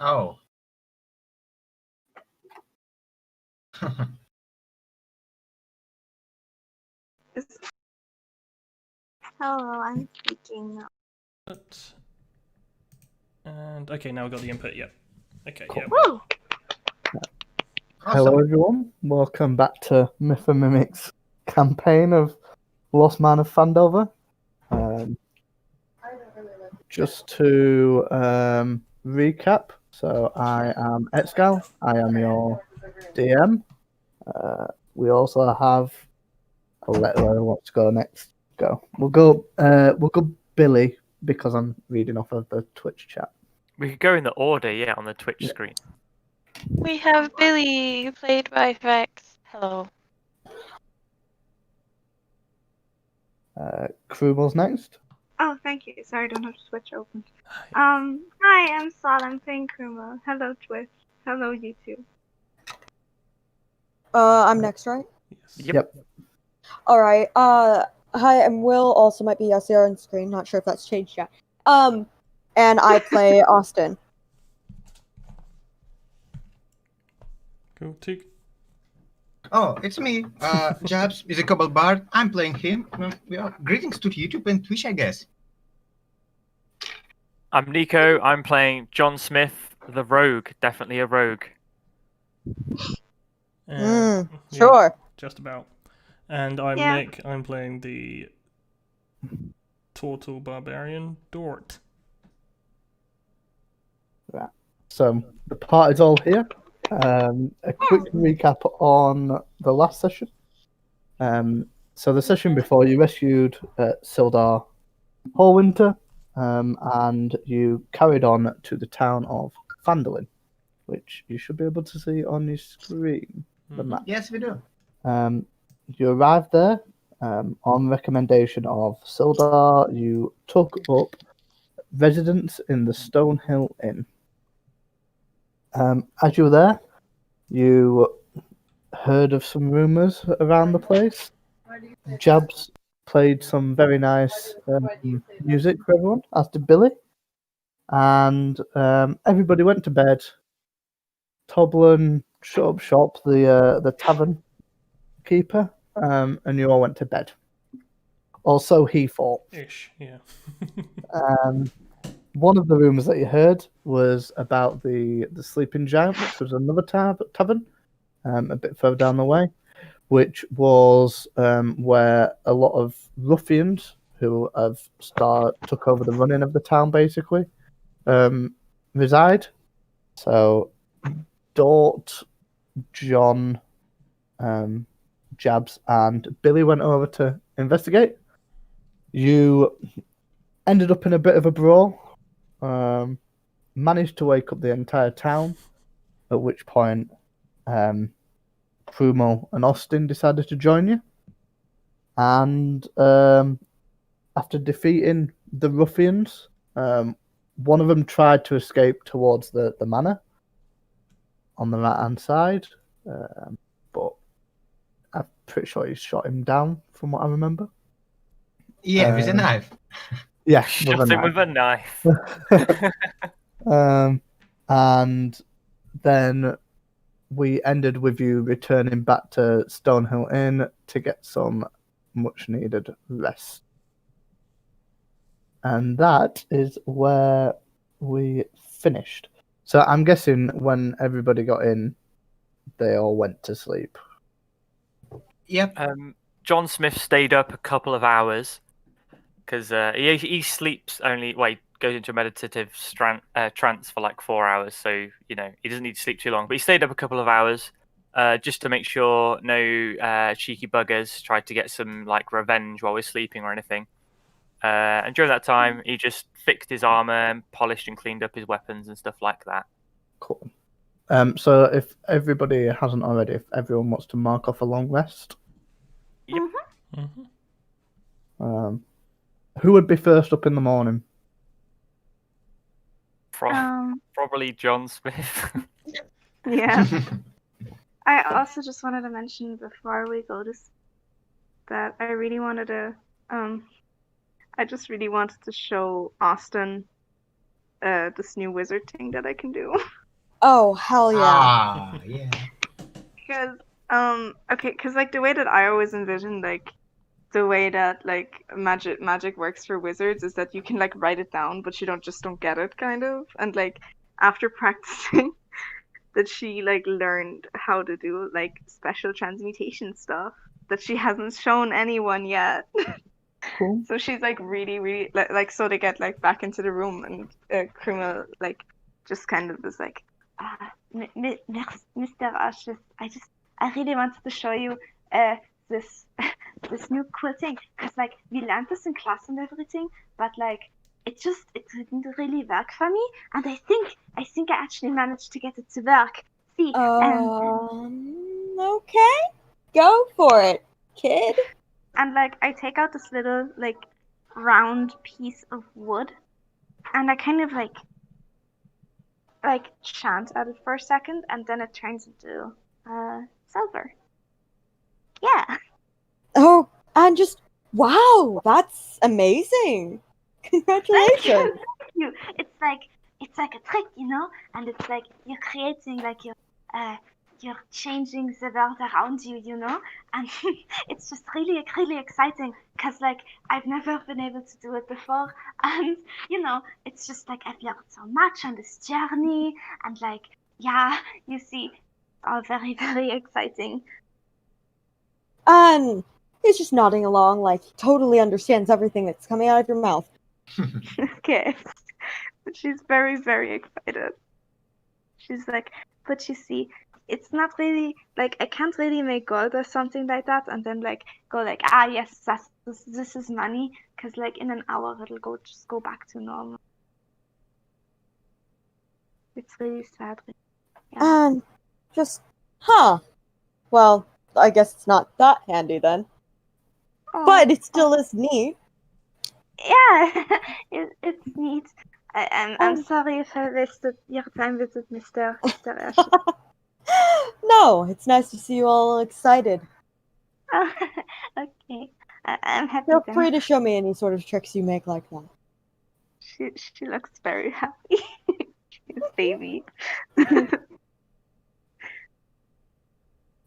Oh. Hello, I'm speaking now. And okay, now we've got the input. Yep. Okay. Cool. Yep. Woo! Hello, everyone. Welcome back to Myth and Mimic's campaign of Lost Man of Phandelver. Just to recap, so I am Excal. I am your DM. We also have. I'll let whoever wants to go next go. We'll go Billy because I'm reading off of the Twitch chat. We could go in the order, yeah, on the Twitch screen. We have Billy, played by Vex. Hello. Krumel's next. Oh, thank you. Sorry, I don't have Twitch open. Hi, I'm Sol. I'm playing Kruma. Hello, Twitch. Hello, YouTube. I'm next, right? Yep. All right. Hi, I'm Will. Also might be SCR on screen. Not sure if that's changed yet. And I play Austin. Cool. Two. Oh, it's me, Jabs, Musical Bard. I'm playing him. Greetings to YouTube and Twitch, I guess. I'm Nico. I'm playing John Smith, the rogue. Definitely a rogue. Yeah, Sure. just about. And I'm Yeah. Nick. I'm playing the Turtle Barbarian Dort. Right. So the party's all here. A quick recap on the last session. So the session before, you rescued Sildar Hallwinter, and you carried on to the town of Phandelver, which you should be able to see on your screen. The map. Yes, we do. You arrived there on recommendation of Sildar. You took up residence in the Stonehill Inn. As you were there, you heard of some rumours around the place. Jabs played some very nice music for everyone, as did Billy. And everybody went to bed. Toblin shut up shop, the tavern keeper, and you all went to bed. Also, he thought. Ish, yeah. One of the rumours that you heard was about the Sleeping Giant, which was another tavern a bit further down the way, which was where a lot of ruffians who have took over the running of the town, basically, reside. So, Dort, John, Jabs, and Billy went over to investigate. You ended up in a bit of a brawl. Managed to wake up the entire town, at which point Prumo and Austin decided to join you. And after defeating the ruffians, one of them tried to escape towards the manor on the right-hand side, but I'm pretty sure you shot him down, from what I remember. Yeah, with a knife. Yeah, Shot him with a knife. And then we ended with you returning back to Stonehill Inn to get some much-needed rest. And that is where we finished. So I'm guessing when everybody got in, they all went to sleep. Yep. John Smith stayed up a couple of hours because he sleeps only. Well, he goes into a meditative trance for like 4 hours, so he doesn't need to sleep too long. But he stayed up a couple of hours just to make sure no cheeky buggers tried to get some like revenge while we're sleeping or anything. And during that time, he just fixed his armor and polished and cleaned up his weapons and stuff like that. Cool. So if everybody hasn't already, if everyone wants to mark off a long rest, Yep. Who would be first up in the morning? Probably John Smith. Yeah. I also just wanted to mention before we go to that I really wanted to I just really wanted to show Austin this new wizard thing that I can do. Oh, hell yeah. Ah, yeah. Because because like the way that I always envisioned like the way that like magic works for wizards is that you can like write it down, but you don't get it kind of. And like after practicing, that she like learned how to do like special transmutation stuff that she hasn't shown anyone yet. Cool. So she's like really like so they get like back into the room and Kruma like just kind of is like Mr. Ashes, I really wanted to show you this this new cool thing because like we learned this in class and everything, but like it didn't really work for me, and I think I actually managed to get it to work. See, Okay. Go for it, kid. and like I take out this little like round piece of wood, and I kind of like chant at it for a second, and then it turns into silver. Yeah. Oh, and just wow, that's amazing. Congratulations. Thank you. It's like a trick, you know, and it's like you're creating like you're changing the world around you, you know, and it's just really exciting because like I've never been able to do it before, and you know, it's just like I've learned so much on this journey, and like yeah, you see, all very exciting. And he's just nodding along like he totally understands everything that's coming out of your mouth. Okay. But she's very excited. She's like, but you see, it's not really like I can't really make gold or something like that and then like go like yes, this is money, because like in an hour it'll just go back to normal. It's really sad. Yeah. And just well, I guess it's not that handy then. But it still is neat. Yeah, it's neat. I'm sorry if I wasted your time with it, Mr. Ashley. No, it's nice to see you all excited. Okay, I'm happy. Feel then. free to show me any sort of tricks you make like that. She looks very happy. She's baby.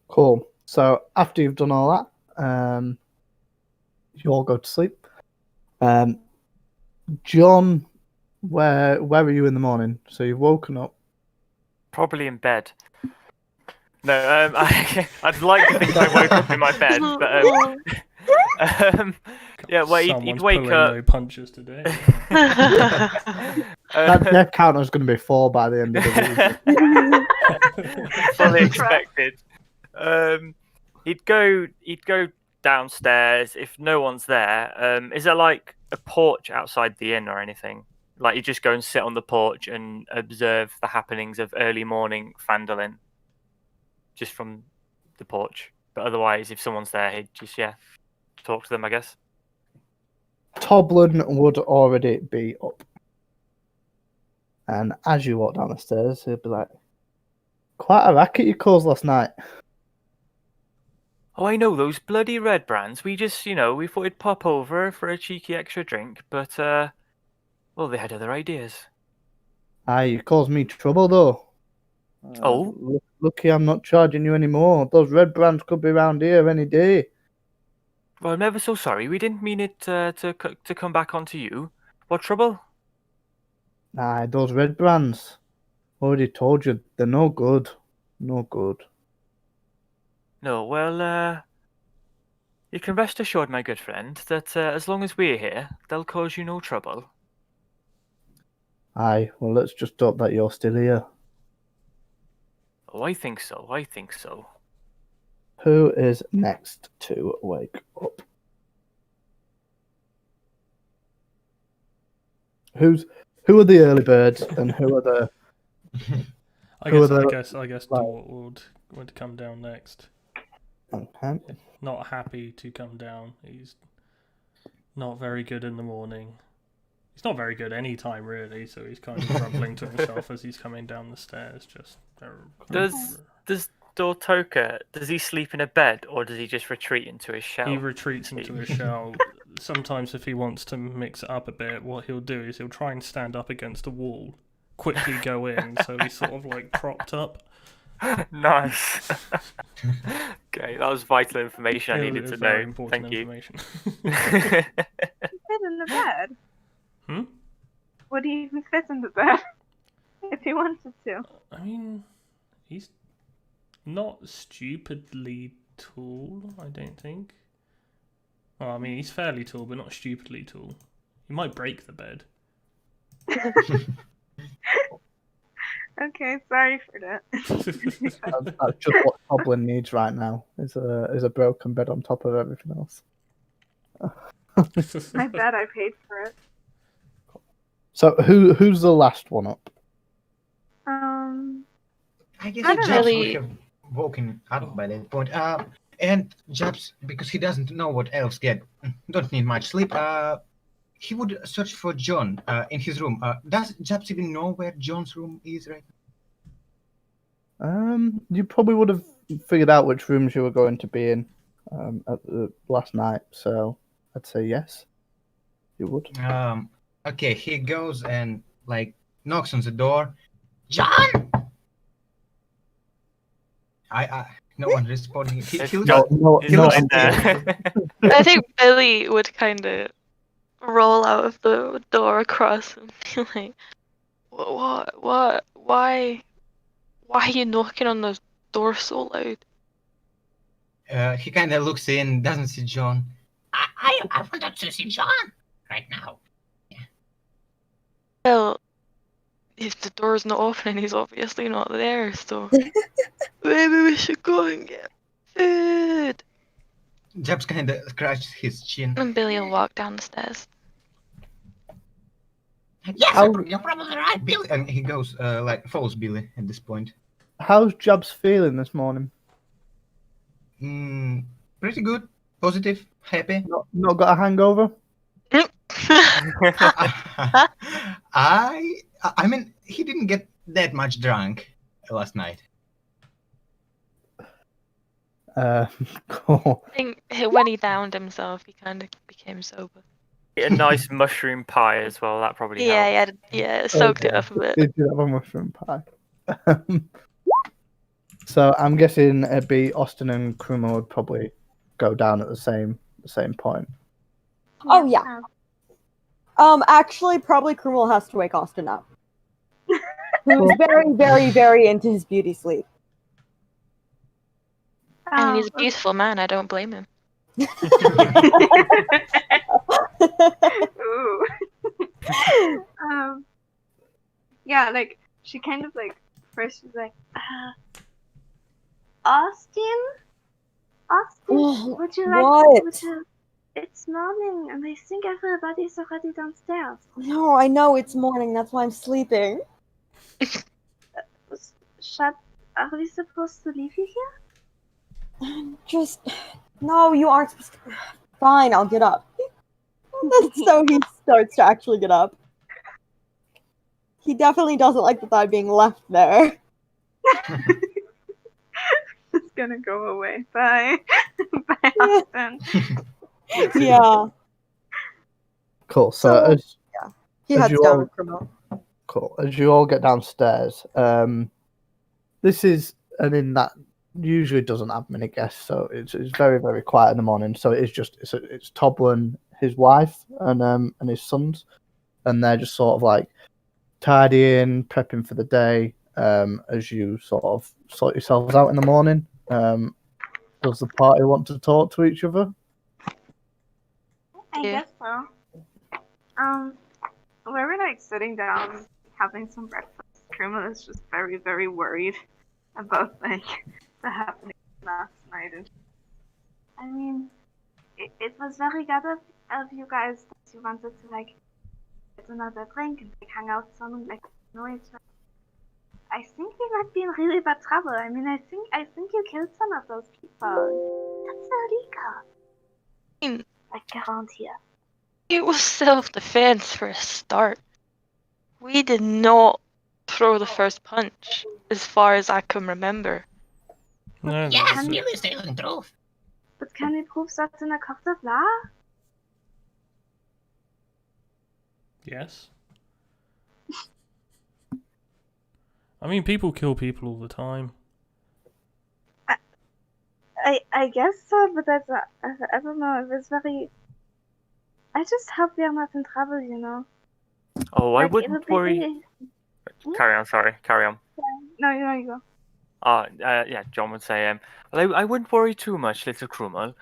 Cool. So after you've done all that, you all go to sleep. John, where are you in the morning? So you've woken up. Probably in bed. No, I'd like to think I woke up in my bed, but yeah, well, he'd Someone's wake pulling up. no punches today. That counter's going to be 4 by the end of the week. Fully expected. He'd go downstairs if no one's there. Is there like a porch outside the inn or anything? Like you just go and sit on the porch and observe the happenings of early morning Phandelver just from the porch. But otherwise, if someone's there, he'd just talk to them, I guess. Toblin would already be up. And as you walk down the stairs, he'll be like, quite a racket you caused last night. Oh, I know, those bloody red brands. We just, we thought we'd pop over for a cheeky extra drink, but, well, they had other ideas. Aye, you caused me trouble, though. Oh? Lucky I'm not charging you anymore. Those red brands could be round here any day. Well, I'm ever so sorry. We didn't mean it to come back onto you. What trouble? Aye, those red brands. Already told you, they're no good. No good. No, well, you can rest assured, my good friend, that as long as we're here, they'll cause you no trouble. Aye, well, let's just hope that you're still here. Oh, I think so. Who is next to wake up? Who are the early birds and who are the? I guess Dort would come down next. Okay. Not happy to come down. He's not very good in the morning. He's not very good any time really, so he's kind of grumbling to himself as he's coming down the stairs. Just Does Dortoka, does he sleep in a bed or does he just retreat into his shell? he retreats into his shell, sometimes if he wants to mix it up a bit, what he'll do is he'll try and stand up against a wall, quickly go in, so he's sort of like propped up. Nice. Okay, that was vital information I It needed was to very know. important Thank you. information. Fit in the bed. Hmm? Would he even fit in the bed if he wanted to? I mean, he's not stupidly tall, I don't think. Well, I mean, he's fairly tall, but not stupidly tall. He might break the bed. Okay, sorry for that. That's just what Goblin needs right now. Is a broken bed on top of everything else. I bet I paid for it. So who's the last one up? I guess I don't Jabs really- would have woken up by that point. And Jabs, because he doesn't know what elves get, don't need much sleep. He would search for John in his room. Does Jabs even know where John's room is right now? You probably would have figured out which rooms you were going to be in at the last night, so I'd say yes. You would. Okay, he goes and like knocks on the door. John! No one responding. He It's looks, John. No, he no, looks in there. I think Billy would kind of roll out of the door across and be like, what, why are you knocking on the door so loud? he kind of looks in, doesn't see John. I wanted to see John right now. Well, if the door's not open, he's obviously not there, so maybe we should go and get food. Jabs kind of scratches his chin. And Billy will walk down the stairs. Yes, How- you're probably right, Billy. And he goes follows Billy at this point. How's Jabs feeling this morning? Pretty good, positive, happy. Not got a hangover? I mean, he didn't get that much drunk last night. Cool. I think when he downed himself, he kind of became sober. A nice mushroom pie as well. That probably helped. Yeah, it soaked it up a bit. Did you have a mushroom pie? So I'm guessing it'd be Austin and Kruma would probably go down at the same point. Oh, yeah. Actually, probably Krumel has to wake Austin up. Who's very, very, very into his beauty sleep. I mean, he's a beautiful man. I don't blame him. Ooh. Yeah, like she kind of like first she's like, Austin, would you like? What? Would you? It's morning, and I think everybody's already downstairs. No, I know it's morning. That's why I'm sleeping. Are we supposed to leave you here? Just no, you aren't supposed to. Fine, I'll get up. So he starts to actually get up. He definitely doesn't like the thought of being left there. It's gonna go away. Bye. Bye, Austin. Yeah, Cool. So So- as he As heads you down all- with Krumel. Cool. As you all get downstairs, this is an inn that usually doesn't have many guests, so it's very, very quiet in the morning. So it's Toblin, his wife, and his sons, and they're just sort of like tidying, prepping for the day. As you sort of sort yourselves out in the morning. Does the party want to talk to each other? I Yeah. guess so. We were like sitting down having some breakfast. Kruma is just very, very worried about like the happening last night. And I mean, it was very good of you guys that you wanted to like get another drink and like hang out some and like know each other. I think we might be in really bad trouble. I mean, I think you killed some of those people. That's illegal. Like around here. It was self-defense for a start. We did not throw the first punch, as far as I can remember. No, Yes, that's- Billy's telling the truth. But can we prove that in a court of law? Yes. I mean, people kill people all the time. I guess so, but I don't know. It was very. I just hope we are not in trouble, you know. Oh, I Like, it would wouldn't be worry. really. Carry on, sorry. Carry on. No, you go. Yeah, John would say, well, I wouldn't worry too much, little Krummel.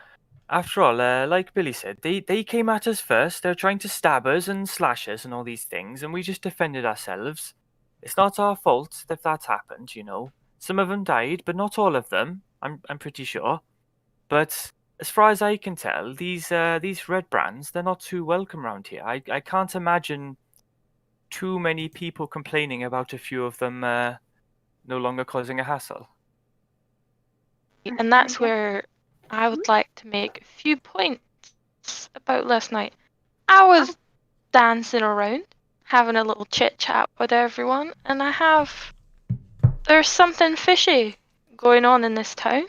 After all, like Billy said, they came at us first. They're trying to stab us and slash us and all these things, and we just defended ourselves. It's not our fault if that happened, you know. Some of them died, but not all of them. I'm pretty sure. But as far as I can tell, these red brands, they're not too welcome around here. I can't imagine too many people complaining about a few of them no longer causing a hassle. And that's where I would like to make a few points about last night. I was dancing around, having a little chit chat with everyone, and there's something fishy going on in this town.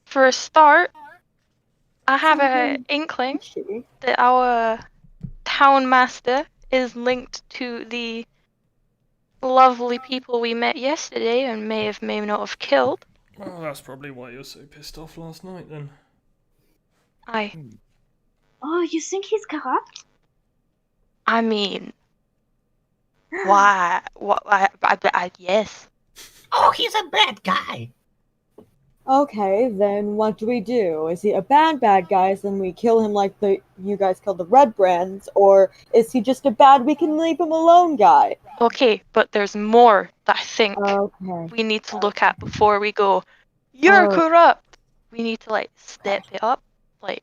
For a start, I have an inkling that our town master is linked to the lovely people we met yesterday and may not have killed. Well, that's probably why you were so pissed off last night, then. Aye. Oh, you think he's corrupt? I mean, why? What? Yes. Oh, he's a bad guy. Okay, then what do we do? Is he a bad guy, then we kill him like you guys killed the red brands, or is he just a bad we can leave him alone guy? Okay, but there's more that I think Okay. we need to look at before we go, you're corrupt. We need to, like, step it up. Like,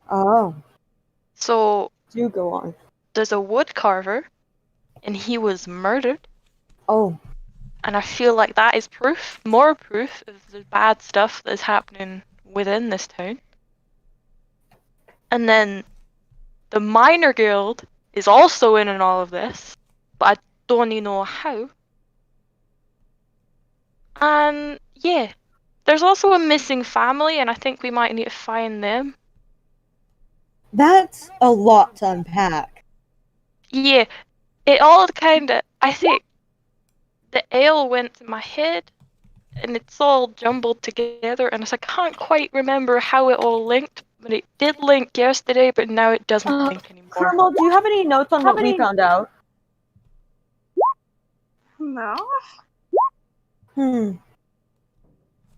so do go on. There's a wood carver, and he was murdered. Oh. And I feel like that is proof, more proof of the bad stuff that's happening within this town. And then the Minor Guild is also in all of this, but I don't even know how. And yeah, there's also a missing family, and I think we might need to find them. That's a lot to unpack. Yeah, it all kinda, I think the ale went to my head, and it's all jumbled together, and I can't quite remember how it all linked, but it did link yesterday, but now it doesn't link anymore. Colonel, do you have any notes on what we found out? No.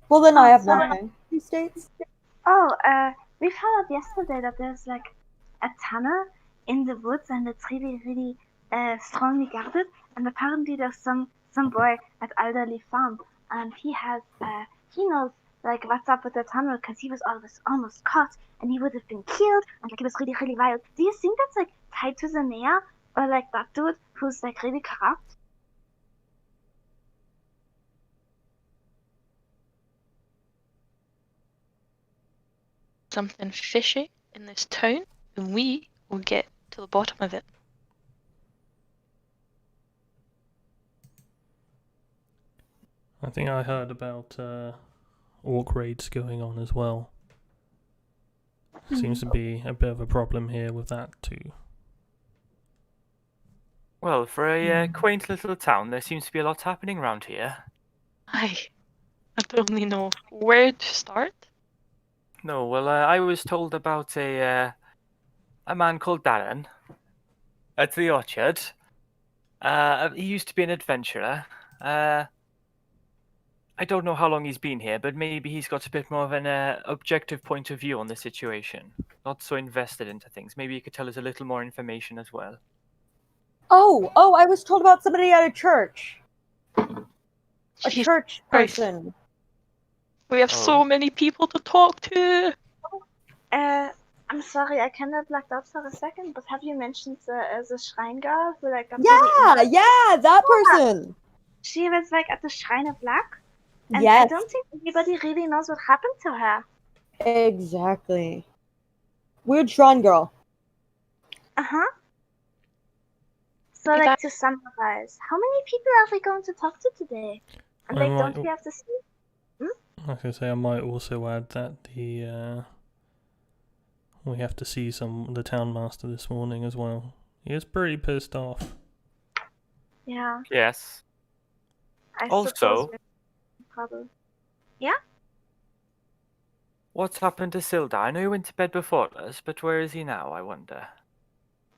Well, then I have nothing. He states. Oh, we found out yesterday that there's like a tunnel in the woods, and it's really, really strongly guarded. And apparently, there's some boy at Elderly Farm, and he knows like what's up with the tunnel because he was almost caught, and he would have been killed, and like he was really, really wild. Do you think that's like tied to the mayor or like that dude who's like really corrupt? Something fishy in this town, and we will get to the bottom of it. I think I heard about orc raids going on as well. Seems to be a bit of a problem here with that too. Well, for a quaint little town, there seems to be a lot happening around here. I don't really know where to start. No, well, I was told about a man called Darren at the orchard. He used to be an adventurer. I don't know how long he's been here, but maybe he's got a bit more of an objective point of view on the situation. Not so invested into things. Maybe you could tell us a little more information as well. Oh, I was told about somebody at a church. A church person. We have so many people to talk to. I'm sorry, I kind of blacked out for a second, but have you mentioned the shrine girl who like got that person. She was like at the Shrine of Luck, and yes. I don't think anybody really knows what happened to her. Exactly. Weird shrine girl. So like to summarize, how many people are we going to talk to today? And like, don't we have to see? I was going to say, I might also add that the We have to see the town master this morning as well. He is pretty pissed off. Yeah. Yes. I Also- suppose we're in trouble. What's happened to Silda? I know he went to bed before us, but where is he now, I wonder?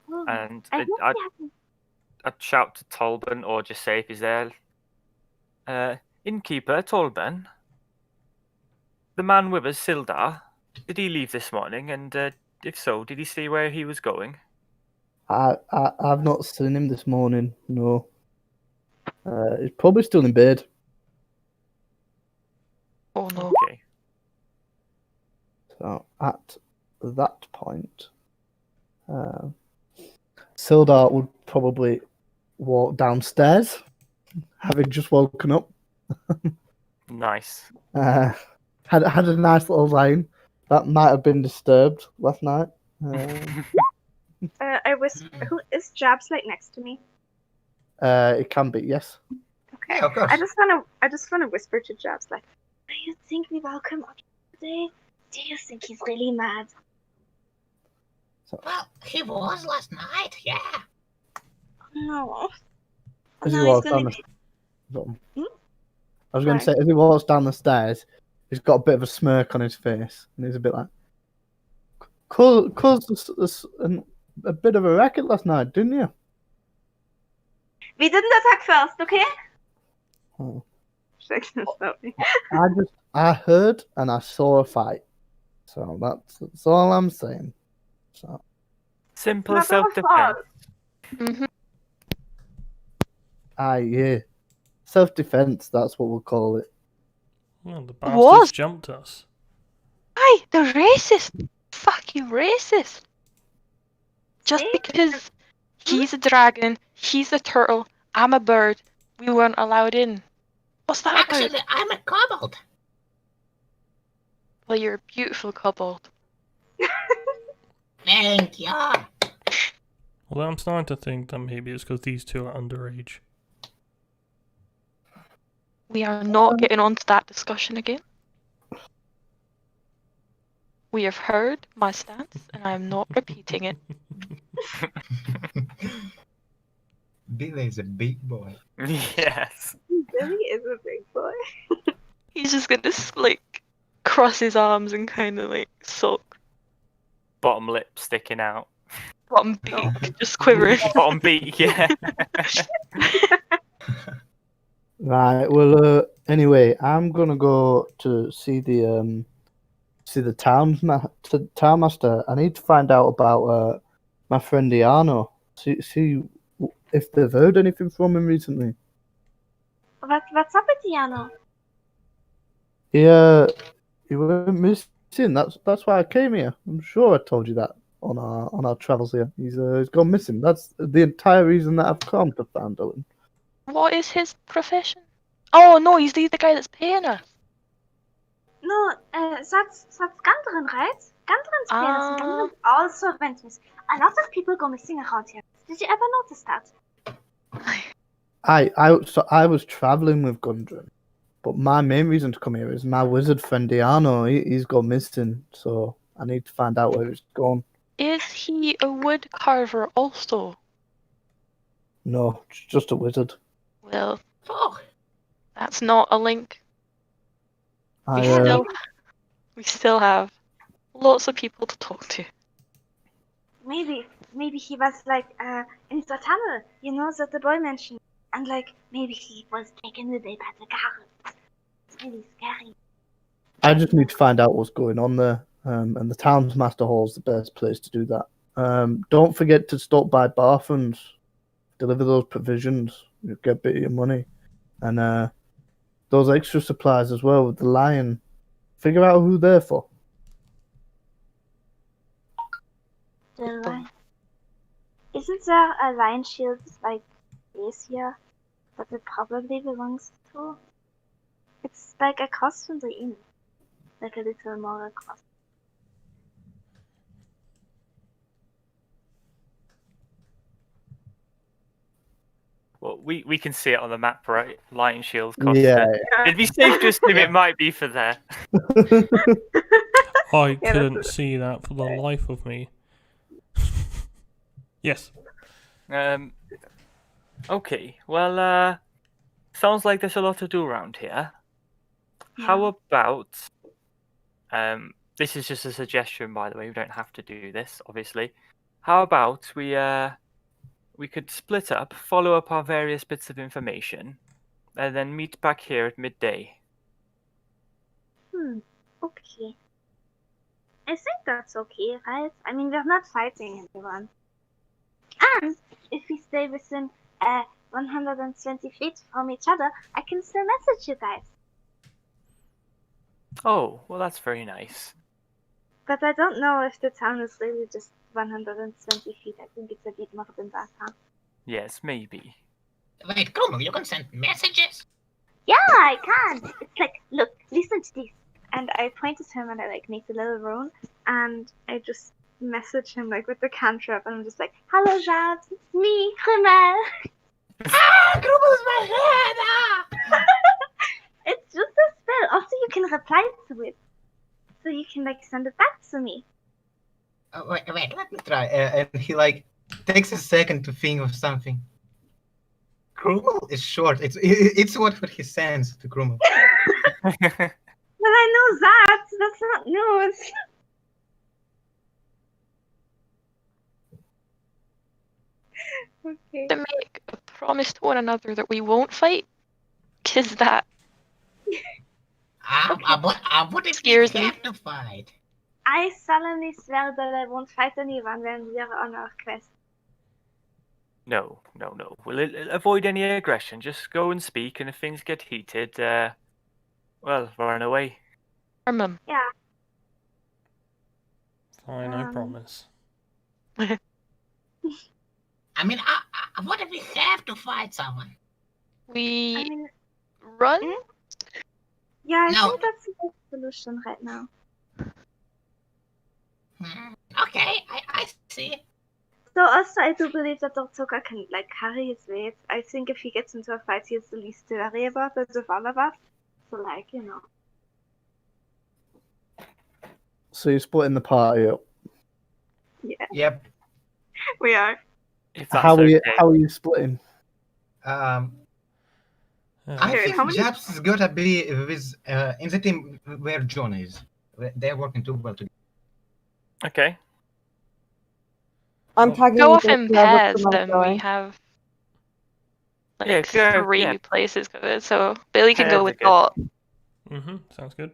Oh, And I hope I'd, he hasn't. I'd shout to Tolben, or just say if he's there. Innkeeper, Tolben? The man with us, Sildar, did he leave this morning? And if so, did he say where he was going? I've not seen him this morning. No. He's probably still in bed. Oh no. Okay. So at that point, Sildar would probably walk downstairs, having just woken up. Nice. Had a nice little line that might have been disturbed last night. I whisper. Who is Jabs like next to me? It can be, yes. Okay. Yeah, of course. I just wanna whisper to Jabs like, do you think we welcome up today? Do you think he's really mad? Well, he was last night, yeah. No. As he No, he's walks gonna down be. I was going to say, Sorry. as he walks down the stairs, he's got a bit of a smirk on his face, and he's a bit like, caused us a bit of a racket last night, didn't you? We didn't attack first, okay? Oh. Shakes his head. I heard and I saw a fight, so that's all I'm saying. So Simple Not our self-defense. fault. Mm-hmm. yeah, self-defense. That's what we'll call it. Well, the What? bastards jumped us. Hi, the racist. Fuck you, racist. Just See? because he's a dragon, he's a turtle, I'm a bird, we weren't allowed in. What's that about? Actually, I'm a kobold. Well, you're a beautiful kobold. Thank you. Well, I'm starting to think that maybe it's because these two are underage. We are not getting onto that discussion again. We have heard my stance, and I am not repeating it. Billy is a big boy. Yes. Billy is a big boy. He's just gonna like cross his arms and kind of like sulk. Bottom lip sticking out. Bottom beak just quivering. Bottom beak, yeah. Right. Well. Anyway, I'm gonna go to see the townmaster. I need to find out about my friend Iano. See if they've heard anything from him recently. What's up with Diano? He went missing. That's why I came here. I'm sure I told you that on our travels here. He's gone missing. That's the entire reason that I've come to Phandelver. What is his profession? Oh no, he's the guy that's paying us. No, that's Gandrin, right? Gandrin's Ah. parents. Gandrin also went missing. A lot of people go missing around here. Did you ever notice that? I was traveling with Gundren, but my main reason to come here is my wizard friend Iano. He's gone missing, so I need to find out where he's gone. Is he a wood carver also? No, just a wizard. Well, Oh, that's not a link. I We still have lots of people to talk to. Maybe he was like in the tunnel, you know, that the boy mentioned, and like maybe he was taken away by the guards. It's really scary. I just need to find out what's going on there, and the townsmaster hall is the best place to do that. Don't forget to stop by Barthen's, deliver those provisions. You'll get a bit of your money, and those extra supplies as well with the lion. Figure out who they're for. The lion. Isn't there a lion shield like this here that it probably belongs to? It's like across from the inn, like a little more across. Well, we can see it on the map, right? Lion shield cost. Yeah. It'd be safe to assume it might be for there. I Yeah, couldn't see that for the life of me. Yes. Okay. Well, sounds like there's a lot to do around here. How about this is just a suggestion, by the way. We don't have to do this, obviously. How about we could split up, follow up our various bits of information, and then meet back here at midday. Okay. I think that's okay, right? I mean, we're not fighting anyone. And if we stay within 120 feet from each other, I can still message you guys. Oh, well, that's very nice. But I don't know if the town is really just 120 feet. I think it's a bit more than that, huh? Yes, maybe. Wait, Krummel, you can send messages? Yeah, I can. It's like, look, listen to this. And I pointed to him and I like made a little rune and I just message him like with the cantrip and I'm just like, hello Jade, it's me, Krumel. Krummel's my head! It's just a spell. Also, you can reply to it. So you can like send it back to me. Wait, let me try. And he like takes a second to think of something. Krummel is short. It's what he sends to Krummel. But I know that. That's not news. Okay. To make a promise to one another that we won't fight, because that What if Scares we me. have to fight? I solemnly swear that I won't fight anyone when we are on our quest. No. We'll avoid any aggression. Just go and speak, and if things get heated, well, run away. harm him. Yeah. Fine, I promise. I mean, what if we have to fight someone? We I mean, run? yeah, I No. think that's the best solution right now. Okay, I see. So also, I do believe that Dortoka can like carry his weight. I think if he gets into a fight, he's the least to worry about it of all of us. So like, you know. So you're splitting the party up. Yeah, Yep. we are. If that's How are you? okay. How are you splitting? I Okay, think how many- Japs is gotta be with in the team where John is. They're working too well together. Okay. I'm tagging Go you off guys in wherever pairs, Krummel's then we going. have like Yeah, go- three yeah. places covered. So Billy can Pairs go are with good. Dot. Sounds good.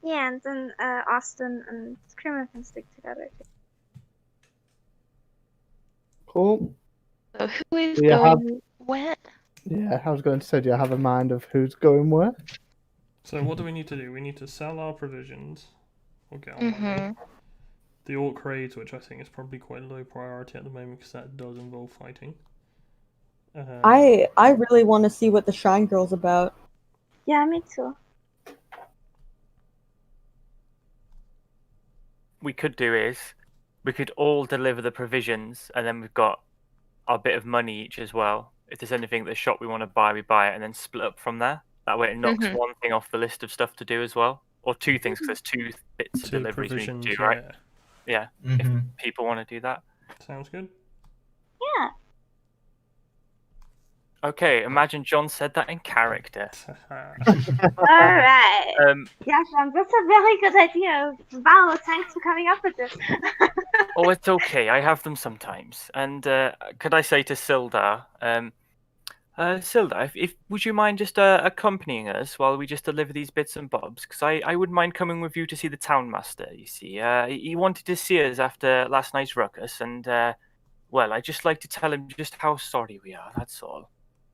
Yeah, and then Austin and Screamer can stick together. Cool. So who is Do you going where? Yeah, I was going to say, do you have a mind of who's going where? So what do we need to do? We need to sell our provisions or get our money. The orc raids, which I think is probably quite low priority at the moment because that does involve fighting. I really want to see what the Shrine Girl's about. Yeah, me too. We could do is we could all deliver the provisions, and then we've got our bit of money each as well. If there's anything at the shop we want to buy, we buy it, and then split up from there. That way, it knocks one thing off the list of stuff to do as well, or two things, because there's two bits of Two deliveries we need provisions, to do, right? yeah. Yeah. If people want to do that. Sounds good. Yeah. Okay. Imagine John said that in character. Alright. Yeah, John, that's a very good idea. Wow, thanks for coming up with this. Oh, it's okay. I have them sometimes. And could I say to Sildar, Sildar, if would you mind just accompanying us while we just deliver these bits and bobs? Because I wouldn't mind coming with you to see the town master. You see, he wanted to see us after last night's ruckus, and well, I'd just like to tell him just how sorry we are. That's all.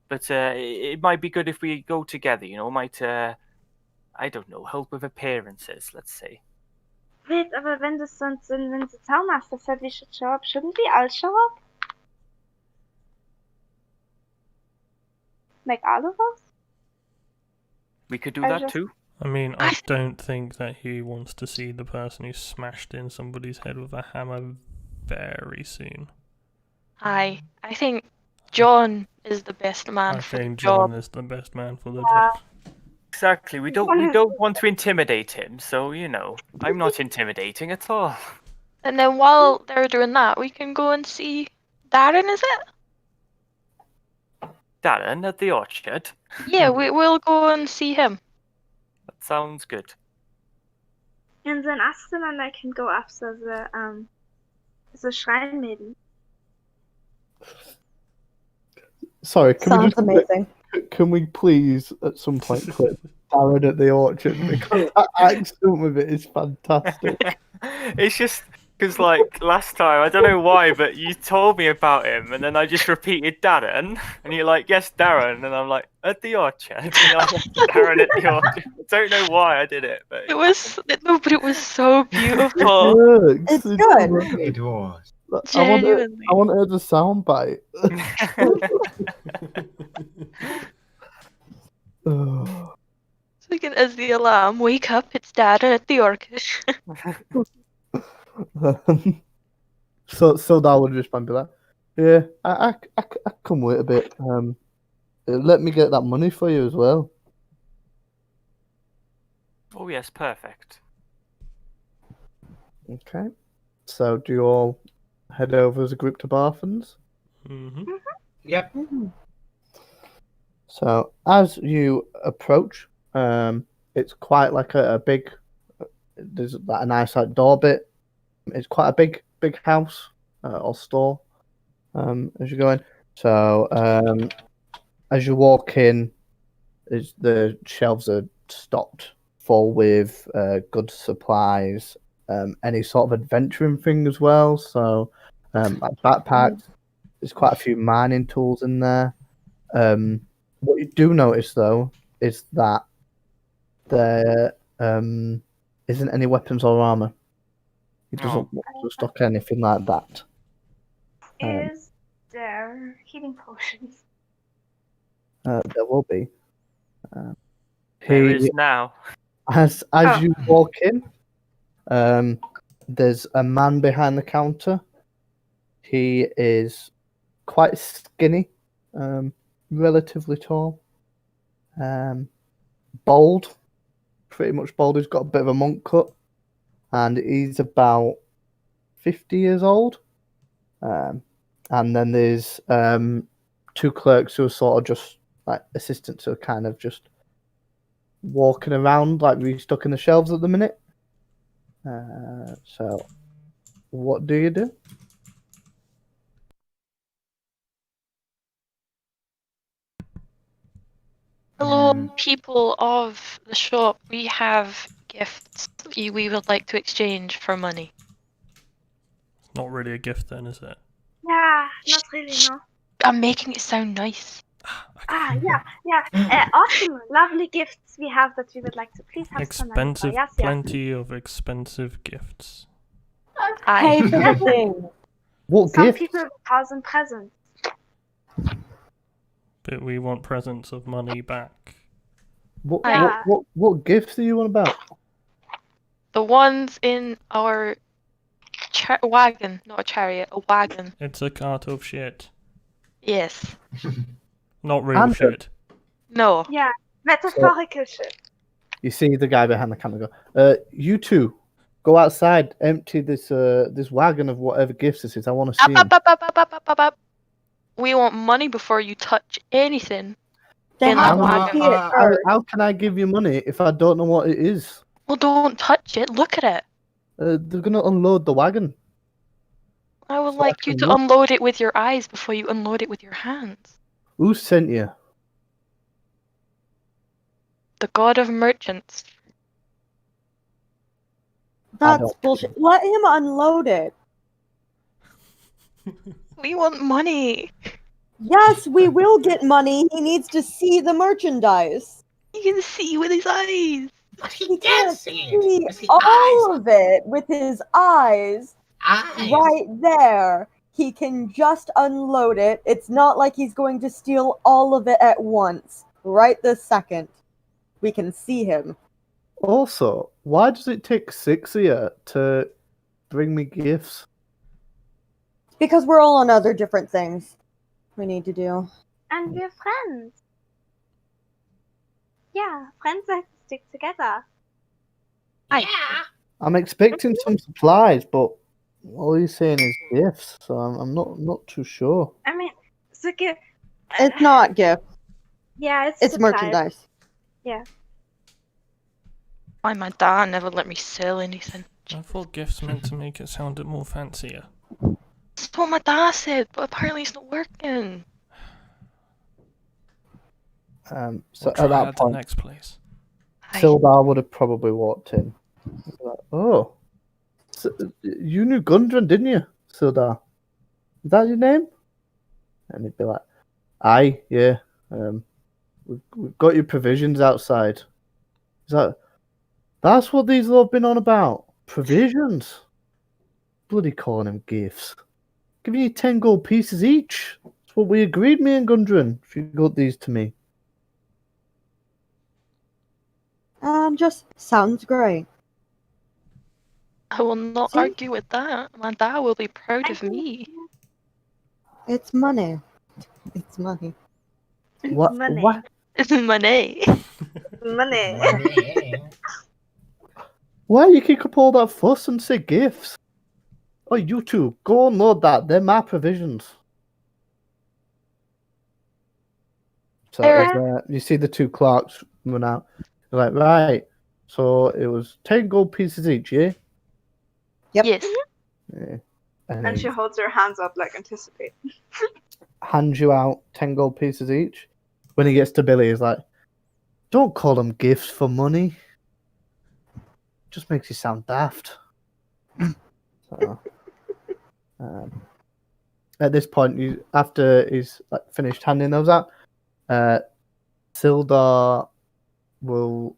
But it might be good if we go together. You know, might I don't know, help with appearances. Let's say. Wait, aber wenn the Townmaster said we should show up, shouldn't we all show up? Like all of us? We could do I that just- too. I mean, I don't think that he wants to see the person who smashed in somebody's head with a hammer very soon. I think John is the best man I for think the job. John is the best man for the Yeah. job. Exactly. We don't want to intimidate him, so I'm not intimidating at all. And then while they're doing that, we can go and see Darren, is it? Darren at the orchard. Yeah, we'll go and see him. That sounds good. And then Aston and I can go after the shrine maiden. Sorry, can we Sounds just amazing. can we please at some point clip Darren at the orchard, because that accent with it is fantastic. It's just because, like, last time, I don't know why, but you told me about him, and then I just repeated Darren, and you're like, yes, Darren, and I'm like, at the orchard. And you're like, Darren at the orchard. I don't know why I did it, but It was so It beautiful. works. It's good. works. It was. Genuinely. I want it as a soundbite. Oh. So we can, as the alarm, wake up, it's Darren at the orchid. So that would just be like, yeah, I can wait a bit. Let me get that money for you as well. Oh yes, perfect. Okay. So do you all head over as a group to Barthen's? Mm-hmm. Yep. So as you approach, it's quite like a big. There's like a nice like door bit. It's quite a big house or store. As you go in. So as you walk in, the shelves are stocked full with good supplies, any sort of adventuring thing as well. So like backpacks. There's quite a few mining tools in there. What you do notice though is that there isn't any weapons or armor. He doesn't want to stock anything like that. Is there healing potions? There will be. There is now. As Oh. you walk in, there's a man behind the counter. He is quite skinny, relatively tall, bald, pretty much bald. He's got a bit of a monk cut, and he's about 50 years old. And then there's two clerks who are sort of just like assistants who are kind of just walking around, like restocking the shelves at the minute. So, what do you do? Hello, people of the shop. We have gifts we would like to exchange for money. Not really a gift then, is it? Yeah, not really, no. I'm making it sound nice. Yeah. Awesome, lovely gifts we have that we would like to please have some money for. Expensive, Yes. plenty of expensive gifts. Pay for the thing. What Some gift? people call them presents. But we want presents of money back. What gifts do you want about? The ones in our wagon, not a chariot, a wagon. It's a cart of shit. Yes. Not real Andrew. shit. No. Yeah, metaphorical shit. You see the guy behind the camera go, you two, go outside, empty this wagon of whatever gifts this is. I want to see him. Up. We want money before you touch anything. They In have the to wagon. see it first. How can I give you money if I don't know what it is? Well, don't touch it. Look at it. They're gonna unload the wagon. I would So like I you can to look. unload it with your eyes before you unload it with your hands. Who sent you? The god of merchants. I That's don't- bullshit. Let him unload it. We want money. Yes, we will get money. He needs to see the merchandise. You can see with his eyes. But He can't see all of it with his eyes right there. He can just unload it. It's not like he's going to steal all of it at once. Right this second. We can see him. Also, why does it take 6 of you to bring me gifts? Because we're all on other different things we need to do. And we're friends. Yeah. Yeah, friends have to stick together. I'm expecting some supplies, but all he's saying is gifts, so I'm not too sure. I mean, so give. It's not gift. Yeah, it's It's supplies. merchandise. Why my dad never let me sell anything? I thought gifts meant to make it sound a bit more fancier. That's what my dad said, but apparently it's not working. So We'll at try that at the point, next place. Sildar would have probably walked in. Like, oh, so you knew Gundren, didn't you, Sildar? Is that your name? And he'd be like, aye, yeah. We've got your provisions outside. He's like, that's what these lot have been on about. Provisions. Bloody calling them gifts. Giving you 10 gold pieces each. That's what we agreed, me and Gundren, if you got these to me. Just sounds great. I will not See? argue with that. My dad will be proud of me. It's money. It's money. What? Money. What? It's money. Money. Money. Why you kick up all that fuss and say gifts? Oh, you two, go unload that. They're my provisions. So you see the two clerks run out. They're like, right. So it was 10 gold pieces each, yeah? Yep. Yes. Yeah. And she holds her hands up like anticipate. Hands you out 10 gold pieces each. When he gets to Billy, he's like, don't call them gifts for money. Just makes you sound daft. So, at this point, after he's finished handing those out, Sildar will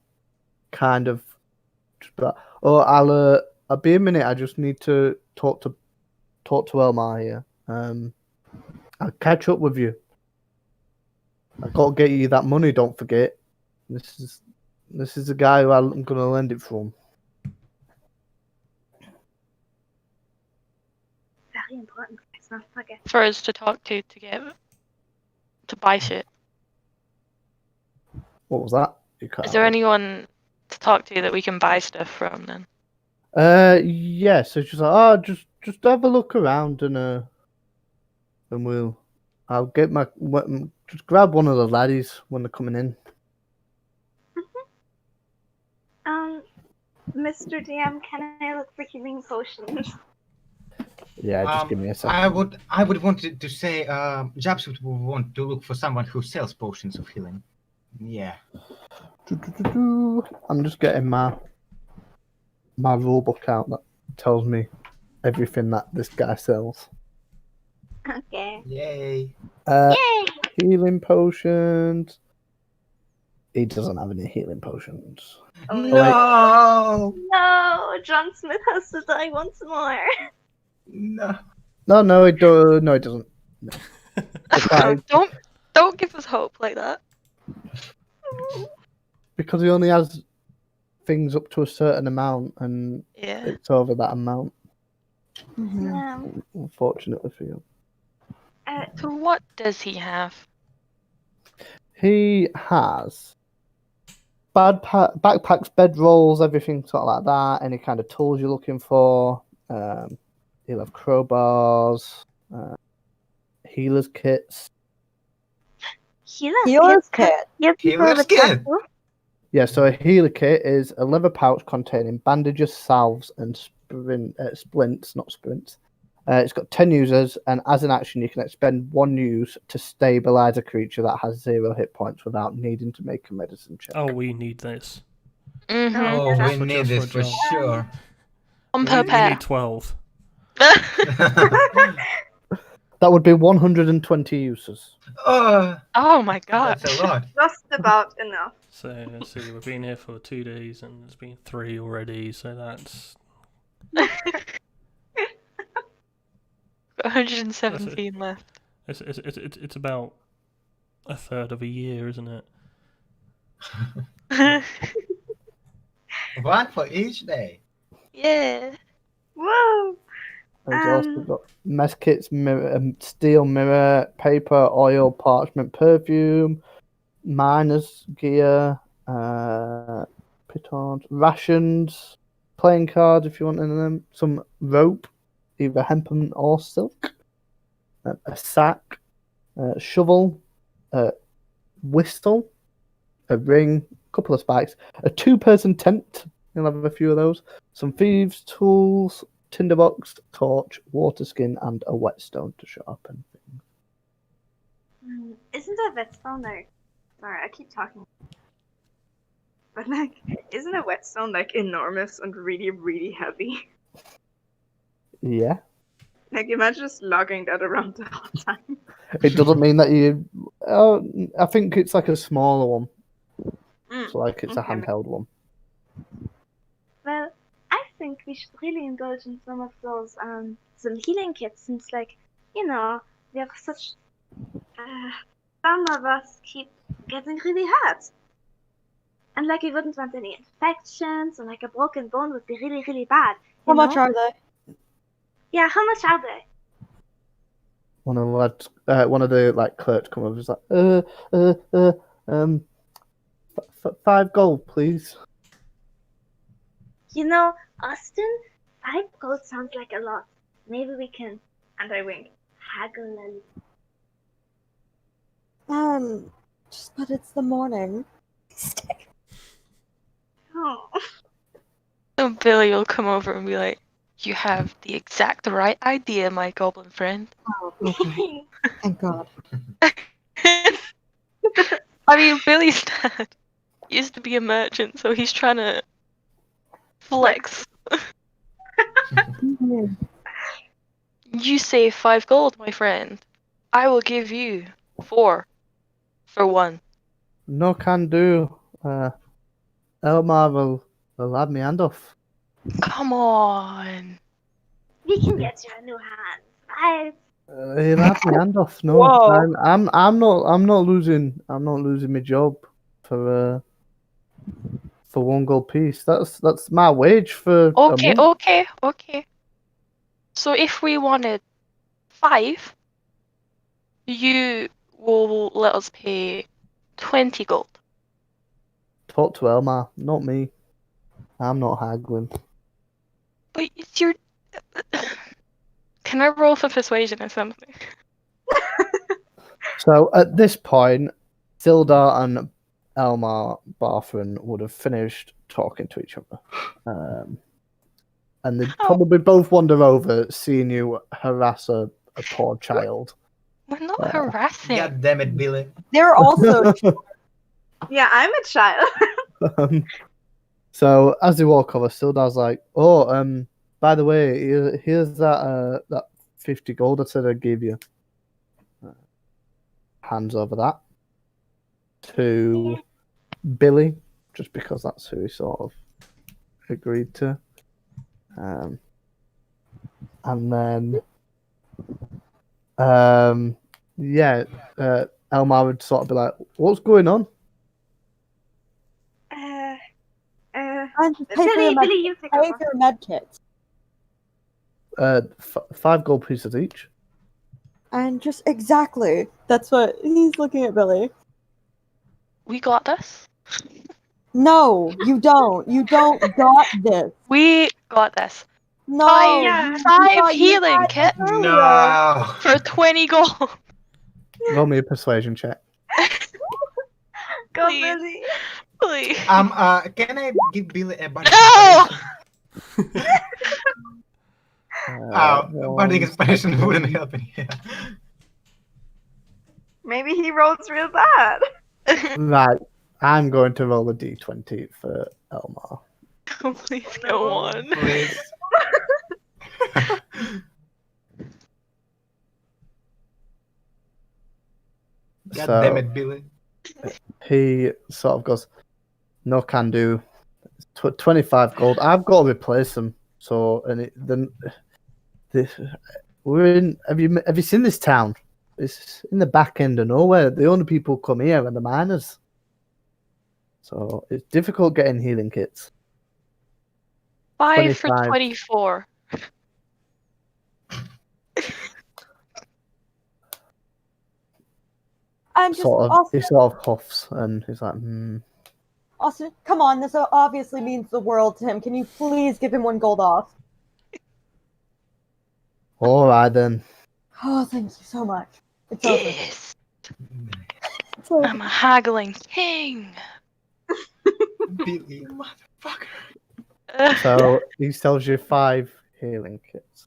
kind of just be like, oh, I'll be a minute. I just need to talk to Elmar here. I'll catch up with you. I got to get you that money. Don't forget. This is the guy who I'm going to lend it from. Very important. Let's not forget. For us to talk to buy shit. What was that? Is there anyone to talk to that we can buy stuff from then? Yeah. So she's like, oh, just have a look around and I'll get just grab one of the laddies when they're coming in. Mr. DM, can I look for healing potions? Yeah, just give me a second. I would want to say Jabs would want to look for someone who sells potions of healing. Yeah. I'm just getting my rule book out that tells me everything that this guy sells. Okay. Yay. Yay! Healing potions. He doesn't have any healing potions. Oh, No. No, John Smith has to die once more. No. No, it doesn't. No. Don't give us hope like that. Because he only has things up to a certain amount, and Yeah. it's over that amount. Yeah. Unfortunately for you. So what does he have? He has backpacks, bedrolls, everything sort of like that. Any kind of tools you're looking for. He'll have crowbars, healer's kits. Healer's kit. Healer's kit. Yeah, so a healer kit is a leather pouch containing bandages, salves, and splints, not sprints. It's got 10 users, and as an action, you can expend 1 use to stabilize a creature that has 0 hit points without needing to make a medicine check. Oh, we need this. Mm-hmm. Oh, yeah, we need this for sure. On We per pair. need 12. That would be 120 uses. Oh my god. That's a lot. Just about enough. So let's see, we've been here for 2 days and there's been 3 already, so that's 117 left. it's about a third of a year, isn't it? One for each day. Yeah. Whoa! There's also got mess kits, steel mirror, paper, oil, parchment, perfume, miner's gear, Pitons, rations, playing cards if you want any of them, some rope, either hempen or silk, a sack, a shovel, a whistle, a ring, a couple of spikes, a 2-person tent. You'll have a few of those. Some thieves' tools, tinderbox, torch, water skin, and a whetstone to sharpen things. Isn't a whetstone like? Sorry, I keep talking. But like, isn't a whetstone like enormous and really, really heavy? Yeah. Like, imagine just lugging that around the whole time. It doesn't mean that you. I think it's like a smaller one. So like it's a Okay. handheld one. Well, I think we should really indulge in some of those some healing kits, since like, you know, we have such some of us keep getting really hurt. And like we wouldn't want any infections, or like a broken bone would be really, really bad. How you much know? are they? Yeah, how much are they? One of the like clerks come over and is like, 5 gold, please. You know, Austin, 5 gold sounds like a lot. Maybe we can, And I wink. haggle a little. Just that it's the morning. Oh. So Billy will come over and be like, "You have the exact right idea, my goblin friend." Oh, okay. Thank God. I mean, Billy's dad used to be a merchant, so he's trying to flex. You say 5 gold, my friend. I will give you 4 for 1. No can do. Elmar will have me hand off. Come on. We can get you a new hand, right? He'll have me hand off. No, Whoa. I'm not losing. I'm not losing my job for 1 gold piece. That's my wage for Okay, a month. okay. So if we wanted 5, you will let us pay 20 gold. Talk to Elmar, not me. I'm not haggling. But it's your... Can I roll for persuasion or something? So at this point, Sildar and Elmar Barthren would have finished talking to each other. And they'd probably both wander over, seeing you harass a poor child. We're not harassing. God damn it, Billy. They're also Yeah, I'm a child. So as they walk over, Sildar's like, "Oh, by the way, here's that 50 gold I said I'd give you." Hands over that to Billy, just because that's who he sort of agreed to. And then, Elmar would sort of be like, "What's going on?" and just pay for your Billy, you take pay over. for your med kits. 5 gold pieces each. And just exactly. That's what he's looking at Billy. We got this. No, you don't. You don't got this. We got this. No. Five thought you healing had kit this earlier. No. for 20 gold. Roll me a persuasion check. Go, Please. Billy. Please. Can I give Billy a bardic No! inspiration? Bardic inspiration wouldn't help me. Maybe he rolls real bad. Right, I'm going to roll a d20 for Elmar. Please go on. Please. God So damn it, Billy. he sort of goes, "No can do. 25 gold. I've got to replace them." So we're in. Have you seen this town? It's in the back end of nowhere. The only people who come here are the miners. So it's difficult getting healing kits. 5 for 25. 24. And just He also, sort of huffs and he's like, Austin, come on, this obviously means the world to him. Can you please give him 1 gold off? Alright then. Oh, thank you so much. It's over. Yes. It's over. I'm a haggling king. Billy, motherfucker. So he sells you 5 healing kits.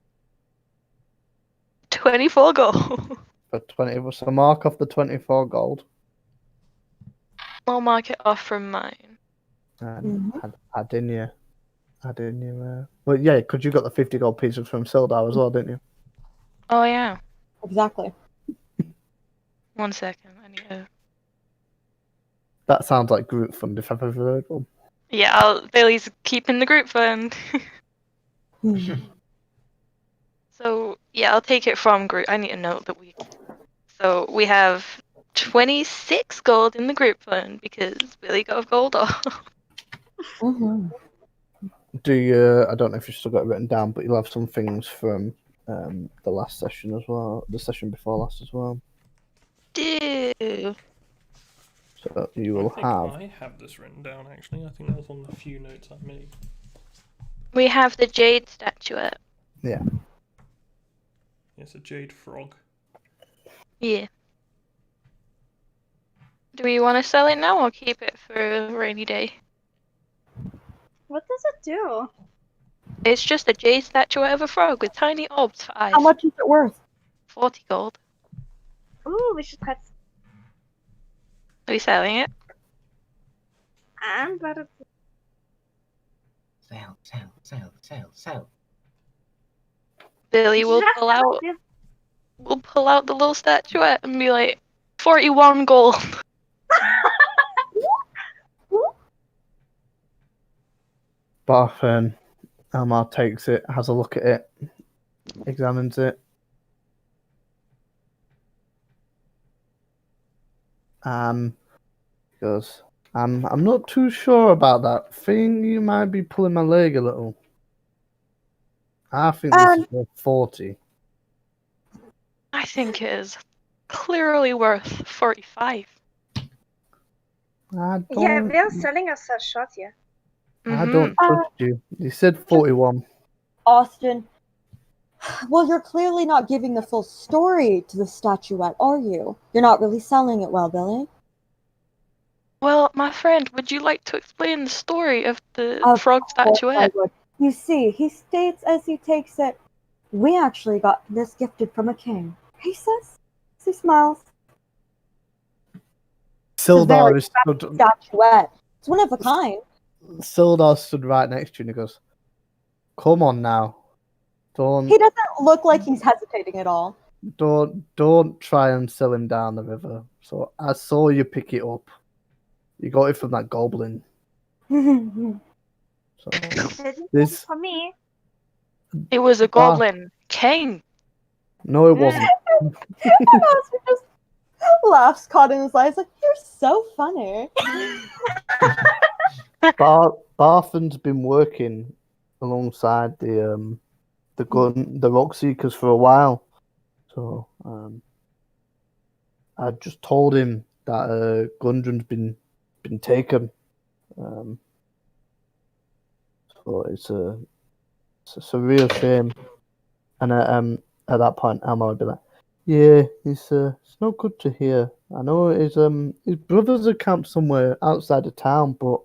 24 gold. For 20, so mark off the 24 gold. I'll mark it off from mine. And add in your well, yeah, because you got the 50 gold pieces from Sildar as well, didn't you? Oh yeah. Exactly. 1 second. I need to. That sounds like group fund if I've ever heard one. Yeah, Billy's keeping the group fund. So yeah, I'll take it from group. I need to note that we. So we have 26 gold in the group fund because Billy got a gold off. Do you? I don't know if you've still got it written down, but you'll have some things from the last session as well, the session before last as well. Do. So you will I have. think I have this written down actually. I think that was on the few notes I made. We have the Jade statuette. Yeah. It's a jade frog. Yeah. Do we want to sell it now or keep it for a rainy day? What does it do? It's just a jade statuette of a frog with tiny orbs for eyes. How much is it worth? 40 gold. Ooh, we should cut. Are we selling it? But it's Sell. Billy will just pull out. give- We'll pull out the little statuette and be like, 41 gold. But Elmar takes it, has a look at it, examines it. Goes, I'm not too sure about that. Think you might be pulling my leg a little. I think this is worth 40. I think it is clearly worth 45. I Yeah, don't, we are selling us a shot here. I don't trust you. You said 41. Austin, well, you're clearly not giving the full story to the statuette, are you? You're not really selling it well, Billy. Well, my friend, would you like to explain the story of the Of frog course I statuette? would. You see, he states as he takes it, we actually got this gifted from a king. He says, he smiles. Sildar is Statuette. It's one of a kind. Sildar stood right next to you and he goes, "Come on now, don't He doesn't look like he's hesitating at all. don't try and sell him down the river." So I saw you pick it up. You got it from that goblin. So this for me. It was a goblin king. no, it wasn't. And Austin just laughs, caught in his eyes, like, you're so funny. Barthen's been working alongside the rock seekers for a while. So I just told him that Gundren's been taken. So it's a real shame. And at that point, Elmo would be like, "Yeah, it's not good to hear. I know his brothers are camped somewhere outside of town, but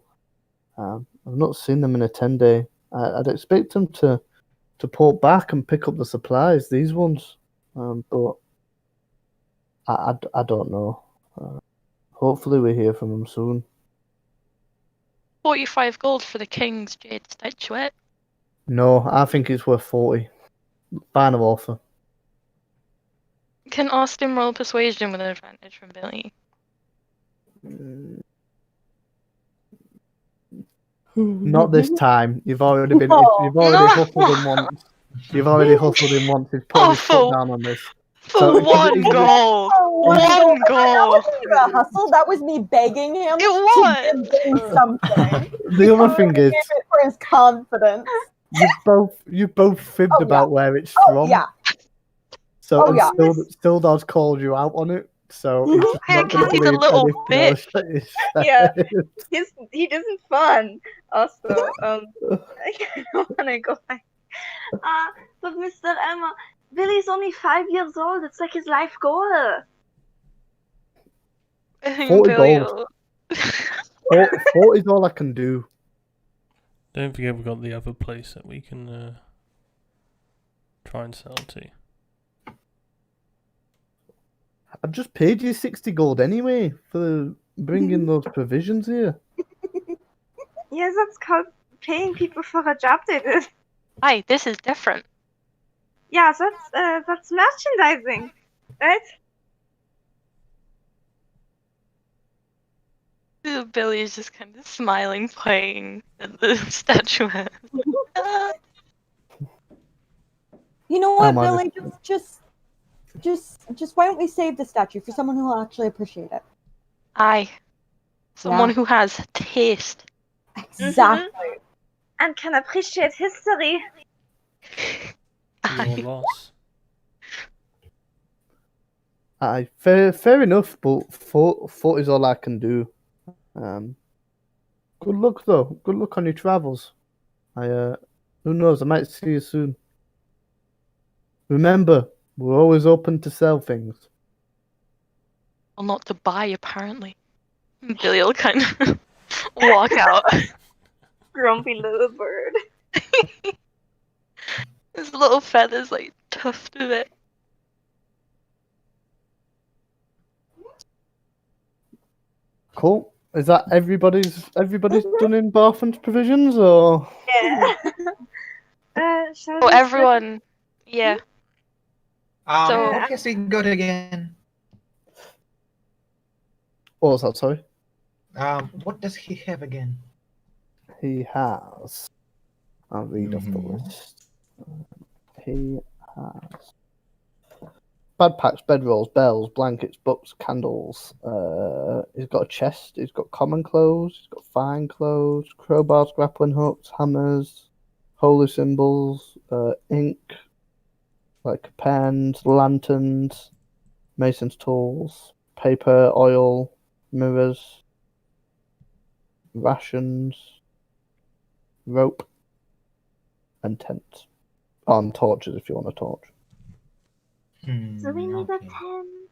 I've not seen them in a 10-day. I'd expect them to port back and pick up the supplies, these ones, but I don't know. Hopefully we hear from them soon." 45 gold for the king's jade statuette. No, I think it's worth 40. Final offer. Can Austin roll persuasion with an advantage from Billy? Not this time. You've already been. No. You've already hustled him once. You've already hustled him once. He's put his foot down on this. For So, one gold! One That goal! wasn't even a hustle. That was me begging him It was! to give Billy something. The other thing is, Give it for his confidence. you both fibbed Oh, yeah. about where it's Oh, from. yeah. So Oh, yeah. Stildar's called you out on it. so he's just not going to He's a believe little anything else that you Yeah. said. He isn't fun. Also, I don't want to go back. But Mr. Elmer, Billy's only 5 years old. It's like his life goal. I think 40 Billy gold. will- 40 is all I can do. Don't forget we've got the other place that we can try and sell to. I've just paid you 60 gold anyway for bringing those provisions here. Yeah, that's called paying people for a job they did. Aye, this is different. Yeah, that's merchandising, right? Billy is just kind of smiling, playing at the statuette. You know what, I'm on Billy? Just why don't we save the statue for someone who will actually appreciate it? Aye. Someone Yeah. who has taste. Exactly. And can appreciate history. Your loss. Aye, fair enough, but 40 is all I can do. Good luck though. Good luck on your travels. Who knows? I might see you soon. Remember, we're always open to sell things. Well, not to buy, apparently. Billy will kind of walk out. Grumpy little bird. His little feathers like tufted it. Cool. Is that everybody's done in Barthen's provisions, or Yeah. Shall Oh, we everyone. Yeah. So- What has he got again? what was that? Sorry. What does he have again? He has. I'll read off the Mhm. list. He has backpacks, bedrolls, bells, blankets, books, candles. He's got a chest. He's got common clothes. He's got fine clothes, crowbars, grappling hooks, hammers, holy symbols, ink, like pens, lanterns, mason's tools, paper, oil, mirrors, rations, rope, and tents. On torches if you want a torch. Do we need a Okay. tent?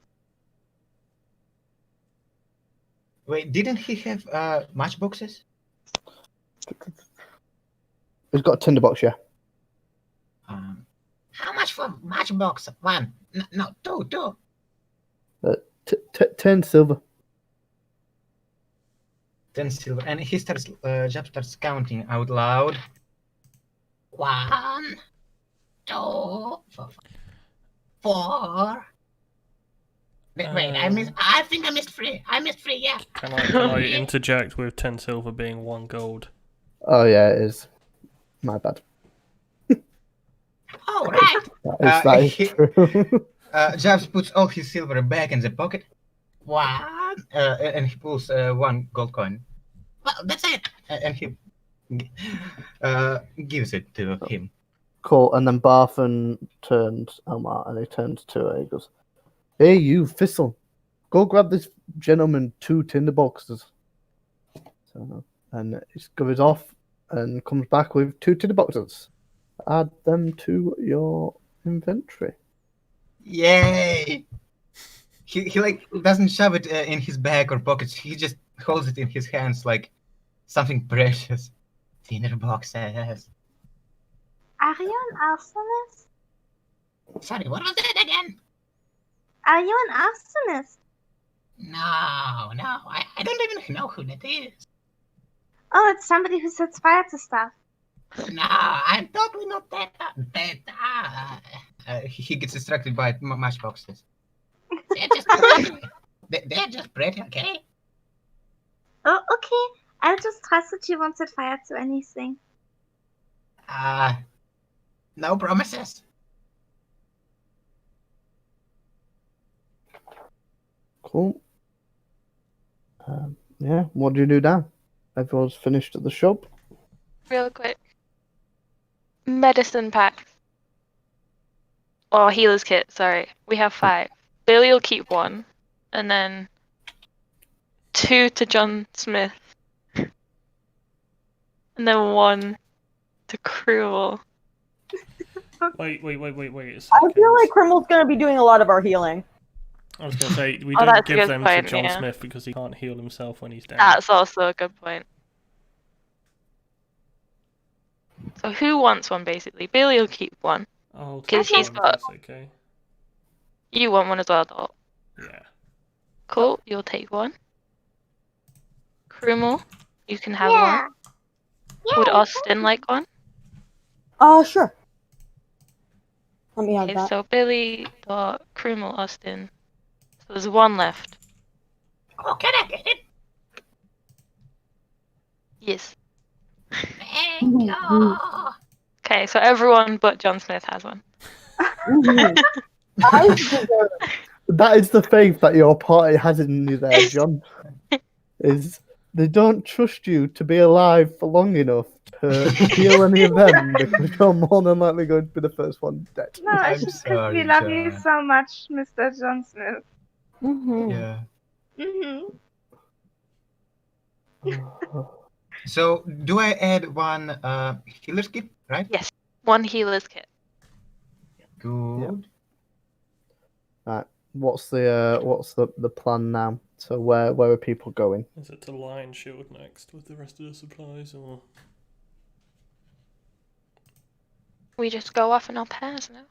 Wait, didn't he have matchboxes? He's got a tinderbox, yeah. How much for matchbox? One? No, two. 10 silver. 10 silver. And he starts, Jab starts counting out loud. 1, 2, 4. Wait, I think I missed 3. I missed 3, yeah. Can I interject with 10 silver being 1 gold? Oh yeah, it is. My bad. Oh, right. That is he- true. Jabs puts all his silver back in the pocket. 1. And he pulls 1 gold coin. Well, that's it. And he gives it to him. Cool. And then Barthen turns Elmar and he turns to her. He goes, "Hey, you, Thistle, go grab this gentleman 2 tinderboxes." So, and he scurries off and comes back with 2 tinderboxes. Add them to your inventory. Yay! He like doesn't shove it in his bag or pockets. He just holds it in his hands like something precious. Tinderboxes. Are you an arsonist? Sorry, what was that again? Are you an arsonist? No, I don't even know who that is. Oh, it's somebody who sets fire to stuff. No, I'm totally not that. He gets distracted by matchboxes. They're just pretty. They're just pretty, okay? Oh, okay. I'll just trust that you won't set fire to anything. No promises. Cool. Yeah, what do you do now? Everyone's finished at the shop. Real quick. Medicine pack. Or healer's kit, sorry. We have 5. Billy will keep 1. and then 2 to John Smith, and then 1 to Cruel. Wait a I second. feel like Criminal's gonna be doing a lot of our healing. I was gonna say we Oh, don't that's a give good them point, to John yeah. Smith because he can't heal himself when he's down. That's also a good point. So who wants one, basically? Billy will keep one. I'll 'Cause take he's one, got- if that's okay. You want one as well, Dot. Yeah. Cool, you'll take one. Crumal, you can have Yeah. one. Would Austin like one? Sure. Let me have Okay, that. so Billy, Dot, Crumal, Austin. So there's 1 left. Oh, can I get it? Yes. Thank you. Okay, so everyone but John Smith has one. I deserve That is the faith that your party has in you there, John. Is they don't trust you to be alive for long enough to heal any of them because you're more than likely going to be the first one dead. No, I'm it's just because sorry, we love you John. so much, Mr. John Smith. Yeah. Mm-hmm. So, do I add one healer's kit, right? Yes. 1 healer's kit. Good. What's the plan now? So where are people going? Is it to Lion Shield next with the rest of the supplies, or We just go off in our pairs now.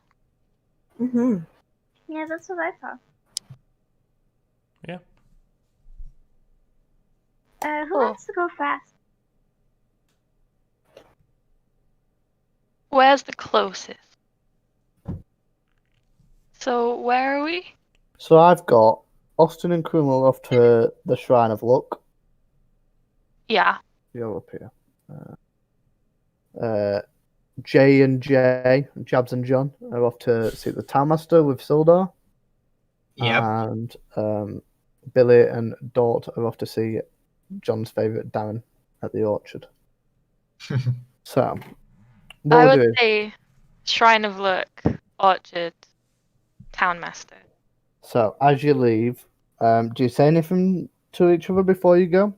Yeah, that's what I thought. yeah? Who Cool. wants to go fast? Where's the closest? So where are we? So I've got Austin and Krumel off to the Shrine of Luck. Yeah. You're up here. Jay and Jay, Jabs and John are off to see the Townmaster with Sildar. Yep. And Billy and Dort are off to see John's favourite Darren at the Orchard. So, what I we're would doing? say Shrine of Luck, Orchard, Townmaster. So, as you leave, do you say anything to each other before you go?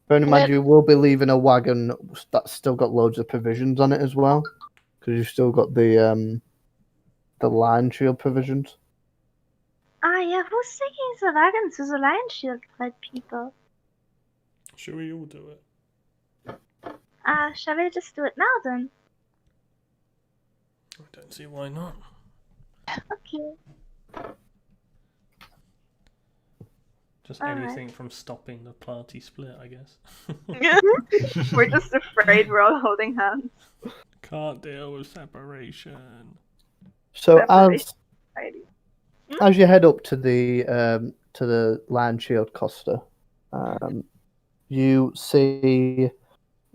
Bearing in mind, When- you will be leaving a wagon that's still got loads of provisions on it as well, because you've still got the Lion Shield provisions. Ah, yeah, who's taking the wagon to the Lion Shield fight people? Should we all do it? Shall we just do it now then? I don't see why not. Okay. Just Alright. anything from stopping the party split, I guess. We're just afraid we're all holding hands. Can't deal with separation. So, Separation. as you head up to the Lion Shield Costa, you see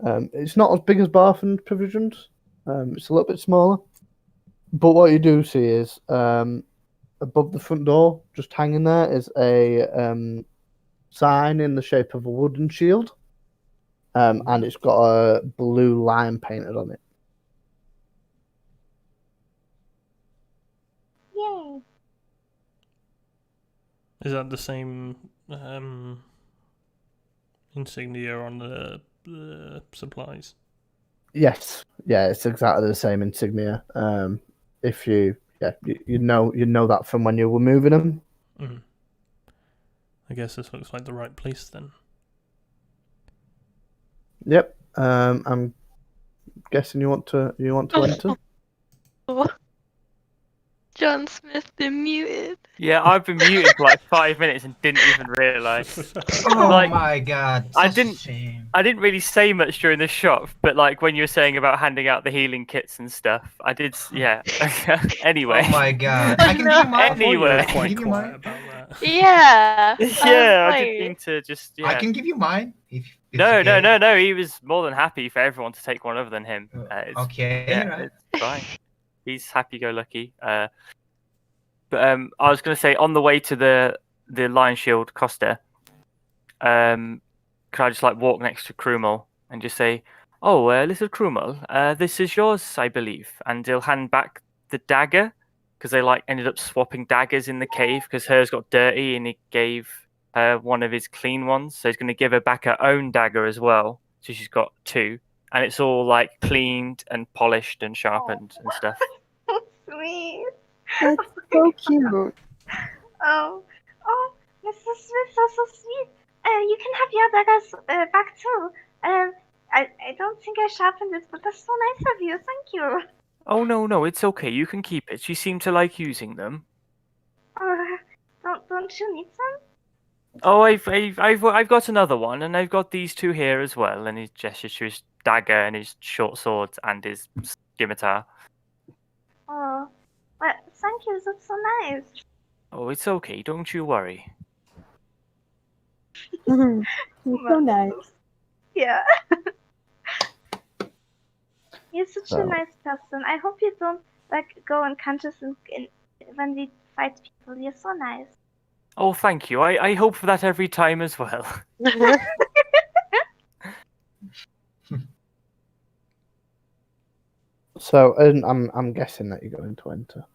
it's not as big as Barthen's provisions. It's a little bit smaller. But what you do see is above the front door, just hanging there, is a sign in the shape of a wooden shield. And it's got a blue lion painted on it. Yay. Is that the same insignia on the supplies? Yes, yeah, it's exactly the same insignia. If you know that from when you were moving them. Mm. I guess this looks like the right place then. Yep. I'm guessing you want to enter. John Smith been muted. Yeah, I've been muted for like 5 minutes and didn't even realise. Oh Like, my god. I such didn't- Shame. I didn't really say much during the shop, but like when you were saying about handing out the healing kits and stuff, I did. Yeah. Anyway. Oh my god. I can give you mine. I thought you were Anyway. I can quite give you quiet mine. about that. Yeah. Yeah, I like- didn't mean to just. Yeah. I can give you mine. If it's No, okay. no. He was more than happy for everyone to take one other than him. It's, Okay, yeah, right. it's fine. He's happy-go-lucky. But I was going to say, on the way to the Lion Shield Costa, could I just like walk next to Krumel and just say, "Oh, little Krumel, this is yours, I believe," and he'll hand back the dagger because they like ended up swapping daggers in the cave because hers got dirty and he gave her one of his clean ones. So he's going to give her back her own dagger as well. So she's got 2, and it's all like cleaned and polished and sharpened and stuff. Sweet. That's so cute. Oh, Mr. Smith, so sweet. You can have your daggers back too. I don't think I sharpened it, but that's so nice of you. Thank you. Oh no, it's okay. You can keep it. She seemed to like using them. Don't you need some? Oh, I've got another one, and I've got these 2 here as well. And he gestures to his dagger and his short sword and his scimitar. Oh, well, thank you. That's so nice. Oh, it's okay. Don't you worry. He's so nice. Yeah. You're such a So- nice person. I hope you don't go unconscious when we fight people. You're so nice. Oh, thank you. I hope for that every time as well. So, and I'm guessing that you're going to enter.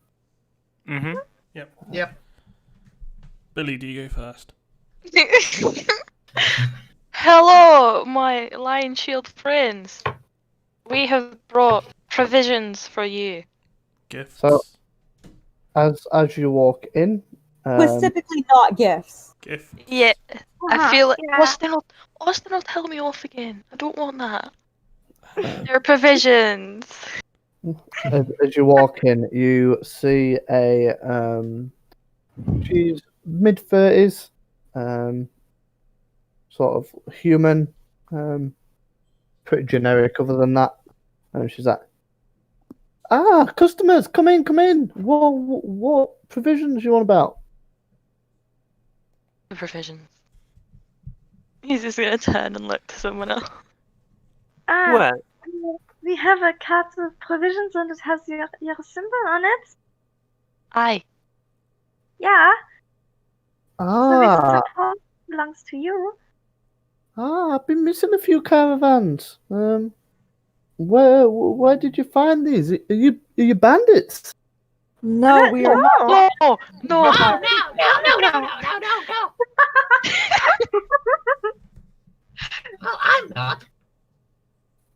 Mm-hmm. Yep. Billy, do you go first? Hello, my Lion Shield friends. We have brought provisions for you. Gifts. So- As you walk in, Specifically not gifts. Gift. Yeah, I feel like yeah. Austin will tell me off again. I don't want that. They're provisions. as you walk in, you see a she's mid-30s, sort of human, pretty generic. Other than that, and she's like, customers, come in. What provisions you want about? The provisions. He's just gonna turn and look to someone else. Well, We have a cart of provisions and it has your symbol on it. Aye. Yeah. So this Ah, house belongs to you. I've been missing a few caravans. Where did you find these? Are you bandits? No, we are not. No, no. No. Well, I'm not.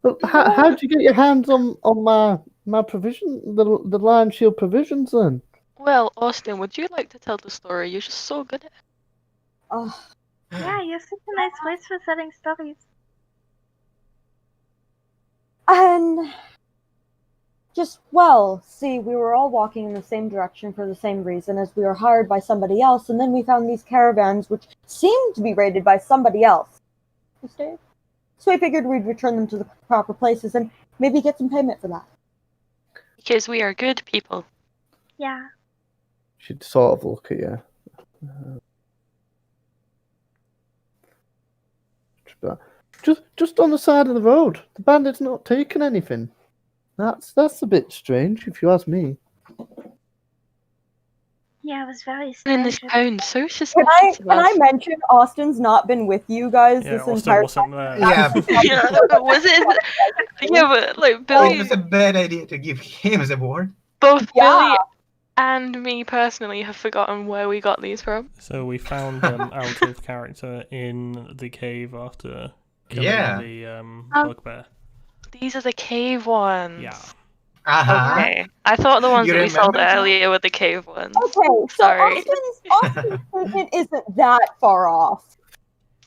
Well, how'd you get your hands on my provision, the Lion Shield provisions then? Well, Austin, would you like to tell the story? You're just so good at it. Oh, Yeah, you're such a nice voice for telling stories. and see, we were all walking in the same direction for the same reason, as we were hired by somebody else, and then we found these caravans which seemed to be raided by somebody else. So I figured we'd return them to the proper places and maybe get some payment for that. Because we are good people. Yeah. She'd sort of look at you. Just on the side of the road. The bandit's not taking anything. That's a bit strange, if you ask me. Yeah, it was very In this strange. town, so Can suspicious of I us. mention Austin's not been with you guys Yeah, this Austin entire wasn't there. Yeah. Yeah, was it? Yeah, but like It Billy, was a bad idea to give him the award. both Yeah. Billy and me personally have forgotten where we got these from. So we found them out of character in the cave after killing Yeah. the Oh. bugbear. These are the cave ones. Yeah. Uh-huh. Okay. I thought the ones You that we sold remember? earlier were the cave ones. Okay, so Sorry. Austin's statement isn't that far off.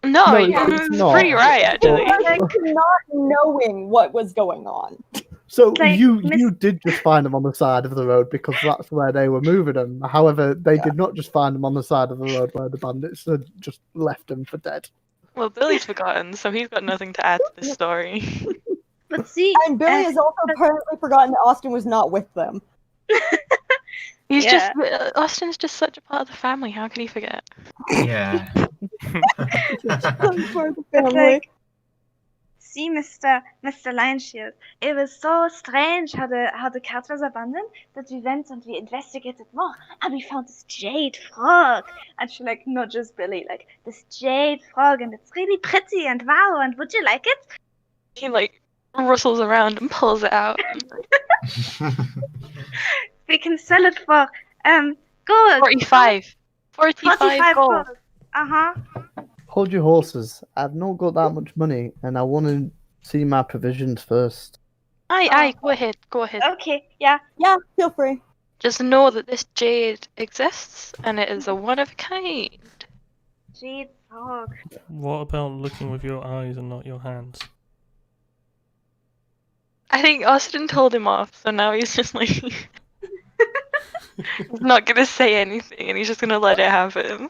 No, No, it's it's not. pretty right actually. Like, not knowing what was going on. So Like, you did just find them on the side of the road because that's where they were moving them. However, they did not just find them on the side of the road where the bandits had just left them for dead. Well, Billy's forgotten, so he's got nothing to add to this story. But see, And Billy has also apparently forgotten that Austin was not with them. He's Yeah. just Austin's just such a part of the family. How could he forget? Yeah. For the But family. like, see, Mr. Lionshield, it was so strange how the cat was abandoned that we went and we investigated more, and we found this jade frog. And she like nudges Billy like this jade frog, and it's really pretty and wow. And would you like it? He like rustles around and pulls it out. We can sell it for gold. 45. 45 45 gold. gold. Uh-huh. Hold your horses. I've not got that much money, and I want to see my provisions first. Aye, go ahead, go ahead. Okay, yeah. Yeah, feel free. Just know that this jade exists, and it is a one of a kind. Jade frog. What about looking with your eyes and not your hands? I think Austin told him off, so now he's just like... he's not gonna say anything, and he's just gonna let it happen.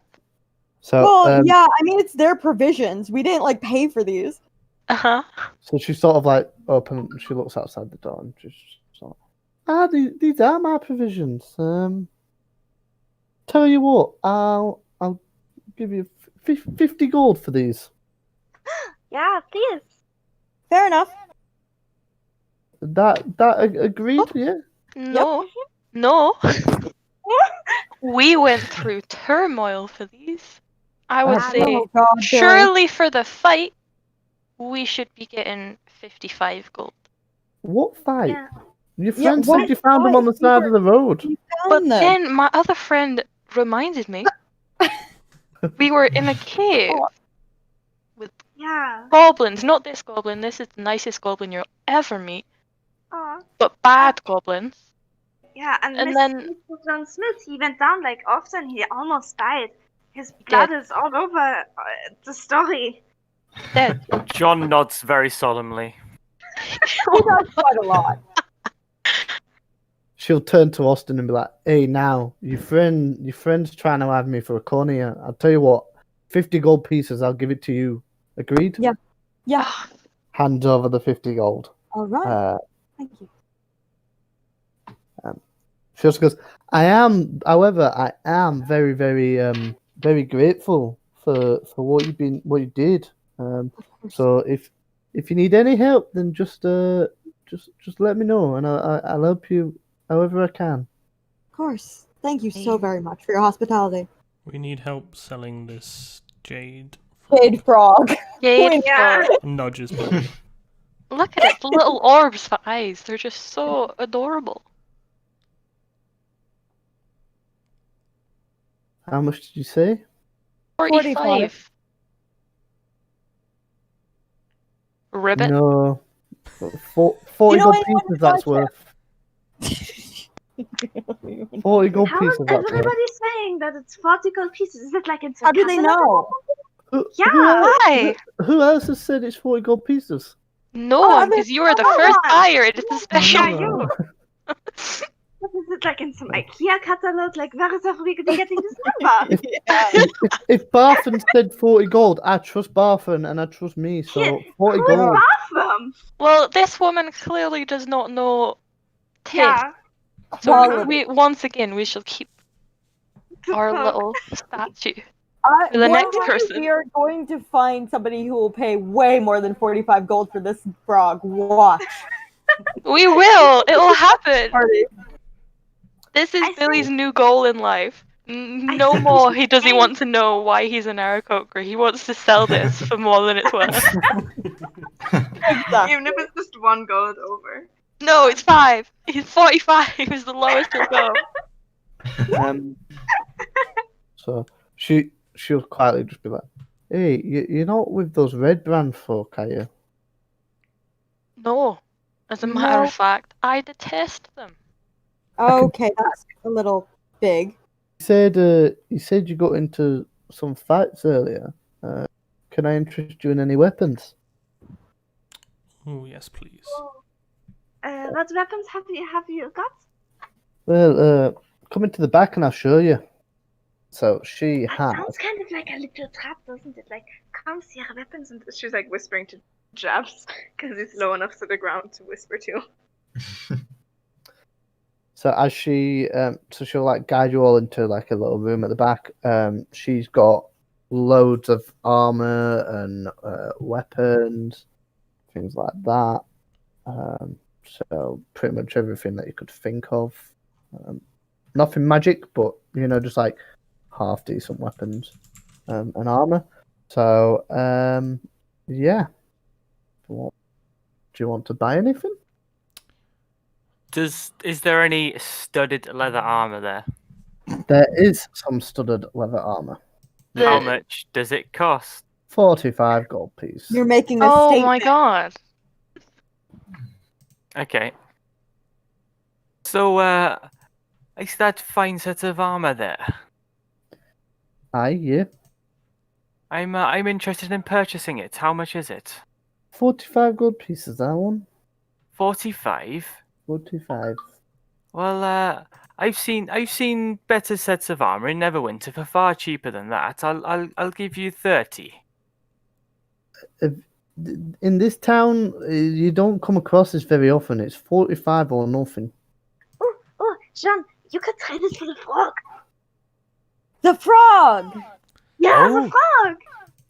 So, Well, yeah, I mean, it's their provisions. We didn't, like, pay for these. Uh-huh. so she sort of like she looks outside the door and just sort of, these are my provisions. Tell you what, I'll give you 50 gold for these. Yeah, please. Fair enough. That agreed, yeah? No. No. We went through turmoil for these. I would Ah, say, Oh, God, Billy. surely for the fight, we should be getting 55 gold. What fight? Yeah. Your Yeah, friend what said you found them on the fight? side of the road. You But found them. then my other friend reminded me we were in a cave with Yeah. goblins. Not this goblin. This is the nicest goblin you'll ever meet. Oh. But bad goblins. Yeah, and And Mr. then- John Smith, he went down like often. He almost died. His blood is all over the story. Dead. John nods very solemnly. He does quite a lot. She'll turn to Austin and be like, "Hey, now your friend's trying to have me for a corner here. I'll tell you what, 50 gold pieces. I'll give it to you. Agreed?" Yeah. Yeah. Hands over the 50 gold. All right. Thank you. She also goes, however, I am very, very, very grateful for what you did. So if you need any help, then just let me know, and I'll help you however I can. Of course. Thank you so very much for your hospitality. We need help selling this jade. Jade frog. Jade Yeah. frog. Nudges Billy. Look at it, the little orbs for eyes. They're just so adorable. How much did you say? 45. Ribbit. No, 40 You know gold anyone pieces. who That's wants worth 40 gold How pieces. is That's worth. everybody saying that it's 40 gold pieces? Is it like in How do they know? Yeah. Why? Who else has said it's 40 gold pieces? No Oh, one, I because you were the no first one. buyer. It's a special. Yeah, you. What is it like in some IKEA catalog? Like, where is everybody getting this number? If Barfin said 40 gold, I trust Barfin and I trust me, so Yeah, 40 Who is gold. Bathroom? Well, this woman clearly does not know taste. Yeah. So Quality. we once again we shall keep our little statue. For the one next day person. we are going to find somebody who will pay way more than 45 gold for this frog. Watch. We will. It'll happen. Party. This is I Billy's think- new goal in life. No think more. we He should doesn't change- want to know why he's an Aarakocra. He wants to sell this for more than it's worth. Exactly. Even if it's just 1 gold over. No, it's 5. He's 45 is the lowest he'll go. So she'll quietly just be like, "Hey, you're not with those red brand folk, are you?" No. As a matter No. of fact, I detest them. Okay, that's a little big. You said you got into some fights earlier. Can I interest you in any weapons? Oh yes, please. What weapons have you got? Well, come into the back and I'll show you. So she That has. sounds kind of like a little trap, doesn't it? Like, come see our weapons, and she's like whispering to Jabs because he's low enough to the ground to whisper to. So as she, so she'll like guide you all into like a little room at the back. She's got loads of armor and weapons, things like that. So pretty much everything that you could think of. Nothing magic, but just like half decent weapons and armor. So yeah. Do you want to buy anything? Is there any studded leather armor there? There is some studded leather armor. How much does it cost? 45 gold piece. You're making a Oh statement. my god. Okay. So, is that fine set of armor there? Aye, yeah. I'm interested in purchasing it. How much is it? 45 gold pieces, that one. 45. 45. Well, I've seen better sets of armor in Neverwinter for far cheaper than that. I'll give you 30. In this town, you don't come across this very often. It's 45 or nothing. Oh, John, you could trade it for the frog. The frog! Yeah, Oh. the frog.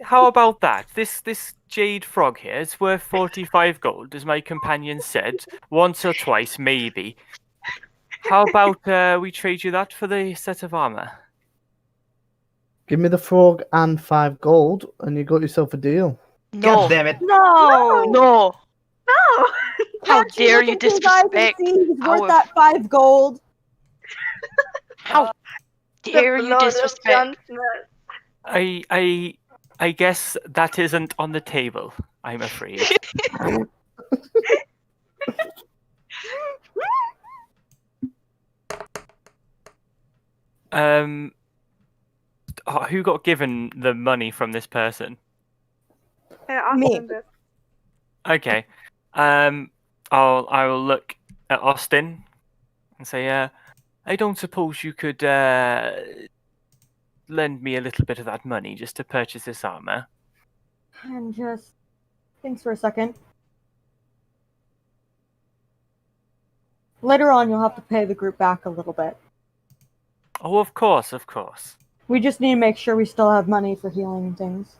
How about that? This jade frog here is worth 45 gold, as my companion said, once or twice, maybe. How about we trade you that for the set of armor? Give me the frog and 5 gold, and you got yourself a deal. God No. damn it. No! No. No. How Can't dare look you at his eyes and disrespect see he's worth our- that 5 gold. How dare you disrespect? I guess that isn't on the table, I'm afraid. Who got given the money from this person? Me. Okay. I will look at Austin and say, I don't suppose you could lend me a little bit of that money just to purchase this armor. And just thanks for a second. Later on, you'll have to pay the group back a little bit. Oh, of course, of course. We just need to make sure we still have money for healing and things.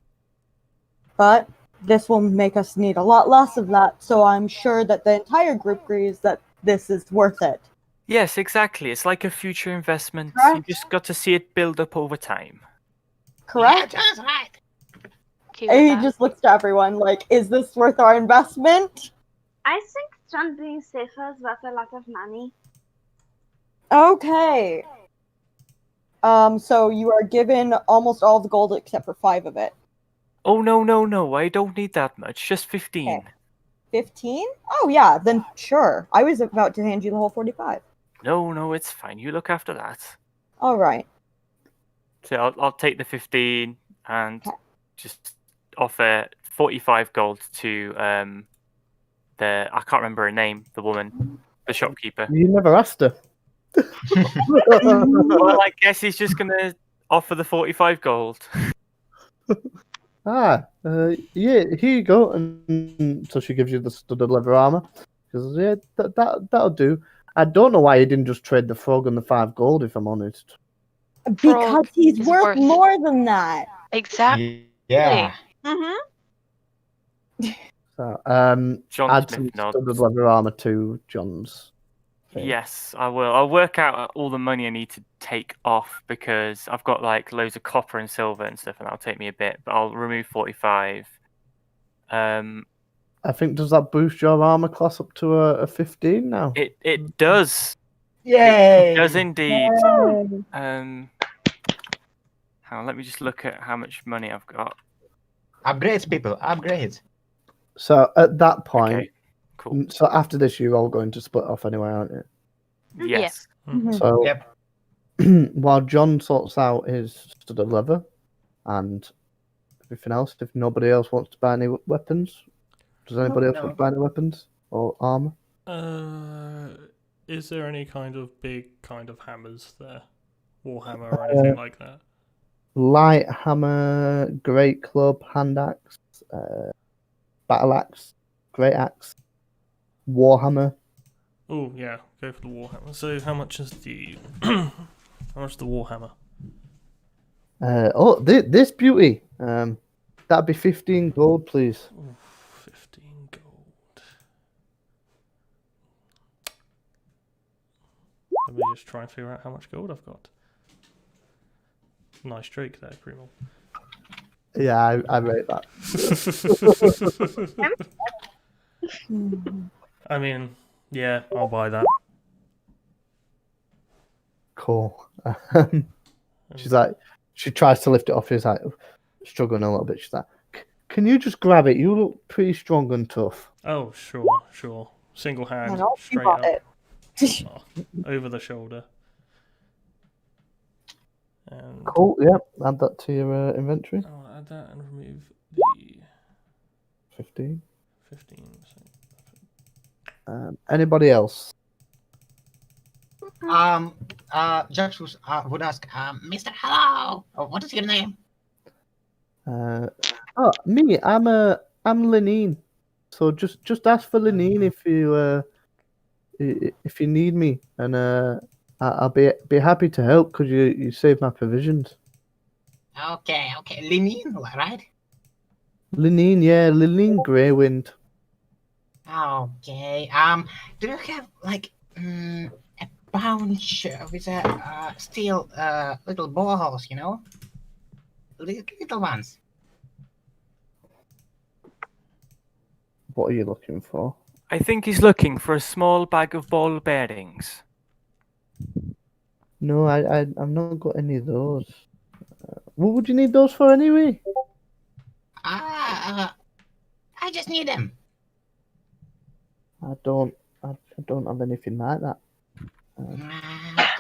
But this will make us need a lot less of that, so I'm sure that the entire group agrees that this is worth it. Yes, exactly. It's like a future investment. Correct. You just got to see it build up over time. Correct? That's right. Okay with And he that. just looks to everyone like, is this worth our investment? I think John being safer is worth a lot of money. Okay. So you are given almost all the gold except for 5 of it. Oh, no. I don't need that much. Just 15. Okay. 15? Oh yeah, then sure. I was about to hand you the whole 45. No, it's fine. You look after that. Alright. So I'll take the 15 and Okay. just offer 45 gold to I can't remember her name, the woman, the shopkeeper. You never asked her. Well, I guess he's just gonna offer the 45 gold. Yeah, here you go. And so she gives you the studded leather armor. Because yeah, that'll do. I don't know why he didn't just trade the frog and the 5 gold, if I'm honest. Because Frog he's is worth worth- more than that. Exactly. Yeah. Mm-hmm. So, John add Smith some nods. studded leather armor to John's thing. Yes, I will. I'll work out all the money I need to take off because I've got like loads of copper and silver and stuff, and that'll take me a bit. But I'll remove 45. I think, does that boost your armor class up to a 15 now? It does. Yay! It does indeed. Yay. Hang on, let me just look at how much money I've got. Upgrades, people. Upgrades. So at that point, Okay, cool. so after this, you're all going to split off anyway, aren't you? Yes. Mhm. So Yep. while John sorts out his studded leather and everything else, if nobody else wants to buy any weapons, does anybody else No. want to buy any weapons or armor? Is there any kind of big kind of hammers there? Warhammer or anything like that? Light hammer, great club, hand axe, battle axe, great axe, warhammer. Oh yeah, go for the warhammer. So how much is the how much is the warhammer? This beauty. That'd be 15 gold, please. Ooh, 15 gold. Let me just try and figure out how much gold I've got. Nice streak there, Primo. Yeah, I rate that. Mhm. I mean, yeah, I'll buy that. Cool. She's like, she tries to lift it off. She's like, struggling a little bit. She's like, can you just grab it? You look pretty strong and tough. Oh, sure. Single hand, And off you straight got up, it. over the shoulder. And Cool. Yep. Add that to your inventory. I'll add that and remove the 15. 15. Anybody else? Judge would ask, Mr. Hello, what is your name? Me. I'm Lenine. So just ask for Lenine if you need me, and I'll be happy to help because you saved my provisions. Okay, Lenin, right? Lenine, yeah, Lenine Greywind. Okay. Do you have like a pouch with a steel little balls, you know? Little ones. What are you looking for? I think he's looking for a small bag of ball bearings. No, I've not got any of those. What would you need those for anyway? I just need them. I don't have anything like that.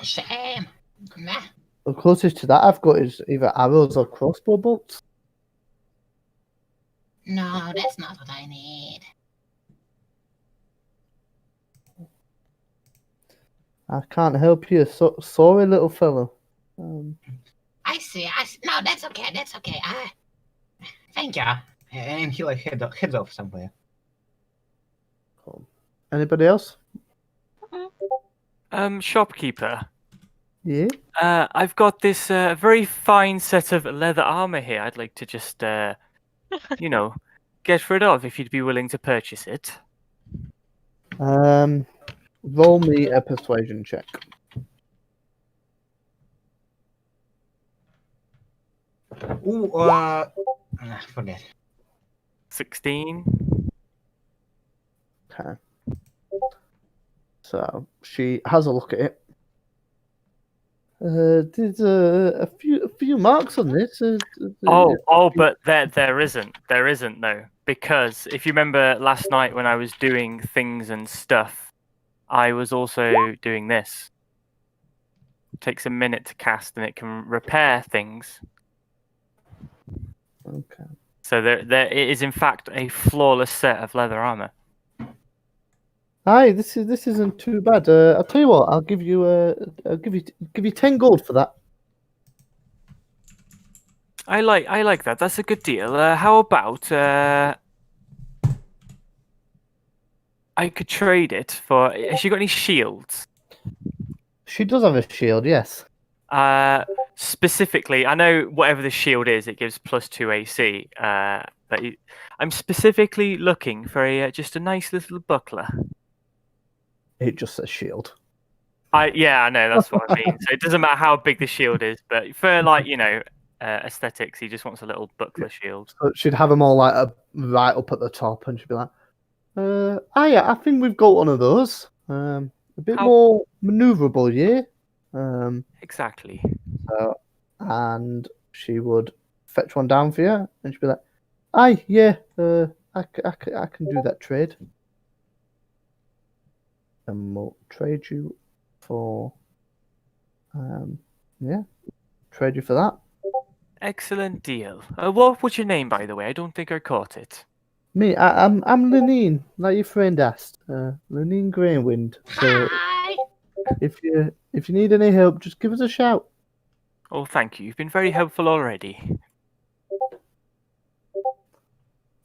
Shame. Nah. The closest to that I've got is either arrows or crossbow bolts. No, that's not what I need. I can't help you. Sorry, little fellow. I see. No, that's okay. Thank you. And he like heads off somewhere. Cool. Anybody else? Shopkeeper. Yeah. I've got this very fine set of leather armor here. I'd like to just, get rid of if you'd be willing to purchase it. Roll me a persuasion check. Ooh, forget. 16. Okay. So she has a look at it. There's a few marks on this. But there isn't. There isn't though, because if you remember last night when I was doing things and stuff, I was also doing this. It takes a minute to cast, and it can repair things. Okay. So there it is in fact a flawless set of leather armor. Hi, this isn't too bad. I'll tell you what. I'll give you 10 gold for that. I like that. That's a good deal. How about I could trade it for. Has she got any shields? She does have a shield, yes. Specifically, I know whatever the shield is, it gives +2 AC. But I'm specifically looking for just a nice little buckler. It just says shield. I know that's what I mean. So it doesn't matter how big the shield is, but for aesthetics, he just wants a little buckler shield. So she'd have them all like right up at the top, and she'd be like, yeah, I think we've got one of those. A bit more maneuverable, yeah. Exactly. And she would fetch one down for you, and she'd be like, "Aye, yeah, I can do that trade." And we'll trade you for, trade you for that. Excellent deal. What was your name, by the way? I don't think I caught it. Me, I'm Lenine, like your friend asked. Lenine Greywind. So Hi. if you need any help, just give us a shout. Oh, thank you. You've been very helpful already.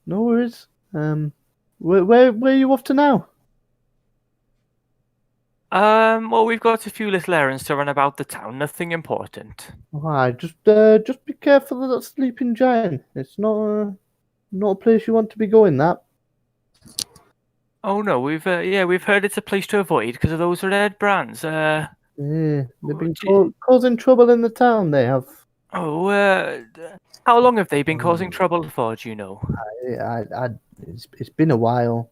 No worries. Where are you off to now? Well, we've got a few little errands to run about the town. Nothing important. Alright, just be careful of that sleeping giant. It's not a place you want to be going. That. Oh no, we've heard it's a place to avoid because of those red brands. Yeah, they've been causing trouble in the town. They have. Oh, how long have they been causing trouble for? Do you know? It's been a while.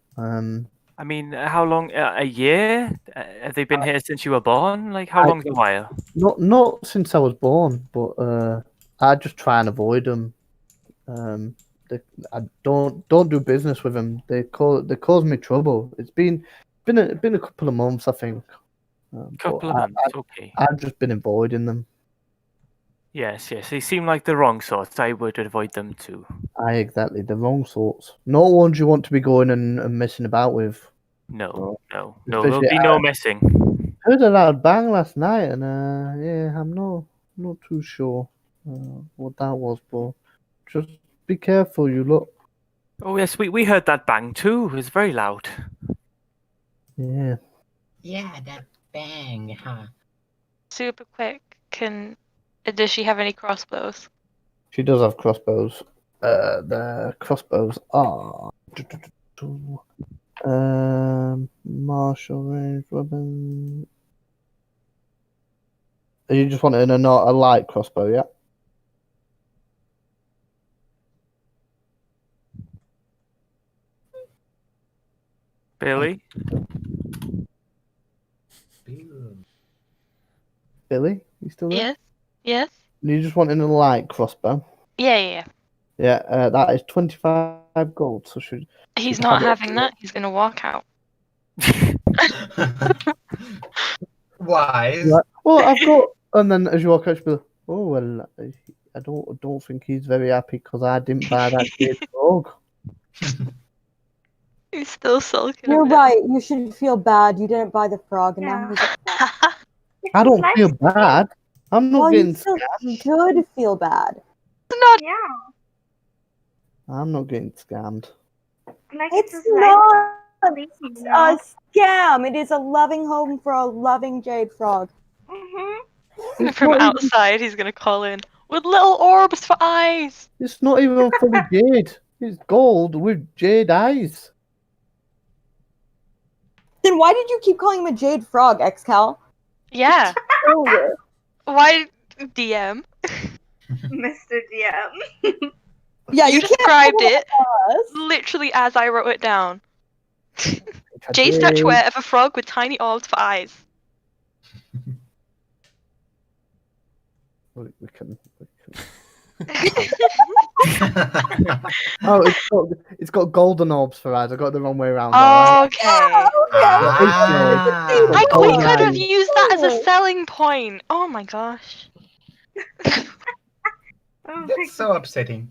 I mean, how long? A year? Have they been here since you were born? Like, how long's a while? Not since I was born, but I just try and avoid them. I don't do business with them. They cause me trouble. It's been a couple of months, I think. Couple of months, okay. I've just been avoiding them. Yes. They seem like the wrong sorts. I would avoid them too. Exactly, the wrong sorts. Not ones you want to be going and messing about with. No. There'll Especially, be no messing. Heard a loud bang last night, and yeah, I'm not too sure what that was, but just be careful, you look. Oh yes, we heard that bang too. It was very loud. Yeah. Yeah, that bang, huh? Super quick. Does she have any crossbows? She does have crossbows. The crossbows are martial range weapon. You just want it in a not a light crossbow, yeah? Billy? Billy, you still there? Yes. You just want it in a light crossbow. Yeah. Yeah, that is 25 gold. So should He's not having that. He's gonna walk out. Why? Like, well, I've got, and then as you walk out, she'll be like, oh well, I don't think he's very happy because I didn't buy that Jade frog. He's still sulking. You're a bit. right. You should feel bad. You didn't buy the frog, and now he's upset. I don't feel bad. I'm not Well, getting you still scammed. should feel bad. Yeah. I'm not getting scammed. Like It's his not life, you a know? scam. It is a loving home for a loving jade frog. Mhm. From outside, he's gonna call in with little orbs for eyes. It's not even fully jade. It's gold with jade eyes. Then why did you keep calling him a jade frog, Excal? Yeah. Earlier. Why DM? Mr. DM. Yeah, You you can't described call it us. literally as I wrote it down. Jade Jade. statuette of a frog with tiny orbs for eyes. We can. Oh, it's got golden orbs for eyes. I got it the wrong way around. Okay. Ah. I thought he Golden could have eyes. used that as a selling point. Oh my gosh. Oh That's so upsetting.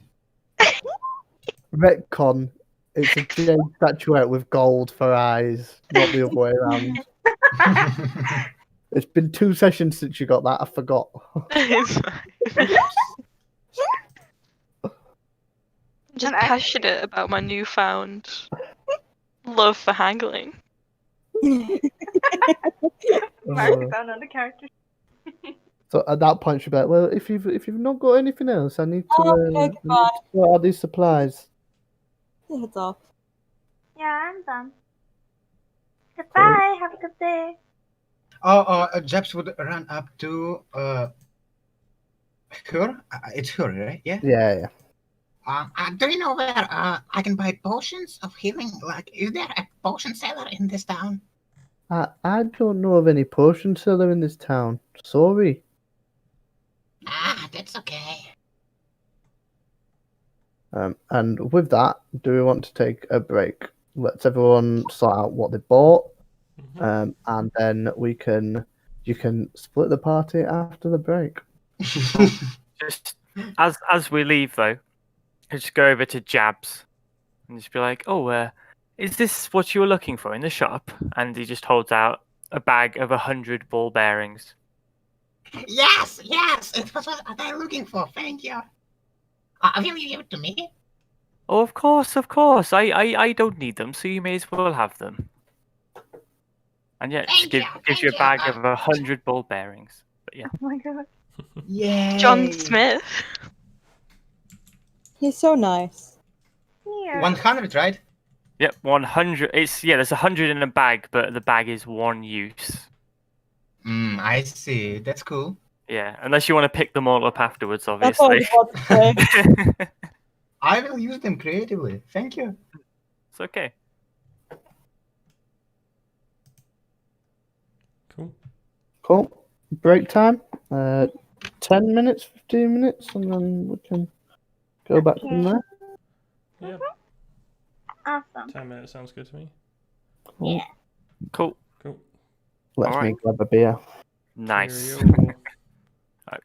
Retcon. It's a jade statuette with gold for eyes, not the other way around. It's been 2 sessions since you got that. I forgot. It's fine. I'm just And I- passionate about my newfound love for haggling. Mark down on the character. So at that point, she'll be like, "Well, if you've not got anything else, I need to Okay, goodbye. sort out these supplies." Heads off. Yeah, I'm done. Goodbye. Have a good day. Japs would run up to her. It's her, right? Yeah. Yeah. Do you know where I can buy potions of healing? Like, is there a potion seller in this town? I don't know of any potion seller in this town. Sorry. That's okay. And with that, do we want to take a break? Let's everyone sort out what they bought, and then you can split the party after the break. Just as we leave though, I just go over to Jabs and just be like, "Oh, is this what you were looking for in the shop?" And he just holds out a bag of 100 ball bearings. Yes, it was what I'm looking for. Thank you. Will you give it to me? Oh, of course. I don't need them, so you may as well have them. And yeah, just gives you a bag of 100 ball bearings. But yeah. Oh my god. Yay. John Smith. He's so nice. Here. 100, right? Yep, 100. There's 100 in a bag, but the bag is one use. I see. That's cool. Yeah, unless you want to pick them all up afterwards, That's all I obviously. was about to say. I will use them creatively. Thank you. It's okay. Cool. Cool. Break time. 10 minutes, 15 minutes, and then we can go back from there. Yep. Awesome. 10 minutes sounds good to me. Cool. Yeah. Cool. Cool. Let Alright. me grab a beer. Nice. Cheerio. Right.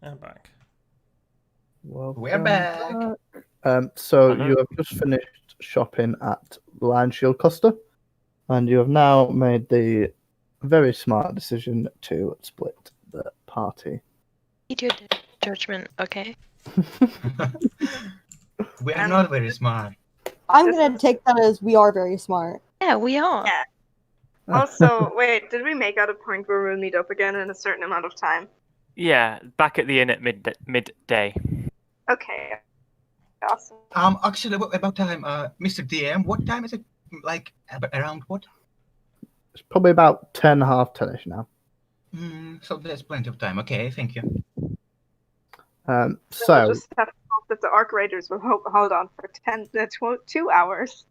And back. Welcome We're back. So Hello. you have just finished shopping at Lion Shield Costa, and you have now made the very smart decision to split the party. Eat your judgment, okay? We are not very smart. I'm gonna take that as we are very smart. Yeah, we are. Yeah. Also, wait, did we make out a point where we'll meet up again in a certain amount of time? Yeah, back at the inn at midday. Okay. Awesome. Actually, about time, Mr. DM, what time is it? Like, around what? It's probably about 10, half 10ish now. So there's plenty of time. Okay, thank you. We'll So just have to hope that the Arc Raiders will hold on for 2 hours.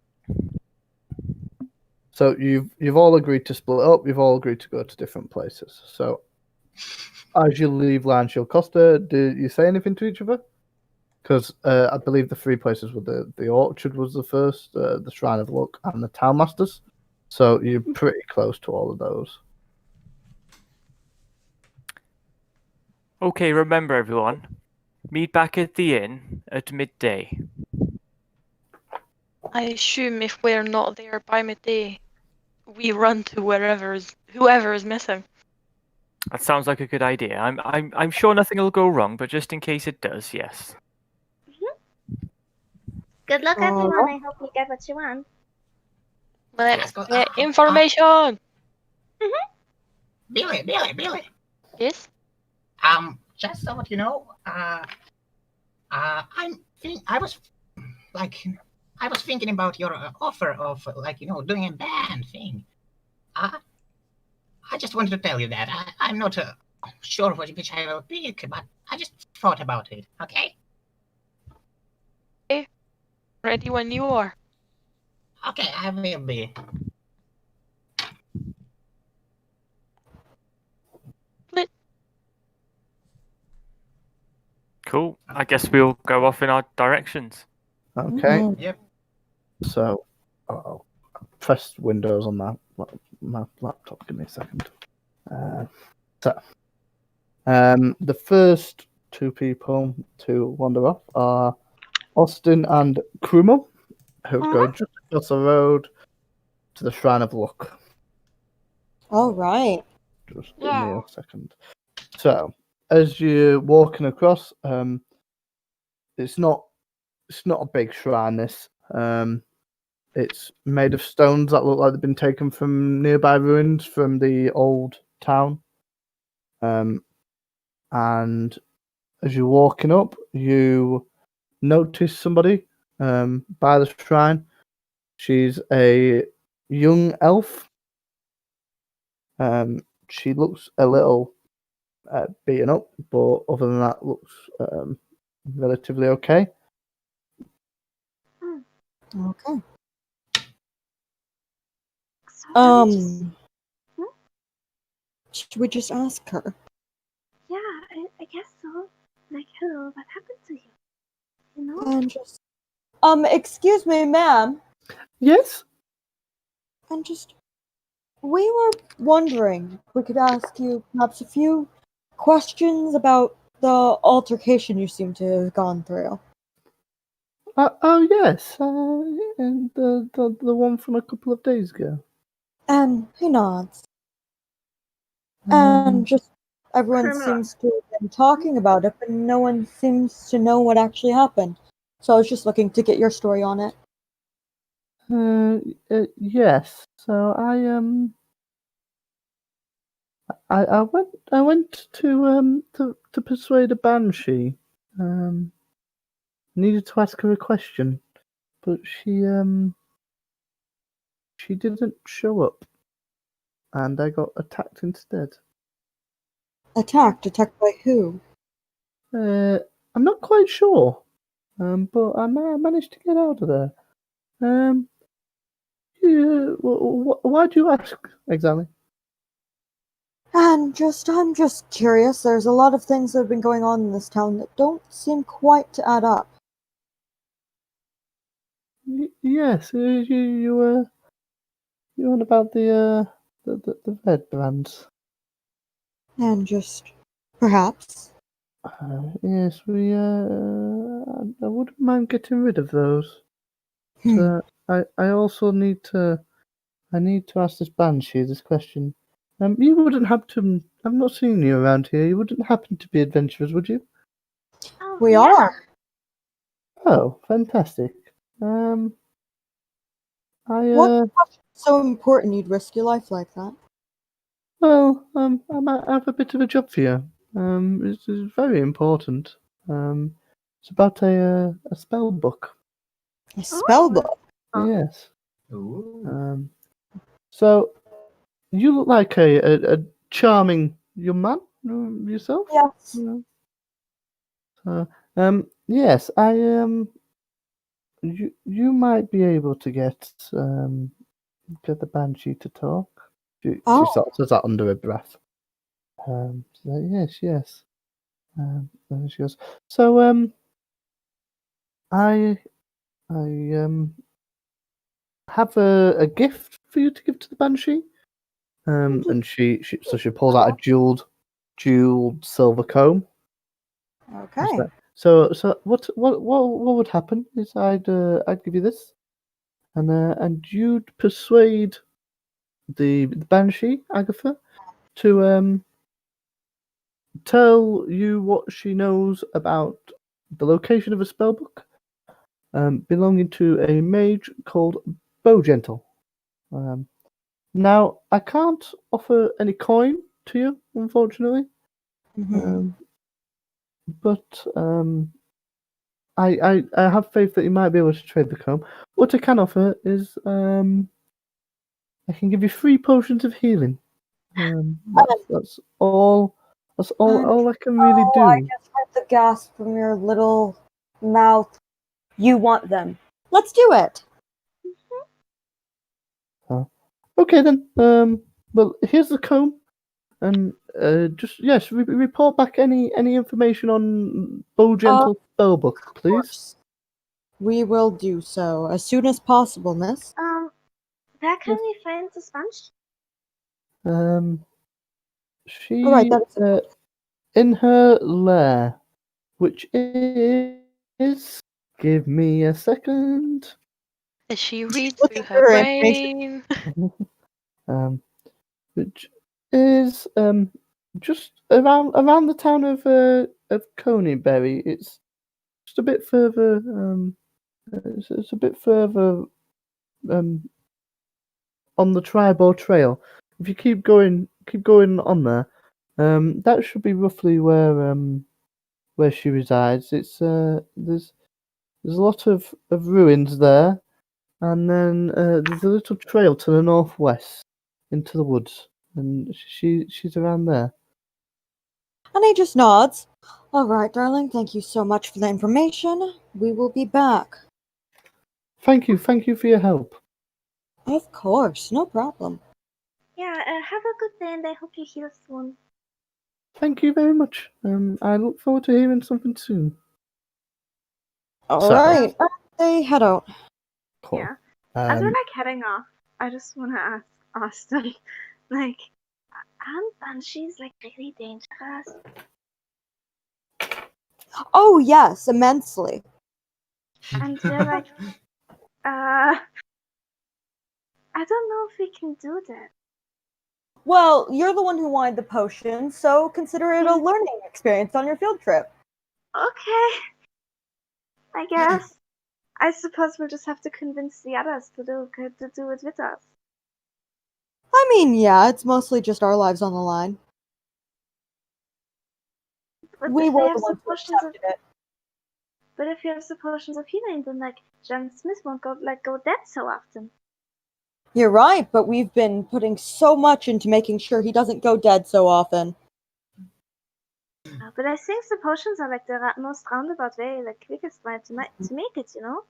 So you've all agreed to split up. You've all agreed to go to different places. So as you leave Lion Shield Costa, do you say anything to each other? Because I believe the three places were the Orchard was the first, the Shrine of Luck, and the Townmasters. So you're pretty close to all of those. Okay, remember everyone. Meet back at the inn at midday. I assume if we're not there by midday, we run to whoever is missing. That sounds like a good idea. I'm sure nothing will go wrong, but just in case it does, yes. Good luck, Uh-huh. everyone. I hope you get what you want. Let's go. get information. Billy. Yes. Just so that you know, I was thinking about your offer of doing a band thing. I just wanted to tell you that I'm not sure which I will pick, but I just thought about it. Okay. Ready when you are. Okay, I will be. Cool. I guess we'll go off in our directions. Okay. Mhm. Yep. So I'll press Windows on my laptop. Give me a second. The first two people to wander off are Austin and Krumo, who go just across the road to the Shrine of Luck. All right. Just give me a second. So, as you're walking across, it's not a big shrine. It's made of stones that look like they've been taken from nearby ruins from the old town. And as you're walking up, you notice somebody by the shrine. She's a young elf. She looks a little beaten up, but other than that, looks relatively okay. Okay. So should we just ask her? yeah, I guess so. Like, hello, what happened to you? You know? And just, excuse me, ma'am. Yes. And just, we were wondering if we could ask you perhaps a few questions about the altercation you seem to have gone through. Oh yes. And the one from a couple of days ago. And he nods. And just everyone Criminal. seems to have been talking about it, but no one seems to know what actually happened. So I was just looking to get your story on it. Yes. So I went to persuade a banshee. Needed to ask her a question, but she didn't show up, and I got attacked instead. Attacked? Attacked by who? I'm not quite sure, but I managed to get out of there. Yeah, why do you ask exactly? And I'm just curious. There's a lot of things that have been going on in this town that don't seem quite to add up. Yes, you on about the red brands. And just, perhaps. Yes, I wouldn't mind getting rid of those. Hmm. I also need to ask this banshee this question. You wouldn't have to. I've not seen you around here. You wouldn't happen to be adventurers, would you? Oh, We yeah. are. Oh, fantastic. What so important you'd risk your life like that? Well, I might have a bit of a job for you. It's very important. It's about a spell book. A spell Ooh. book. Oh. Yes. Ooh. So you look like a charming young man yourself. Yes. So, yes, you might be able to get the banshee to talk. She Oh. sort of says that under her breath. So yes. And she goes. So I have a gift for you to give to the banshee. And she pulls out a jeweled silver comb. Okay. So what would happen is I'd give you this, and you'd persuade the banshee Agatha to tell you what she knows about the location of a spellbook belonging to a mage called Bowgentle. Now I can't offer any coin to you, unfortunately. Mhm. But I have faith that you might be able to trade the comb. What I can offer is I can give you 3 potions of healing. That's all. That's all I can really I do. just heard the gasp from your little mouth. You want them. Let's do it. Okay then. Well, here's the comb, and just yes, report back any information on Bowgentle spellbook, Of please. course. We will do so as soon as possible, miss. Where can Yes. we find the sponge? She All right, that is in her lair, which is. Give me a second. As she reads looking through for her her information. brain. Which is just around the town of Coneyberry. It's just a bit further. It's a bit further on the Tribal Trail. If you keep going on there, that should be roughly where she resides. It's there's a lot of ruins there, and then there's a little trail to the northwest into the woods, and she's around there. And he just nods. All right, darling. Thank you so much for the information. We will be back. Thank you for your help. Of course, no problem. Yeah, have a good day and I hope you heal soon. Thank you very much. I look forward to hearing something soon. All So- right, they head out. Cool. Yeah. As we're Um, like heading off, I just want to ask them, like, aren't banshees like really dangerous? Oh yes, immensely. And they're like, I don't know if we can do that. Well, you're the one who wanted the potion, so consider it a learning experience on your field trip. Okay, I guess. I suppose we'll just have to convince the others to do it with us. I mean, yeah, it's mostly just our lives on the line. But We if were they the have the ones who potions of, accepted it. but if you have the potions of healing, then like John Smith won't go dead so often. You're right, but we've been putting so much into making sure he doesn't go dead so often. But I think the potions are like the most roundabout way, like quickest way to make it, you know?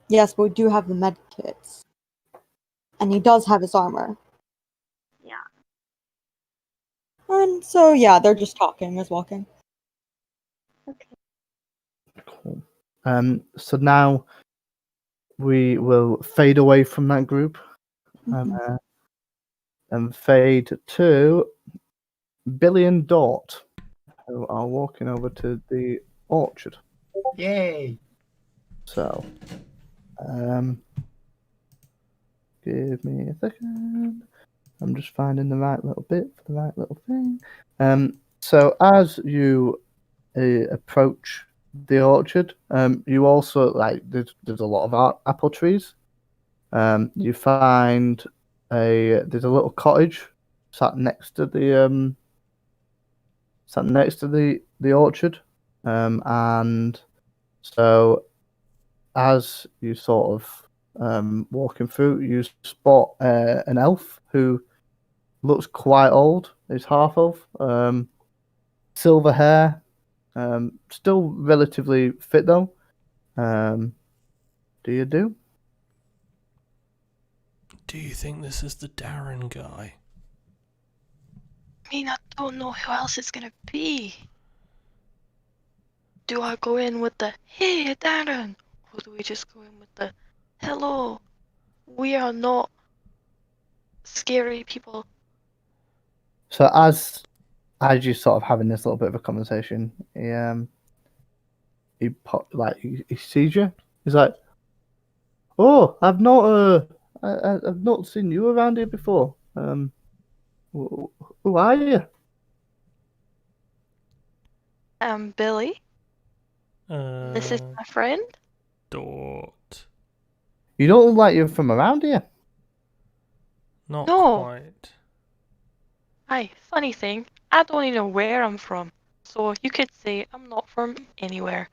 Yes, but we do have the med kits. And he does have his armor. Yeah. And so, yeah, they're just talking as walking. Okay. cool. So now we will fade away from that group and fade to Billy and Dort. who are walking over to the orchard. Yay! So, give me a second. I'm just finding the right little bit for the right little thing. So as you approach the orchard, you also there's a lot of apple trees. You find there's a little cottage sat next to the orchard, and so as you sort of walking through, you spot an elf who looks quite old. He's half elf, silver hair, still relatively fit though. Do you do? Do you think this is the Darren guy? I mean, I don't know who else it's gonna be. Do I go in with the "Hey, Darren," or do we just go in with the "Hello, we are not scary people"? So as you're sort of having this little bit of a conversation, he sees you. He's like, "Oh, I've not seen you around here before. Who are you?" Billy, this is my friend. Dort. You don't look like you're from around here. Not No. quite. Aye, funny thing, I don't even know where I'm from, so you could say I'm not from anywhere.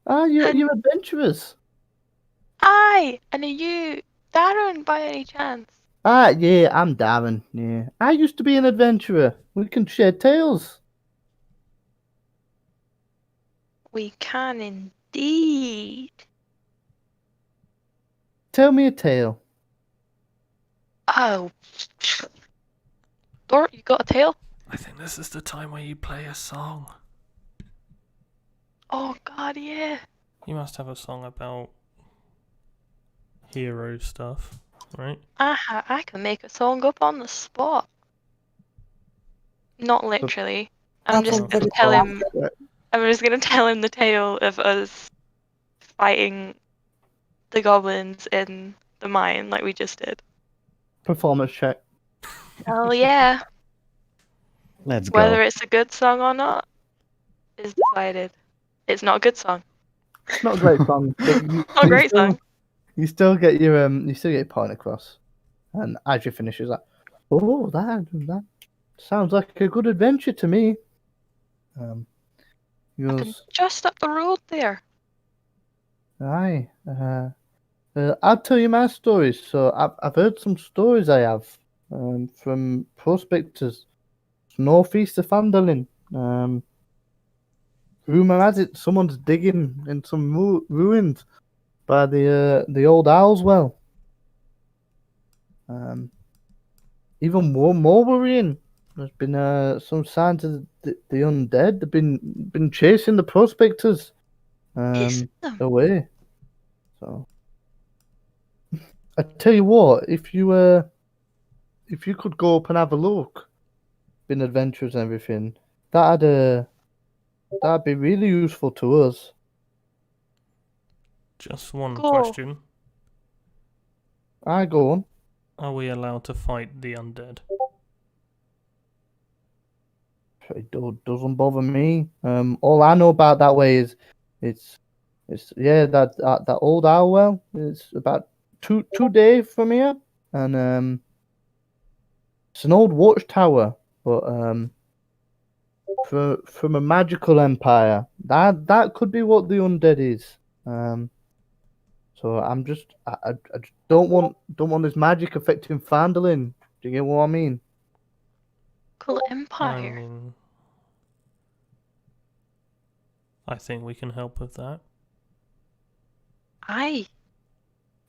Ah, you're adventurers. Aye, and are you Darren by any chance? Ah, yeah, I'm Darren. Yeah, I used to be an adventurer. We can share tales. We can indeed. Tell me a tale. Oh, Dort, you got a tale? I think this is the time where you play a song. Oh God, yeah. You must have a song about hero stuff, right? I can make a song up on the spot. Not literally. I'm That's just a gonna very tell cool him. secret. I'm just gonna tell him the tale of us fighting the goblins in the mine, like we just did. Performance check. Oh yeah. Let's go. Whether it's a good song or not is decided. It's not a good song. It's not a great song, but Not a great song. you still get your point across. And as you finish, it's like, oh, that sounds like a good adventure to me. He I'm goes, just up the road there. aye. I'll tell you my stories. So I've heard some stories I have from prospectors northeast of Phandelver. Rumor has it someone's digging in some ruins by the old Owl's Well. Even more worrying. There's been some signs of the undead. They've been chasing the prospectors Is them? away. So I tell you what, if you could go up and have a look, been adventures and everything, that'd be really useful to us. Just one Go. question. I go on. Are we allowed to fight the undead? It doesn't bother me. All I know about that way is it's that old owl well. It's about two days from here, and it's an old watchtower, but from a magical empire. That could be what the undead is. So I'm just I just don't want this magic affecting Phandelver. Do you get what I mean? Cool I Empire. mean, I think we can help with that. Aye.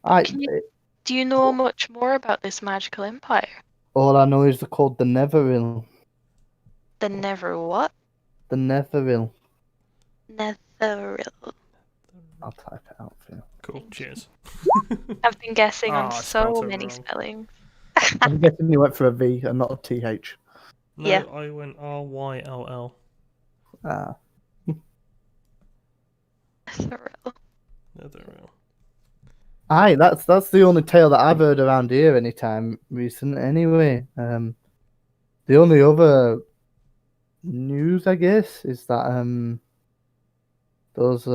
I Do you know much more about this magical empire? all I know is they're called the Netheril. The Never what? The Netheril. Netheril. I'll type it out for you. Cool. Cheers. I've been guessing I on spelled so it many wrong. spellings. I'm guessing you went for a V and not a TH. No, Yeah. I went RYLL. Ah. Netherrealm. Aye, that's the only tale that I've heard around here anytime recent. Anyway, the only other news, I guess, is that those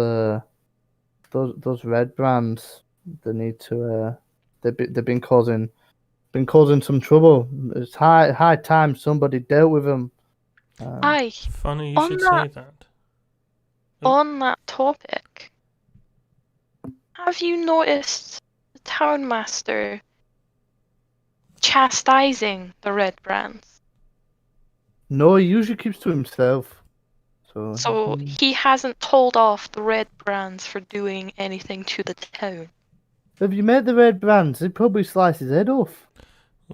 red brands, they need to they've been causing some trouble. It's high time somebody dealt with them. Aye, Funny you On should that- say that. on that topic, have you noticed the town master chastising the red brands? No, he usually keeps to himself. So he hasn't told off the red brands for doing anything to the town. If you met the red brands, they'd probably slice his head off.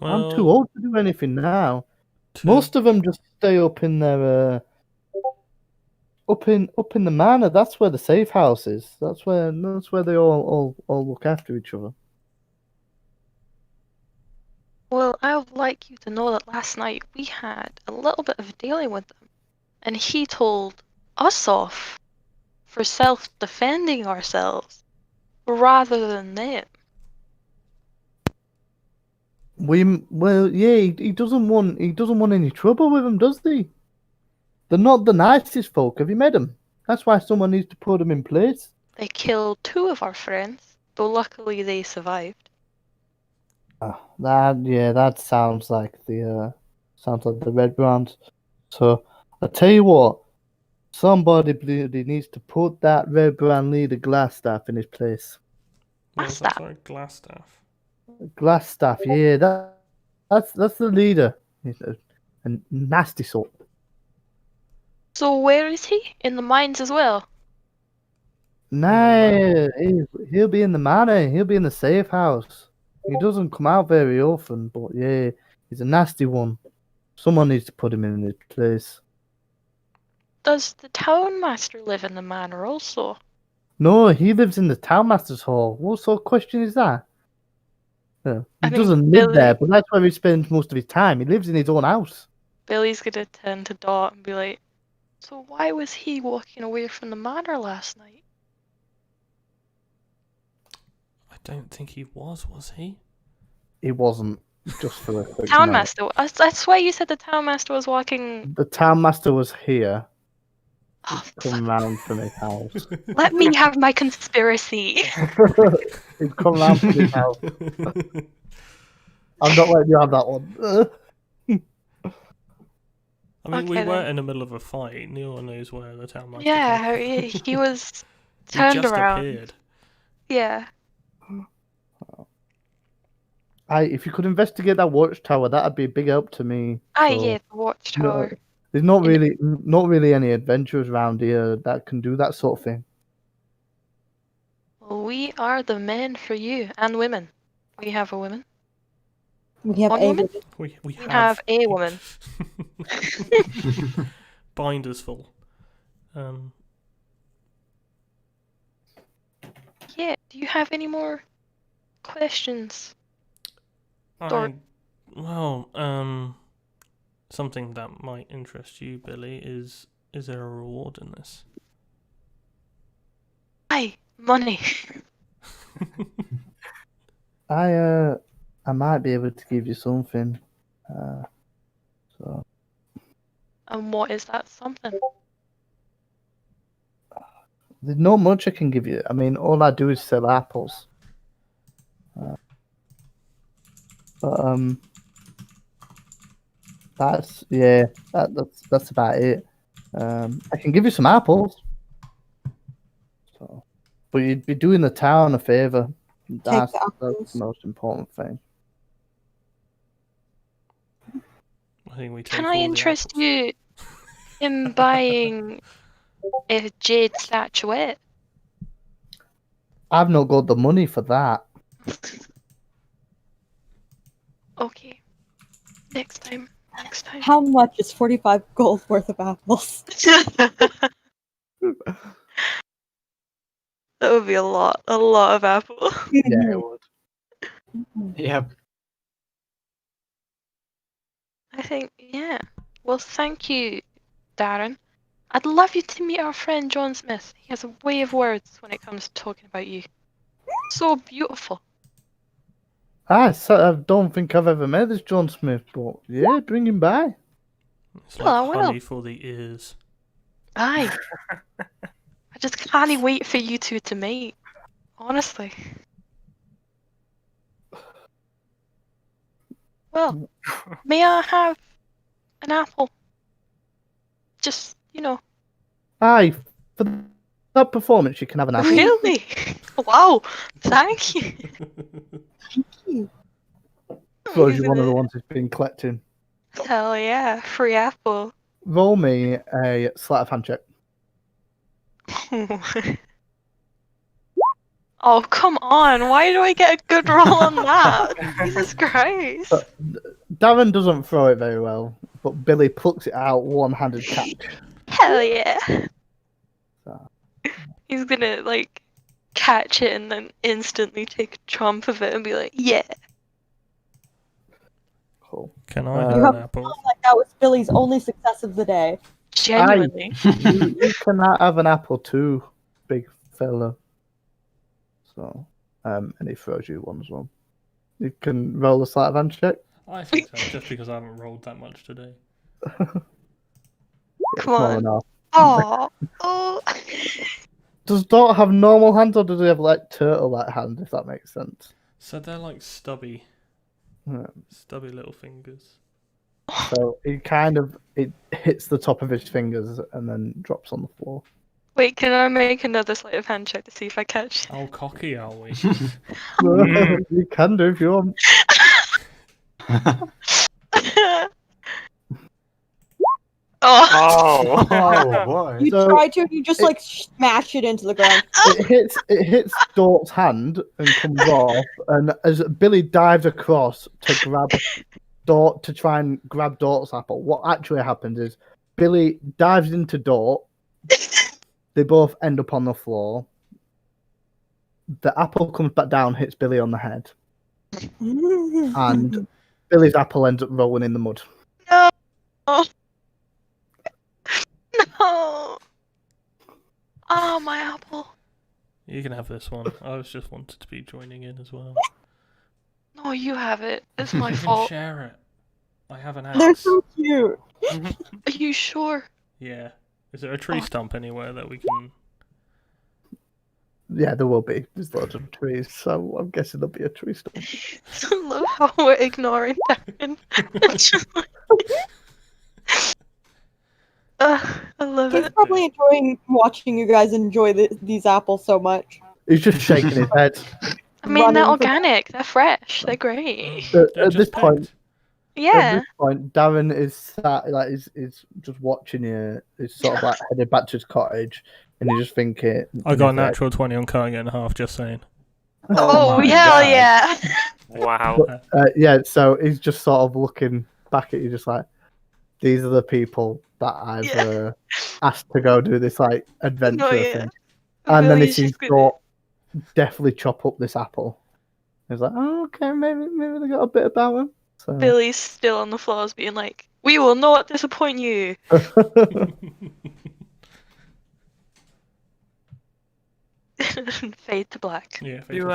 I'm too Well, old to do anything now. to- Most of them just stay up in their up in the manor. That's where the safe house is. That's where they all look after each other. Well, I would like you to know that last night we had a little bit of dealing with them, and he told us off for self-defending ourselves rather than them. Well, yeah, he doesn't want any trouble with them, does he? They're not the nicest folk. Have you met them? That's why someone needs to put them in place. They killed 2 of our friends, though luckily they survived. That sounds like the red brands. So I tell you what, somebody bloody needs to put that red brand leader Glassstaff in his place. what was that? Sorry, Glassstaff. Glassstaff, yeah, that's the leader. He's a nasty sort. So where is he? In the mines as well? Nah, he'll be in the manor. He'll be in the safe house. He doesn't come out very often, but yeah, he's a nasty one. Someone needs to put him in his place. Does the town master live in the manor also? No, he lives in the townmaster's hall. What sort of question is that? He I think doesn't live there, Billy- but that's where he spends most of his time. He lives in his own house. Billy's gonna turn to Dot and be like, so why was he walking away from the manor last night? I don't think he was he? He wasn't, just for a quick Town note. master. I swear you said the town master was walking. The townmaster was here. Oh, Come round from his house. let me have my conspiracy. He'd come round from his house. I'm not letting you have that one. I mean, we Okay, were then. in the middle of a fight. No one knows where the town master Yeah, came from. he was He turned just around. appeared. Yeah. If you could investigate that watchtower, that'd be a big help to me. Yeah, the watchtower. There's not really any adventurers around here that can do that sort of thing. Well, we are the men for you, and women. We have a woman. We have One a woman? We have a woman. Binders full. Yeah, do you have any more questions? Or- Something that might interest you, Billy, is there a reward in this? Aye, money. I might be able to give you something. And what is that something? There's not much I can give you. I mean, all I do is sell apples. That's about it. I can give you some apples. But you'd be doing the town a favor. That's the most important thing. I think we take Can all I the interest apples. you in buying a jade statuette? I've not got the money for that. Okay. Next time. How much is 45 gold worth of apples? That would be a lot of apple. Yeah, it would. Yep. I think, yeah. Well, thank you, Darren. I'd love you to meet our friend John Smith. He has a way of words when it comes to talking about you. So beautiful. I don't think I've ever met this John Smith, but yeah, bring him by. It's Well, I like will. honey for the ears. Aye. I just can't wait for you two to meet. Honestly. Well, may I have an apple? Just, Aye, for that performance, you can have an apple. Really? Wow. Thank you. Suppose you're one of the ones who's been collecting. Hell yeah. Free apple. Roll me a sleight of hand check. Oh, come on. Why do I get a good roll on that? Jesus Christ. Darren doesn't throw it very well, but Billy plucks it out one-handed catch. Hell yeah. So. He's gonna, catch it and then instantly take a chomp of it and be like, yeah. Cool. Can I You have have an to apple? feel like that was Billy's only success of the day. Genuinely. You cannot have an apple too, big fella. So, and he throws you one as well. You can roll a sleight of hand check. I think so, just because I haven't rolled that much today. Come on. Enough. Oh. Does Dot have normal hands or does he have turtle-like hands? If that makes sense. So they're like stubby Yeah. stubby little fingers. So it hits the top of his fingers and then drops on the floor. Wait, can I make another sleight of hand check to see if I catch? How cocky are we? You can do if you want. Oh. Oh boy. You So try to, you just smash it into the ground. It hits Dort's hand and comes off, and as Billy dives across to grab Dort to try and grab Dort's apple, what actually happens is Billy dives into Dort. They both end up on the floor. The apple comes back down, hits Billy on the head, and Billy's apple ends up rolling in the mud. No. No. Oh, my apple. You can have this one. I was just wanted to be joining in as well. No, you have it. It's my We can fault. share it. I have an They're axe. so cute. Are you sure? Yeah. Is there a tree stump anywhere that we can... Yeah, there will be. There's loads of trees, so I'm guessing there'll be a tree stump. I love how we're ignoring Darren. I love He's it. probably enjoying watching you guys enjoy these apples so much. He's just shaking his head. I mean, they're running for- organic. They're fresh. They're great. They're At this just point, picked. At Yeah. this point, Darren is sat, is just watching you. He's sort of headed back to his cottage, and he's just thinking. I got a natural 20 on cutting it in half, just saying. Oh, my hell God. yeah. Wow. Yeah, so he's just sort of looking back at you, just like, these are the people that I've asked to go do this adventure thing, and then he Billy's sees just gonna- Dot definitely chop up this apple. He's like, oh, okay, maybe they got a bit about him. So. Billy's still on the floors being like, we will not disappoint you. Fade to black. Yeah, You,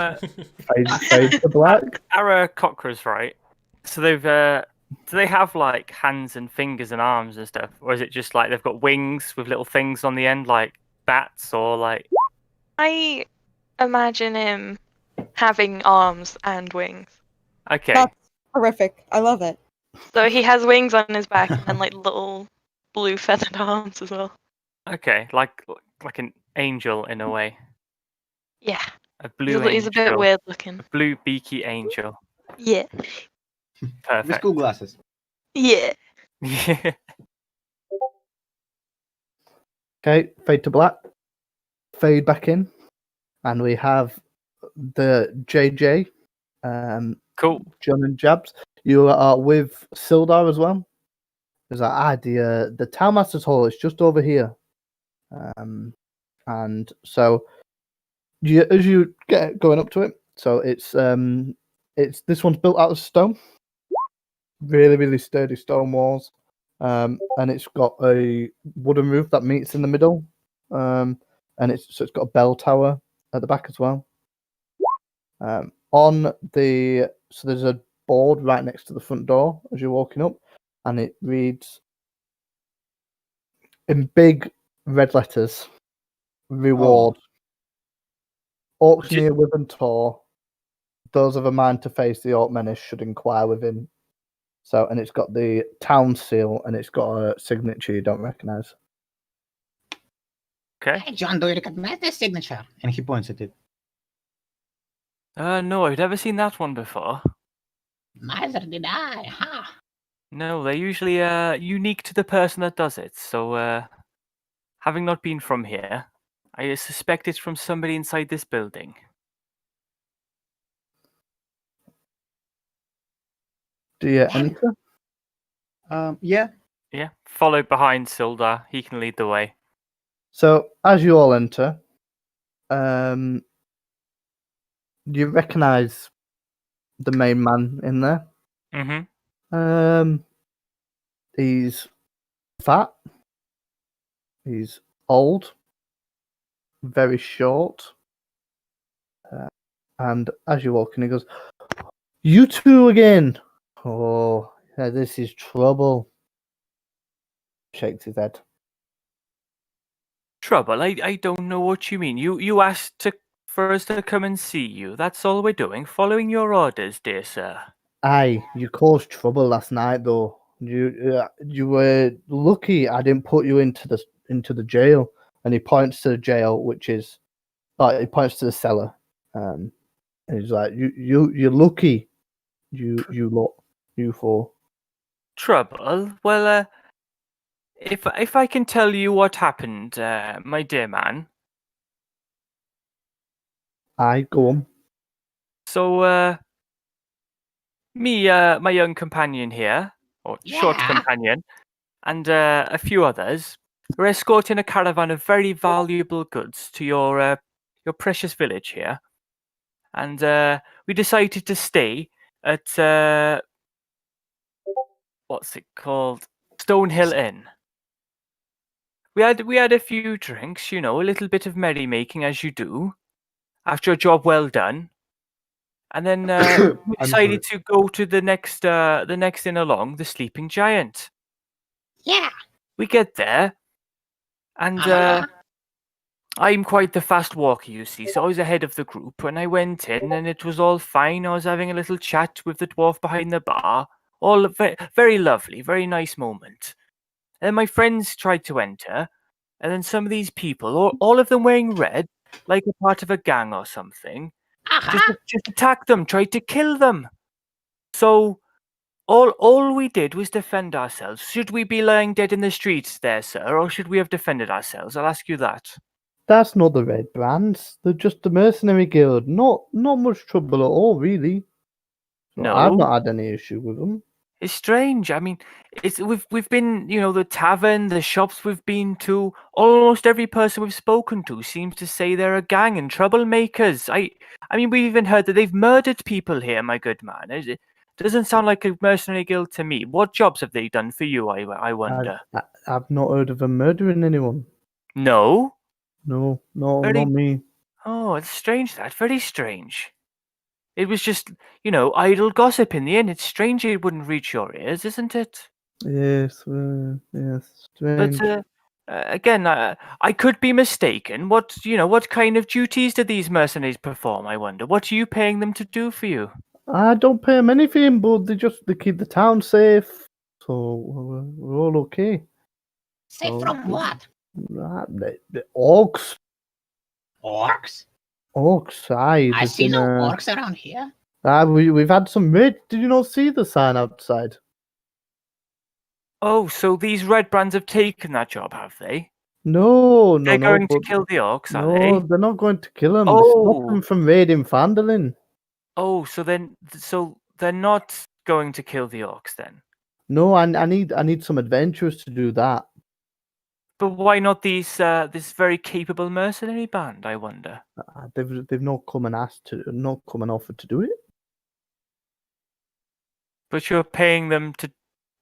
fade to black. Are cockroaches right? So they've do they have hands and fingers and arms and stuff, or is it just they've got wings with little things on the end like bats or I imagine him having arms and wings. Okay. That's horrific. I love it. So he has wings on his back and then little blue feathered arms as well. Okay, like an angel in a way. Yeah. A blue He's a bit angel. weird looking. A blue beaky angel. Yeah. With Perfect. school glasses. Yeah. Yeah. Okay, fade to black. Fade back in, and we have the JJ. Cool. John and Jabs. You are with Sildar as well. There's the Townmaster's Hall is just over here. And so as you get going up to it, so it's this one's built out of stone. Really, really sturdy stone walls. and it's got a wooden roof that meets in the middle, and it's got a bell tower at the back as well. So there's a board right next to the front door as you're walking up, and it reads in big red letters, "Reward. Auctioneer Wyvern Tor. Those of a mind to face the Orc Menace should inquire within." So, and it's got the town seal, and it's got a signature you don't recognize. Okay. Hey, John, do you recognize this signature? And he points at it. No, I've never seen that one before. Neither did I, huh? No, they're usually unique to the person that does it. So, having not been from here, I suspect it's from somebody inside this building. Do you enter? Yeah. Yeah, followed behind Sildar. He can lead the way. So, as you all enter, you recognize the main man in there. Mm-hmm. He's fat. He's old. Very short. And as you walk in, he goes, "You two again? Oh, this is trouble." Shakes his head. Trouble? I don't know what you mean. You asked for us to come and see you. That's all we're doing. Following your orders, dear sir. Aye, you caused trouble last night, though. You were lucky I didn't put you into the jail. And he points to the jail, which is, he points to the cellar. And he's like, you're lucky. You four. Trouble? Well, if I can tell you what happened, my dear man. Aye, go on. So, my young companion here, or short companion, and a few others, were escorting a caravan of very valuable goods to your precious village here, and we decided to stay at what's it called? Stonehill Inn. We had a few drinks, a little bit of merrymaking as you do, after a job well done. And then we decided to go to the next inn along, the Sleeping Giant. Yeah. We get there, and I'm quite the fast walker, you see, so I was ahead of the group. When I went in, and it was all fine. I was having a little chat with the dwarf behind the bar. All very lovely, very nice moment. And my friends tried to enter, and then some of these people, all of them wearing red, like a part of a gang or something, just attacked them, tried to kill them. So all we did was defend ourselves. Should we be lying dead in the streets there, sir, or should we have defended ourselves? I'll ask you that. That's not the Red Brands. They're just a mercenary guild. Not much trouble at all, really. No, I've not had any issue with them. It's strange. I mean, we've been, the tavern, the shops we've been to. Almost every person we've spoken to seems to say they're a gang and troublemakers. I mean, we've even heard that they've murdered people here, my good man. It doesn't sound like a mercenary guild to me. What jobs have they done for you? I wonder. I've not heard of them murdering anyone. No. No, not me. Oh, it's strange. That very strange. It was just, idle gossip in the inn. It's strange it wouldn't reach your ears, isn't it? Yes, strange. But again, I could be mistaken. What kind of duties do these mercenaries perform? I wonder. What are you paying them to do for you? I don't pay them anything, but they keep the town safe, so we're all okay. Safe from what? The orcs. Orcs? Orcs, aye. I see no orcs around here. We've had some raids. Did you not see the sign outside? Oh, so these red brands have taken that job, have they? No. They're going to kill the orcs, are they? No, they're not going to kill them. Oh. They stop them from raiding Phandelver. Oh, so they're not going to kill the orcs then? No, I need some adventurers to do that. But why not this very capable mercenary band? I wonder. They've not come and offered to do it. But you're paying them to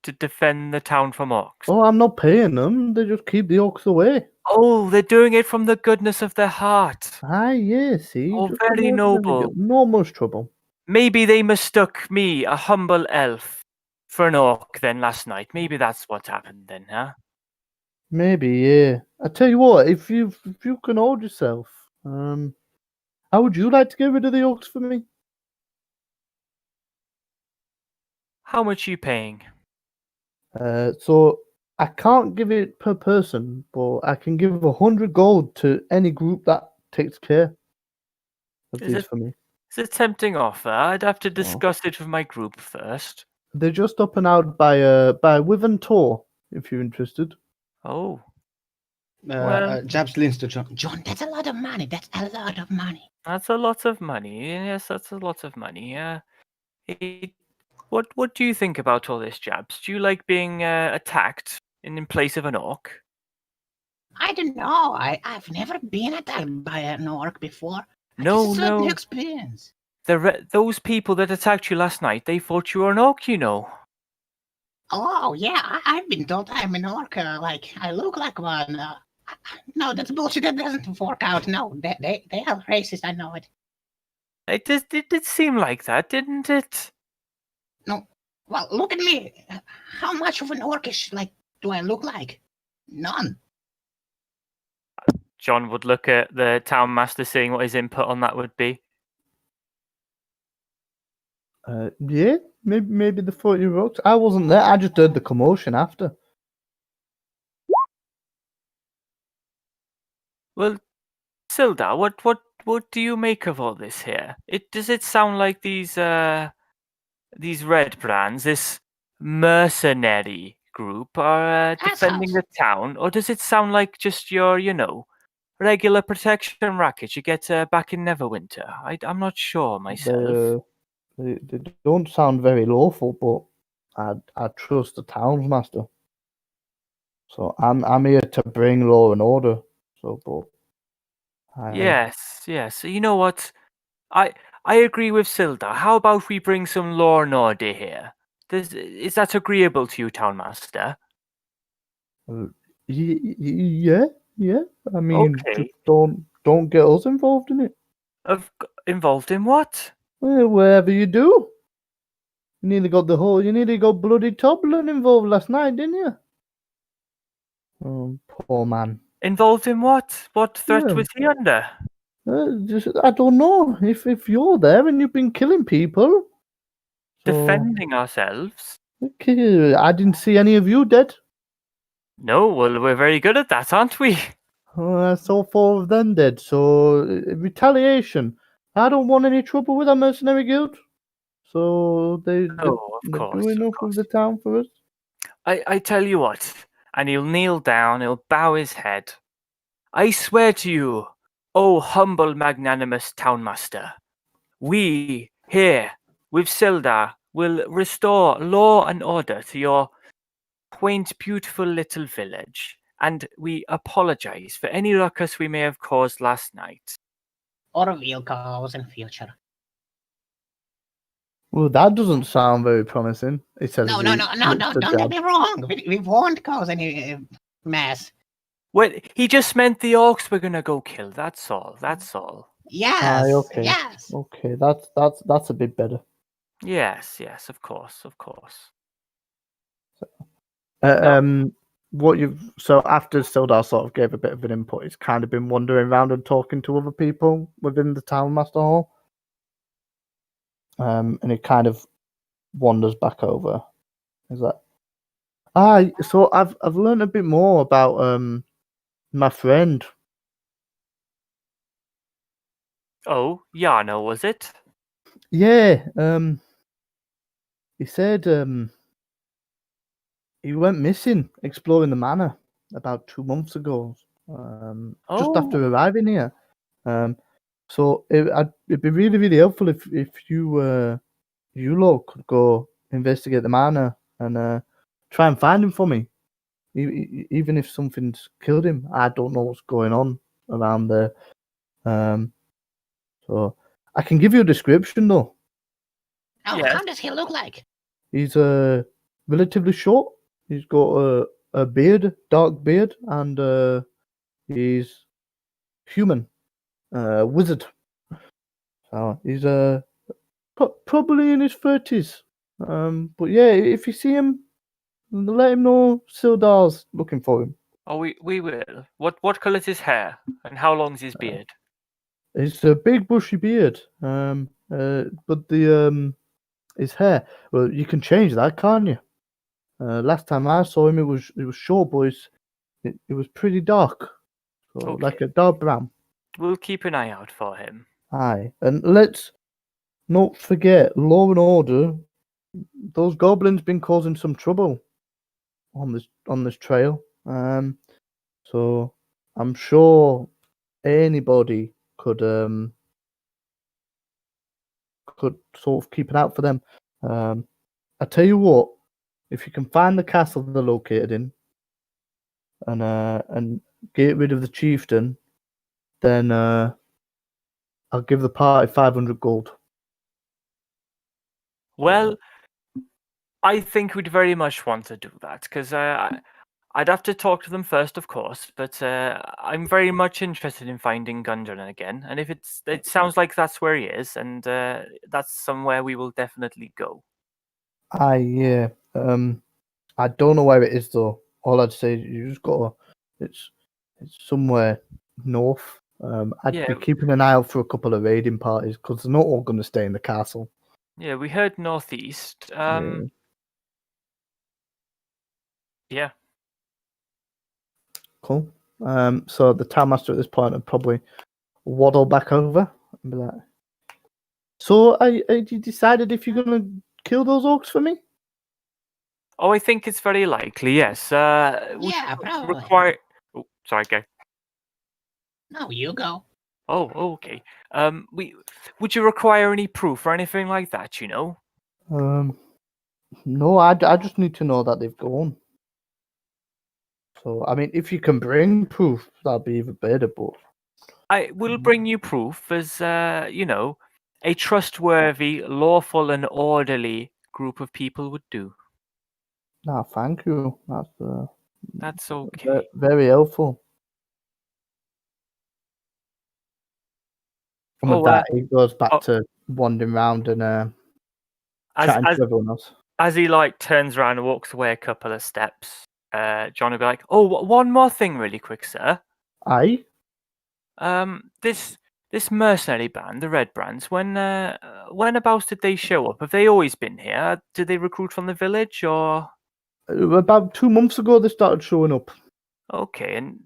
to defend the town from orcs? Oh, I'm not paying them. They just keep the orcs away. Oh, they're doing it from the goodness of their heart. Ah, yes, see, Oh, just very an ordinary noble. girl. Not much trouble. Maybe they mistook me, a humble elf, for an orc then last night. Maybe that's what happened then, huh? Maybe, yeah. I tell you what, if you can hold yourself, how would you like to get rid of the orcs for me? How much are you paying? So I can't give it per person, but I can give 100 gold to any group that takes care of Is these it for me. It's a tempting offer. I'd have to Oh. discuss it with my group first. They're just up and out by Wyvern Tor, if you're interested. Oh. Well, Jabs leans to John. John, that's a lot of money. That's a lot of money. that's a lot of money. Yes, that's a lot of money. What do you think about all this, Jabs? Do you like being attacked in place of an orc? I don't know. I've never been attacked by an orc before. No, This is a new no. experience. Those people that attacked you last night, they thought you were an orc, you know. Oh, yeah, I've been told I'm an orc. Like, I look like one. No, that's bullshit. That doesn't work out. No, they are racist. I know it. It did seem like that, didn't it? No. Well, look at me. How much of an orcish, like, do I look like? None. John would look at the town master, seeing what his input on that would be. Yeah, maybe the 40 orcs. I wasn't there. I just heard the commotion after. Well, Sildar, what do you make of all this here? Does it sound like these red brands, this mercenary group, are defending the town, or does it sound like just your, regular protection racket you get back in Neverwinter? I'm not sure myself. They don't sound very lawful, but I trust the townsmaster. So I'm here to bring law and order. So, but Yes. You know what? I agree with Sildar. How about we bring some law and order here? Is that agreeable to you, Townmaster? yeah. I mean, Okay. just don't get us involved in it. Involved in what? Well, whatever you do. You nearly got bloody Toblin involved last night, didn't you? Oh, poor man. Involved in what? What threat Yeah. was he under? I don't know if you're there and you've been killing people. Defending ourselves? Okay, I didn't see any of you dead. No, well, we're very good at that, aren't we? I saw 4 of them dead, so retaliation. I don't want any trouble with our mercenary guild. So they do enough with the town for us. I tell you what, and he'll kneel down, he'll bow his head. I swear to you, O humble magnanimous townmaster, we here with Sildar will restore law and order to your quaint, beautiful little village, and we apologize for any ruckus we may have caused last night. Or will cause in future. Well, that doesn't sound very promising. It says No, don't get me wrong. We won't cause any mess. Well, he just meant the orcs were gonna go kill. That's all. Yes. Okay. Yes. Okay, that's a bit better. Yes, of course. So after Sildar sort of gave a bit of an input, he's kind of been wandering around and talking to other people within the townmaster hall. And he kind of wanders back over. Is that? So I've learned a bit more about my friend. Oh, Yarno, was it? Yeah. He said he went missing exploring the manor about 2 months ago. Just after arriving here. So it'd be really, really helpful if you lot could go investigate the manor and try and find him for me. Even if something's killed him, I don't know what's going on around there. So I can give you a description though. Oh, Yes. how does he look like? He's relatively short. He's got a beard, dark beard, and he's human, wizard. So he's probably in his 30s. But yeah, if you see him, let him know Sildar's looking for him. Oh, we will. What colour is his hair, and how long's his beard? It's a big bushy beard. But the his hair. Well, you can change that, can't you? Last time I saw him, it was short, but it was pretty dark, so Okay. like a dark brown. We'll keep an eye out for him. Aye, and let's not forget law and order. Those goblins been causing some trouble on this trail. So I'm sure anybody could sort of keep an eye out for them. I tell you what, if you can find the castle they're located in, and get rid of the chieftain, then I'll give the party 500 gold. Well, I think we'd very much want to do that, because I'd have to talk to them first, of course, but I'm very much interested in finding Gundren again, and if it sounds like that's where he is, and that's somewhere we will definitely go. Yeah. I don't know where it is though. All I'd say is you just gotta. It's somewhere north. I'd be keeping an eye out for a couple of raiding parties because they're not all going to stay in the castle. Yeah, we heard northeast. Yeah. Cool. So the town master at this point would probably waddle back over and be like, "So, you decided if you're going to kill those orcs for me?" Oh, I think it's very likely. Yes. Yeah, probably. Oh, sorry, go. No, you go. Oh, okay. Would you require any proof or anything like that? No, I just need to know that they've gone. So, I mean, if you can bring proof, that'd be even better. But I will bring you proof as, a trustworthy, lawful, and orderly group of people would do. no, thank you. That's okay. Very helpful. And with that, he goes back to wandering around and chatting to everyone else. As he turns around and walks away a couple of steps, John will be like, "Oh, one more thing, really quick, sir. Aye. This mercenary band, the Red Brands, when about did they show up? Have they always been here? Did they recruit from the village, or about 2 months ago they started showing up? Okay, and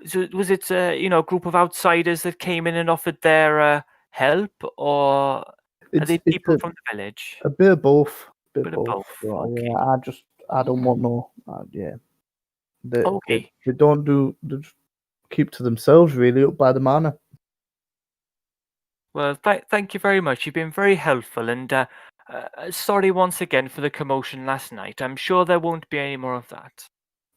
so was it a group of outsiders that came in and offered their help, or are they people from the village? A bit of both. Bit of both. Okay. Yeah, I don't want no. Yeah. Okay. They don't do. They just keep to themselves, really, up by the manor. Well, thank you very much. You've been very helpful, and sorry once again for the commotion last night. I'm sure there won't be any more of that.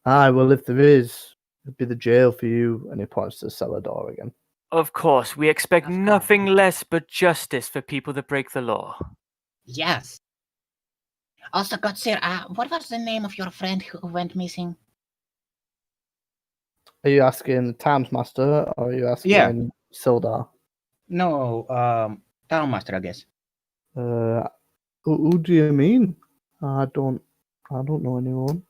Aye, well, if there is, it'd be the jail for you. And he points to the cellar door again. Of course, we expect nothing less but justice for people that break the law. Yes. Also, God, sir, what was the name of your friend who went missing? Are you asking the Times Master, or are you asking Sildar? No, Town Master, I guess. Who do you mean? I don't know anyone.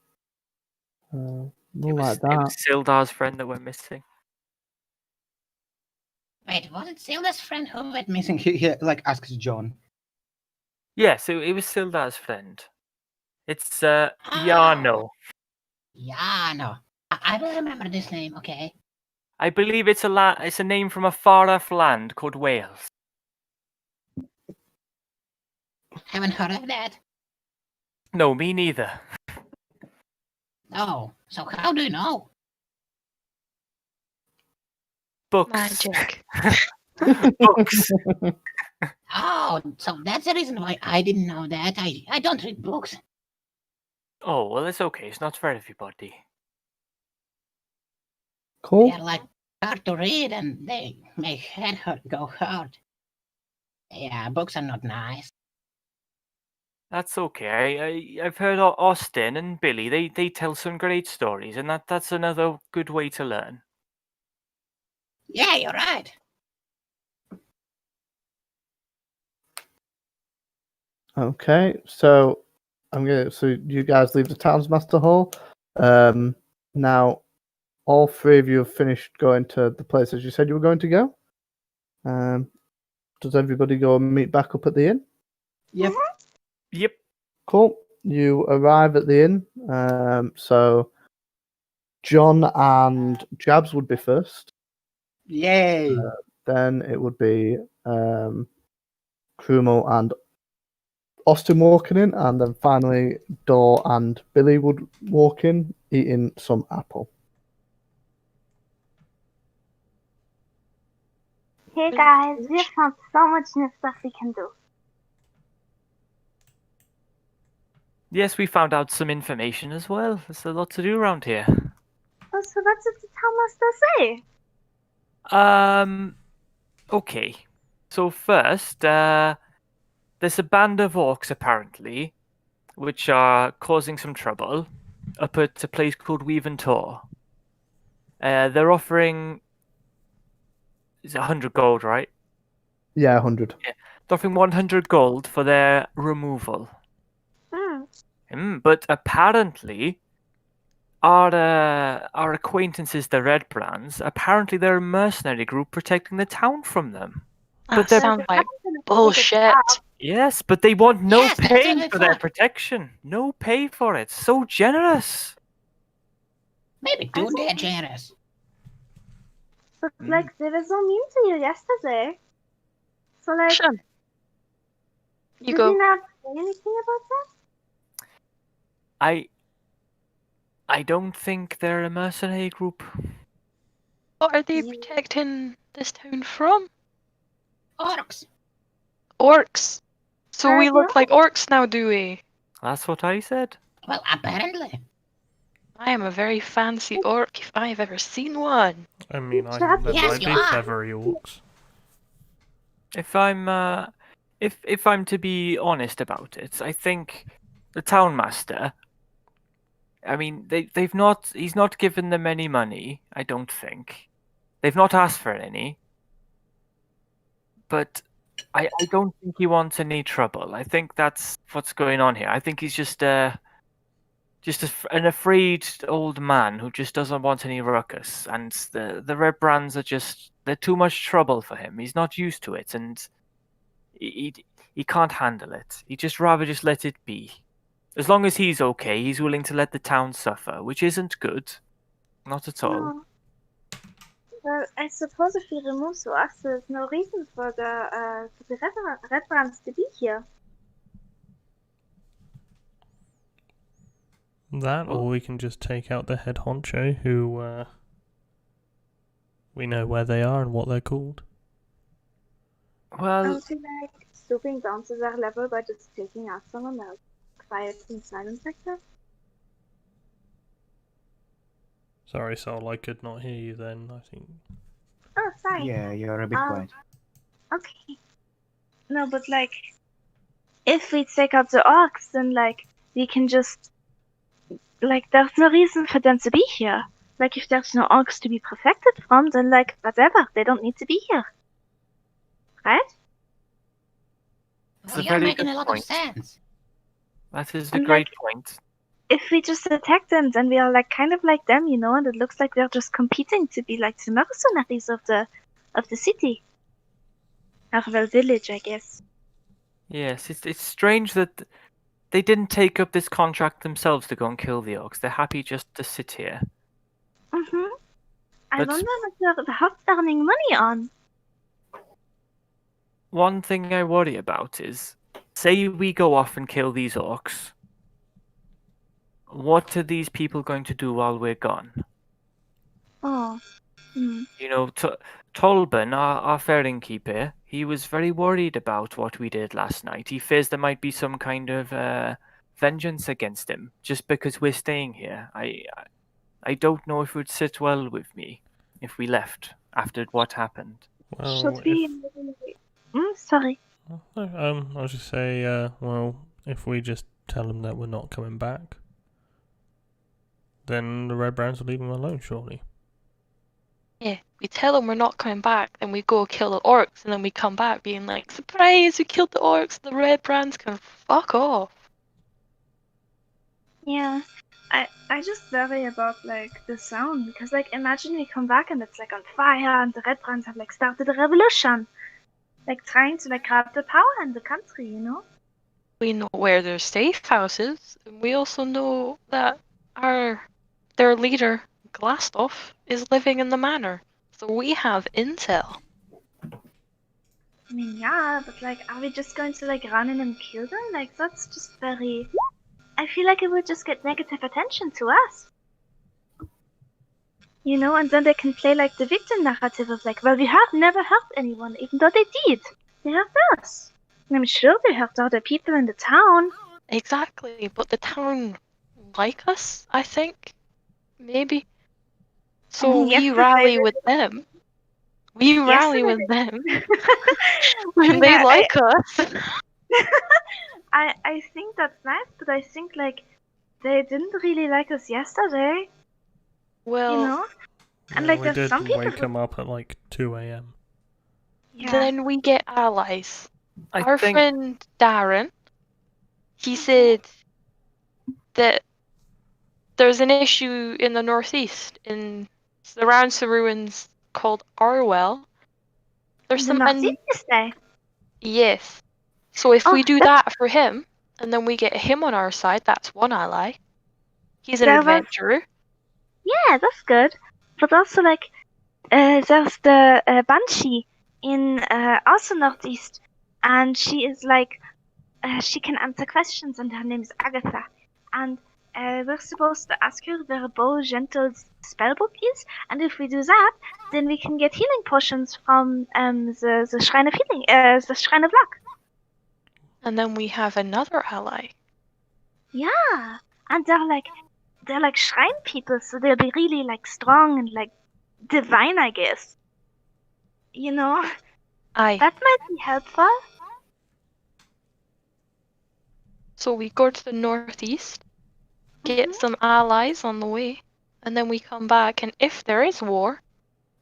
Not like that. It was Sildar's friend that went missing. Wait, was it Sildar's friend who went missing? He asks John. Yes, it was Sildar's friend. It's Yarno. Yarno. I will remember this name, okay. I believe it's a name from a far-off land called Wales. Haven't heard of that. No, me neither. Oh, so how do you know? Books. Magic. Books. Oh, so that's the reason why I didn't know that. I don't read books. Oh, well, it's okay. It's not for everybody. Cool. They're hard to read and they make head go hard. Yeah, books are not nice. That's okay. I've heard Austin and Billy. They tell some great stories, and that's another good way to learn. Yeah, you're right. Okay, so so you guys leave the Townsmaster Hall. Now all three of you have finished going to the places you said you were going to go. Does everybody go and meet back up at the inn? Yep. Yep. Cool. You arrive at the inn. So John and Jabs would be first. Yay! Then it would be Krumo and Austin walking in, and then finally Dor and Billy would walk in, eating some apple. Hey guys, we have found so much new stuff we can do. Yes, we found out some information as well. There's a lot to do around here. Oh, so what did the town master say? Okay. So first, there's a band of orcs apparently, which are causing some trouble up at a place called Weave and Tor. They're offering, is it 100 gold, right? Yeah, 100. Yeah. They're offering 100 gold for their removal. But apparently, our acquaintances, the Red Brands, apparently they're a mercenary group protecting the town from them. That sounds like bullshit. Yes, but they want no Yes, that's pay what I for their thought. protection. No pay for it. So generous. Maybe too damn generous. But like, they were so mean to you yesterday. So like, Sure. You did go. you not say anything about that? I don't think they're a mercenary group. What are they protecting this town from? Orcs. Orcs. So we look like orcs now, do we? That's what I said. Well, apparently. I am a very fancy orc if I've ever seen one. I mean, I Jab- there Yes, might you be are. feathery orcs. If I'm to be honest about it, I think the town master. I mean, he's not given them any money. I don't think they've not asked for any. But I don't think he wants any trouble. I think that's what's going on here. I think he's just an afraid old man who just doesn't want any ruckus. And the Red Brands they're too much trouble for him. He's not used to it, and he can't handle it. He'd just rather just let it be. As long as he's okay, he's willing to let the town suffer, which isn't good. Not at all. No. Well, I suppose if we remove the orcs, there's no reason for the red brands to be here. That, or we can just take out the head honcho, who we know where they are and what they're called. Well, Feel like stooping down to their level by just taking out someone else, quiet and silent like that. Sorry, Sol, I could not hear you then, I think. Oh, sorry. Yeah, you're a bit quiet. Okay. No, but like, if we take out the orcs, then like, we can just, like, there's no reason for them to be here. Like, if there's no orcs to be protected from, then like, whatever, they don't need to be here. Right? Well, you're making a lot of sense. That is a And, great like, point. If we just attack them, then we are like kind of like them, you know, and it looks like we're just competing to be like the mercenaries of the city. Or well, village, I guess. Yes, it's strange that they didn't take up this contract themselves to go and kill the orcs. They're happy just to sit here. I But- wonder what they're hot earning money on. One thing I worry about is, say we go off and kill these orcs. What are these people going to do while we're gone? Oh. You know, Tolben, our fair keeper, he was very worried about what we did last night. He fears there might be some kind of vengeance against him just because we're staying here. I don't know if it would sit well with me if we left after what happened. Well, Should we? Sorry. I was just say, well, If we just tell them that we're not coming back, then the Red Brands will leave them alone, surely. Yeah, we tell them we're not coming back, then we go kill the orcs, and then we come back being like, surprise, we killed the orcs, the Red Brands can fuck off. Yeah. I just worry about like the sound because like imagine we come back and it's like on fire and the Red Brands have like started a revolution. Like trying to like grab the power in the country, you know? We know where their safe house is, and we also know that their leader, Glastoff, is living in the manor. So we have intel. I mean yeah, but like are we just going to like run in and kill them? Like that's just very I feel like it would just get negative attention to us. You know, and then they can play like the victim narrative of like, well, we have never hurt anyone, even though they did. They hurt us. And I'm sure they hurt other people in the town. Exactly, but the town like us, I think. Maybe. So we Yesterday rally they- with them. We rally Yesterday with them when they Yeah, like us. I think that's nice, but I think like they didn't really like us yesterday, Well, you know? And Yeah, like we there's did some people wake who, them up at like 2 a.m. yeah. then we get allies. I Our think friend Darren, he said that there's an issue in the northeast, in the Roundsa ruins called Arwell. There's the some Northeast day. yes. So if Oh, we do that's- that for him, and then we get him on our side, that's one ally. He's an There was- adventurer. Yeah, that's good. But also like there's the Banshee in also Northeast, and she is like she can answer questions, and her name is Agatha. And we're supposed to ask her where Bo Gentle's spellbook is, and if we do that, then we can get healing potions from the Shrine of Healing, the Shrine of Luck. And then we have another ally. Yeah, and they're like shrine people, so they'll be really like strong and like divine, I guess. You know, Aye. that might be helpful. So we go to the northeast, get some allies on the way, and then we come back, and if there is war,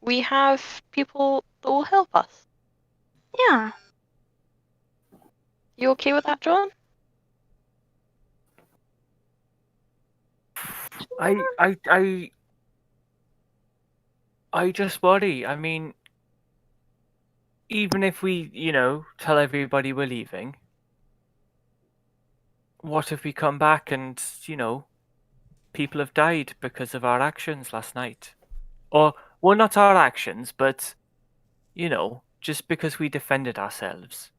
we have people that will help us. Yeah. You okay with that, John? I just worry. I mean, even if we, tell everybody we're leaving, what if we come back and, people have died because of our actions last night? Or, well, not our actions, but, just because we defended ourselves.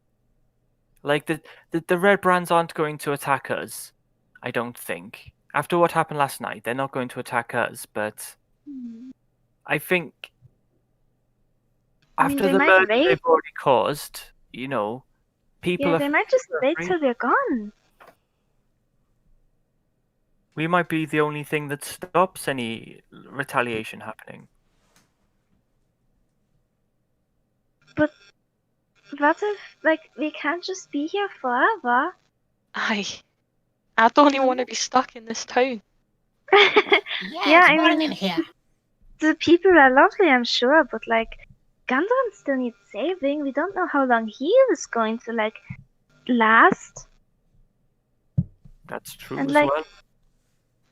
Like, the Red Brands aren't going to attack us, I don't think. After what happened last night, they're not going to attack us, but I think I mean, after they the might murder wait. they've already caused, people Yeah, are. they might just wait afraid. till we're gone. We might be the only thing that stops any retaliation happening. But what if, like, we can't just be here forever? Aye. I don't even want to be stuck in this town. Yeah, it's I boring mean, in here. the people are lovely, I'm sure, but like, Gundren still needs saving. We don't know how long he is going to like last. That's true And as like, well.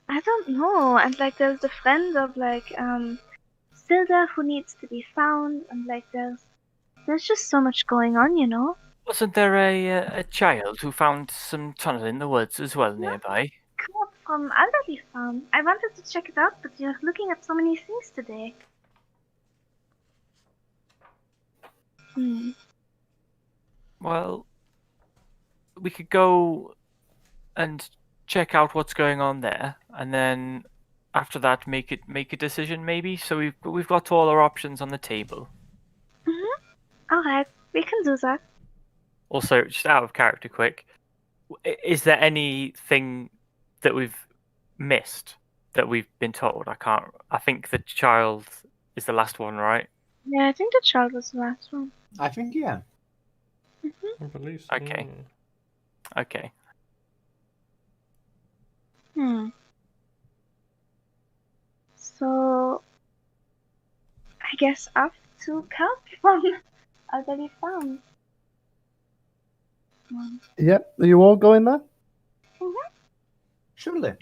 I don't know. And like, there's the friend of like Silda who needs to be found, and like, there's just so much going on, you know. Wasn't there a child who found some tunnel in the woods as well nearby? Come up from Alderley Farm. I wanted to check it out, but you're looking at so many things today. Well, we could go and check out what's going on there, and then after that make a decision maybe. So we've got all our options on the table. Alright, we can do that. Also, just out of character, quick, is there anything that we've missed that we've been told? I think the child is the last one, right? Yeah, I think the child was the last one. I think, yeah. I believe so. Okay. Okay. So, I guess up to cut from Elderly Farm. Yep. Are you all going there? Surely.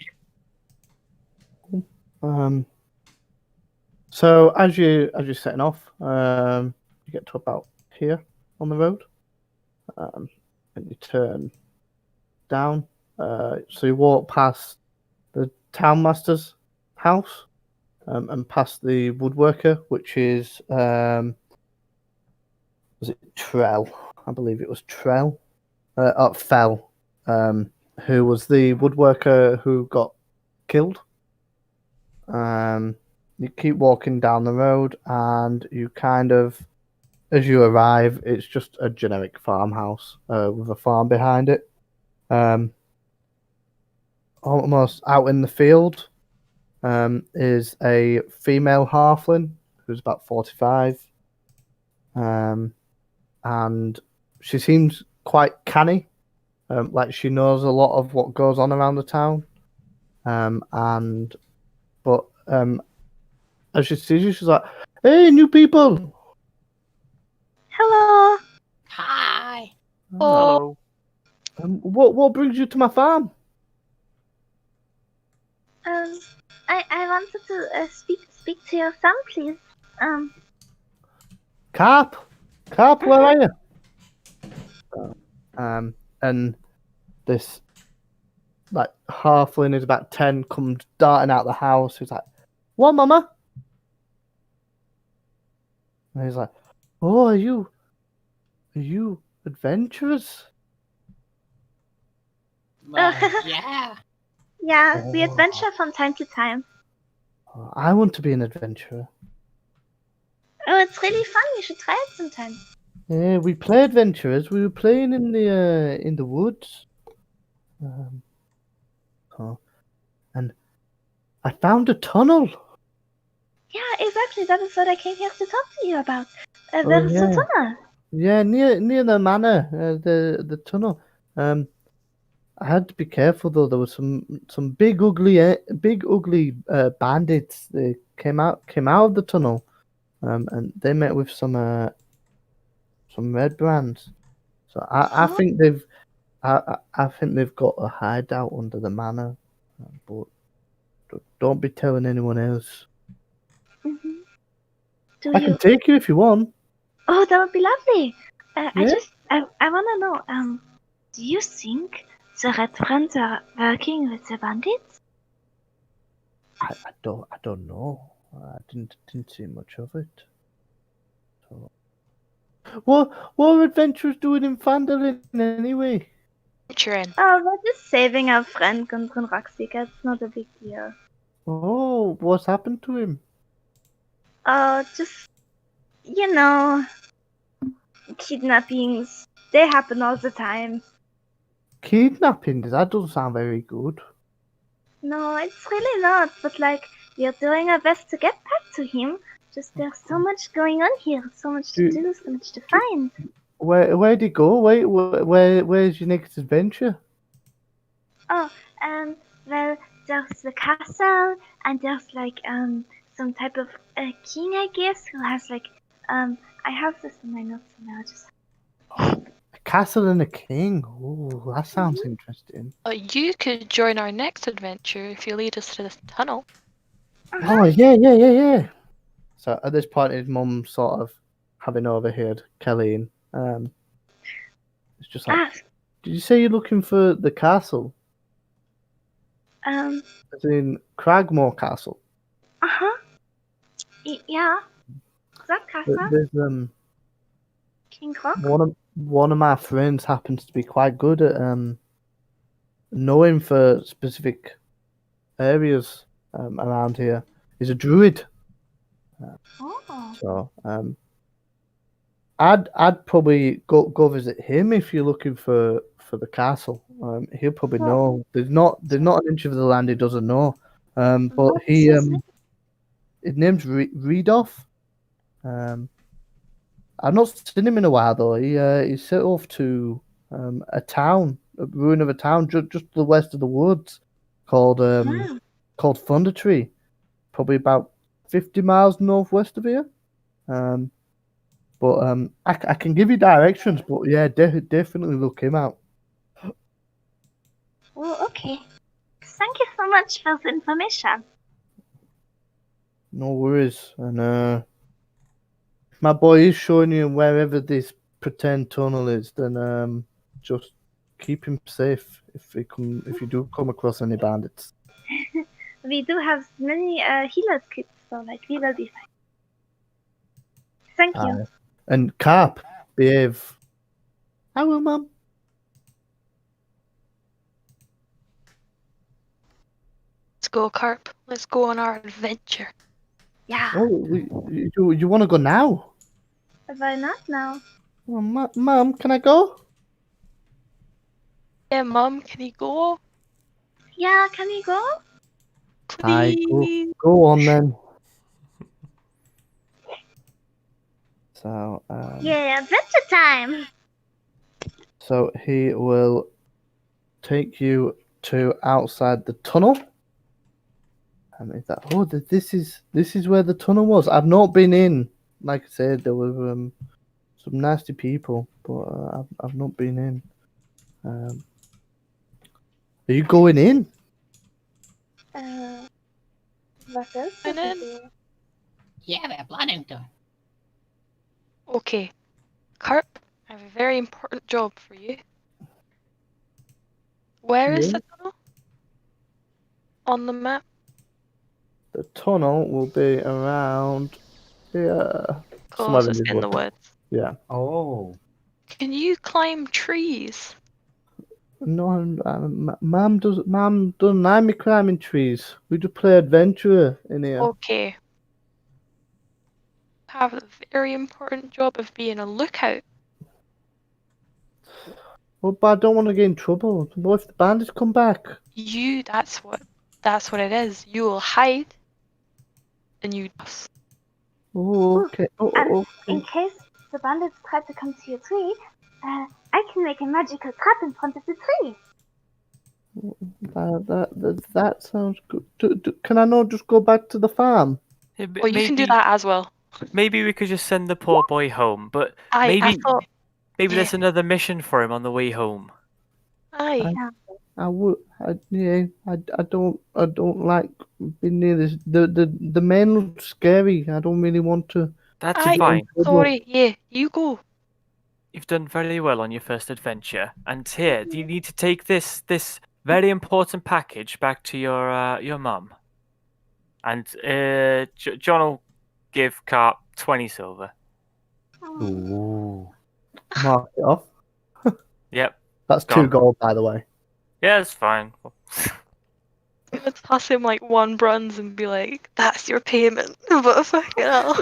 So as you're setting off, you get to about here on the road, and you turn down. So you walk past the townmaster's house, and past the woodworker, which is was it Trell? I believe it was Trell, Fell, who was the woodworker who got killed. You keep walking down the road, and you kind of, as you arrive, it's just a generic farmhouse with a farm behind it. Almost out in the field is a female halfling who's about 45. And she seems quite canny, like she knows a lot of what goes on around the town. But as she sees you, she's like, "Hey, new people!" Hello. Hi. Hello. What brings you to my farm? I wanted to speak to your son, please. Carp, where are you? And this like halfling is about 10, comes darting out the house. He's like, "What, mama?" And he's like, "Oh, are you adventurous?" Yeah. Yeah, we adventure from time to time. "Oh, I want to be an adventurer." Oh, it's really fun. You should try it sometime. Yeah, we play adventurers. We were playing in the woods. And I found a tunnel. Yeah, exactly. That is what I came here to talk to you about. Where is the tunnel? Yeah, near the manor, the tunnel. I had to be careful though. There was some big ugly bandits. They came out of the tunnel, and they met with some red brands. So I think I think they've got a hideout under the manor, but don't be telling anyone else. Do I you? can take you if you want. Oh, that would be lovely. Yeah? I want to know. Do you think the red friends are working with the bandits? I don't know. I didn't see much of it. So, what are adventurers doing in Phandelver anyway? Adventuring. Oh, we're just saving our friend Gundrun Rockseeker. It's not a big deal. Oh, what's happened to him? Just, you know, kidnappings. They happen all the time. Kidnapping? That doesn't sound very good. No, it's really not. But like, we're doing our best to get back to him. Just there's so much going on here, so much to do, so much to find. Where'd he go? Where's your next adventure? Oh, well, there's the castle, and there's like some type of king, I guess, who has like I have this in my notes now. Just A castle and a king. Oh, that sounds interesting. You could join our next adventure if you lead us to this tunnel. Oh yeah. So at this point, his mum sort of having overheard Kelly, it's just like, did you say you're looking for the castle? As in Cragmore Castle. Yeah. That castle. There's King Croc. one of my friends happens to be quite good at knowing for specific areas around here. He's a druid. So I'd probably go visit him if you're looking for the castle. He'll probably know. There's not an inch of the land he doesn't know. But his name's Reedoff. I've not seen him in a while though. He set off to a ruin of a town just to the west of the woods called Hmm. called Thunder Tree, probably about 50 miles northwest of here. But I can give you directions. But yeah, definitely look him out. Well, okay. Thank you so much for the information. No worries. And if my boy is showing you wherever this pretend tunnel is, then just keep him safe if you do come across any bandits. We do have many healers kits, so like we will be fine. Thank you. And Carp, behave. I will, Mum. Let's go, Carp. Let's go on our adventure. Yeah. Oh, you want to go now? Why not now? Oh, Mum, can I go? Yeah, Mum, can you go? Yeah, can we go? I Please. go on then. So Yeah, adventure time. so he will take you to outside the tunnel. And is that this is where the tunnel was. I've not been in. Like I said, there were some nasty people, but I've not been in. Are you going in? What else And did we then, do? Yeah, we're planning to. okay, Carp, I have a very important job for you. Where is Yeah. the tunnel? On the map? The tunnel will be around here. Somewhere Closest in the woods. Yeah. Oh. Can you climb trees? No, Mum doesn't like me climbing trees. We just play adventurer in here. Okay. Have the very important job of being a lookout. Well, but I don't want to get in trouble. What if the bandits come back? That's what it is. You will hide and you Oh, okay. And Oh, in okay. case the bandits try to come to your tree, I can make a magical trap in front of the tree. That sounds good. Can I not just go back to the farm? Yeah, Well, you can do that as well. Maybe we could just send the poor boy home, but I maybe thought maybe yeah. there's another mission for him on the way home. Aye. I would. I don't like being near this. The men look scary. I don't really want to. That's Aye. fine. Sorry, yeah, you go. You've done very well on your first adventure. And here, do you need to take this very important package back to your mum? And John will give Carp 20 silver. Ooh. Mark it off. Yep. That's Gone. 2 gold, by the way. Yeah, it's fine. Let's toss him like 1 bronze and be like, that's your payment. But fucking hell.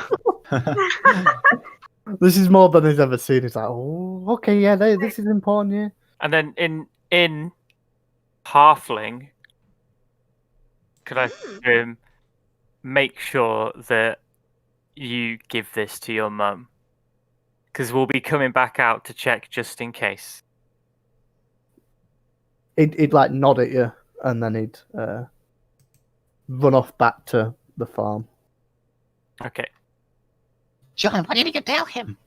This is more than he's ever seen. He's like, oh, okay, yeah, this is important, yeah. And then in Halfling, could I make sure that you give this to your mum? Because we'll be coming back out to check just in case. He'd like nod at you, and then he'd run off back to the farm. Okay. John, what did you tell him?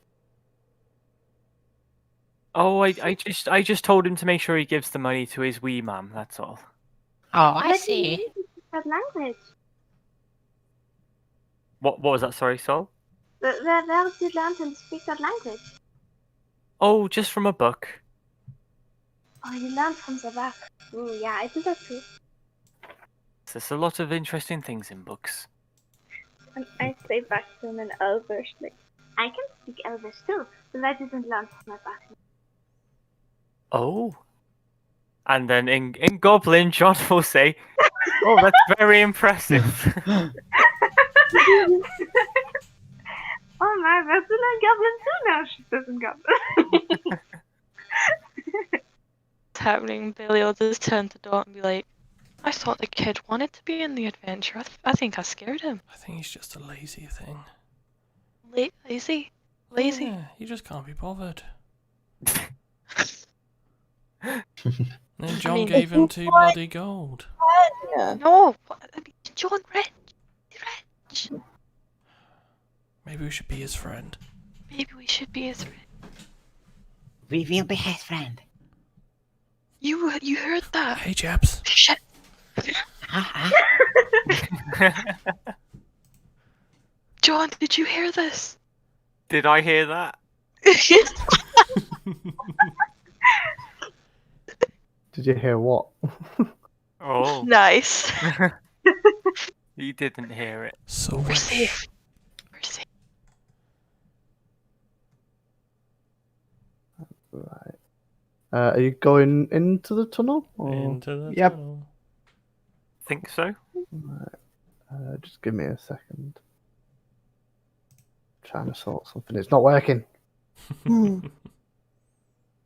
Oh, I just told him to make sure he gives the money to his wee mum. That's all. Oh, I But see. you need to speak that language. What was that? Sorry, Sol? Where did you learn to speak that language? Oh, just from a book. Oh, you learned from the back. Ooh, yeah, I do that too. There's a lot of interesting things in books. And I say back to him in Elvish, like, I can speak Elvish too, but I didn't learn from my back. Oh. And then in Goblin, John will say, "Oh, that's very impressive." oh my, that's in a goblin too now. She says in goblin. What's happening? Billy will just turn to Dot and be like, I thought the kid wanted to be in the adventure. I think I scared him. I think he's just a lazy thing. Lazy? Yeah, he just can't be bothered. Then John gave him 2 bloody gold. Yeah. No, John Rich. Maybe we should be his friend. Maybe we should be his friend. We will be his friend. You heard that? Hey, chaps. Shit. John, did you hear this? Did I hear that? Did you hear what? Oh. Nice. You didn't hear it. So We're much. safe. We're safe. Right. Are you going into the tunnel? Or... Into the Yep. tunnel. Think so? Right. Just give me a second. Trying to sort something. It's not working.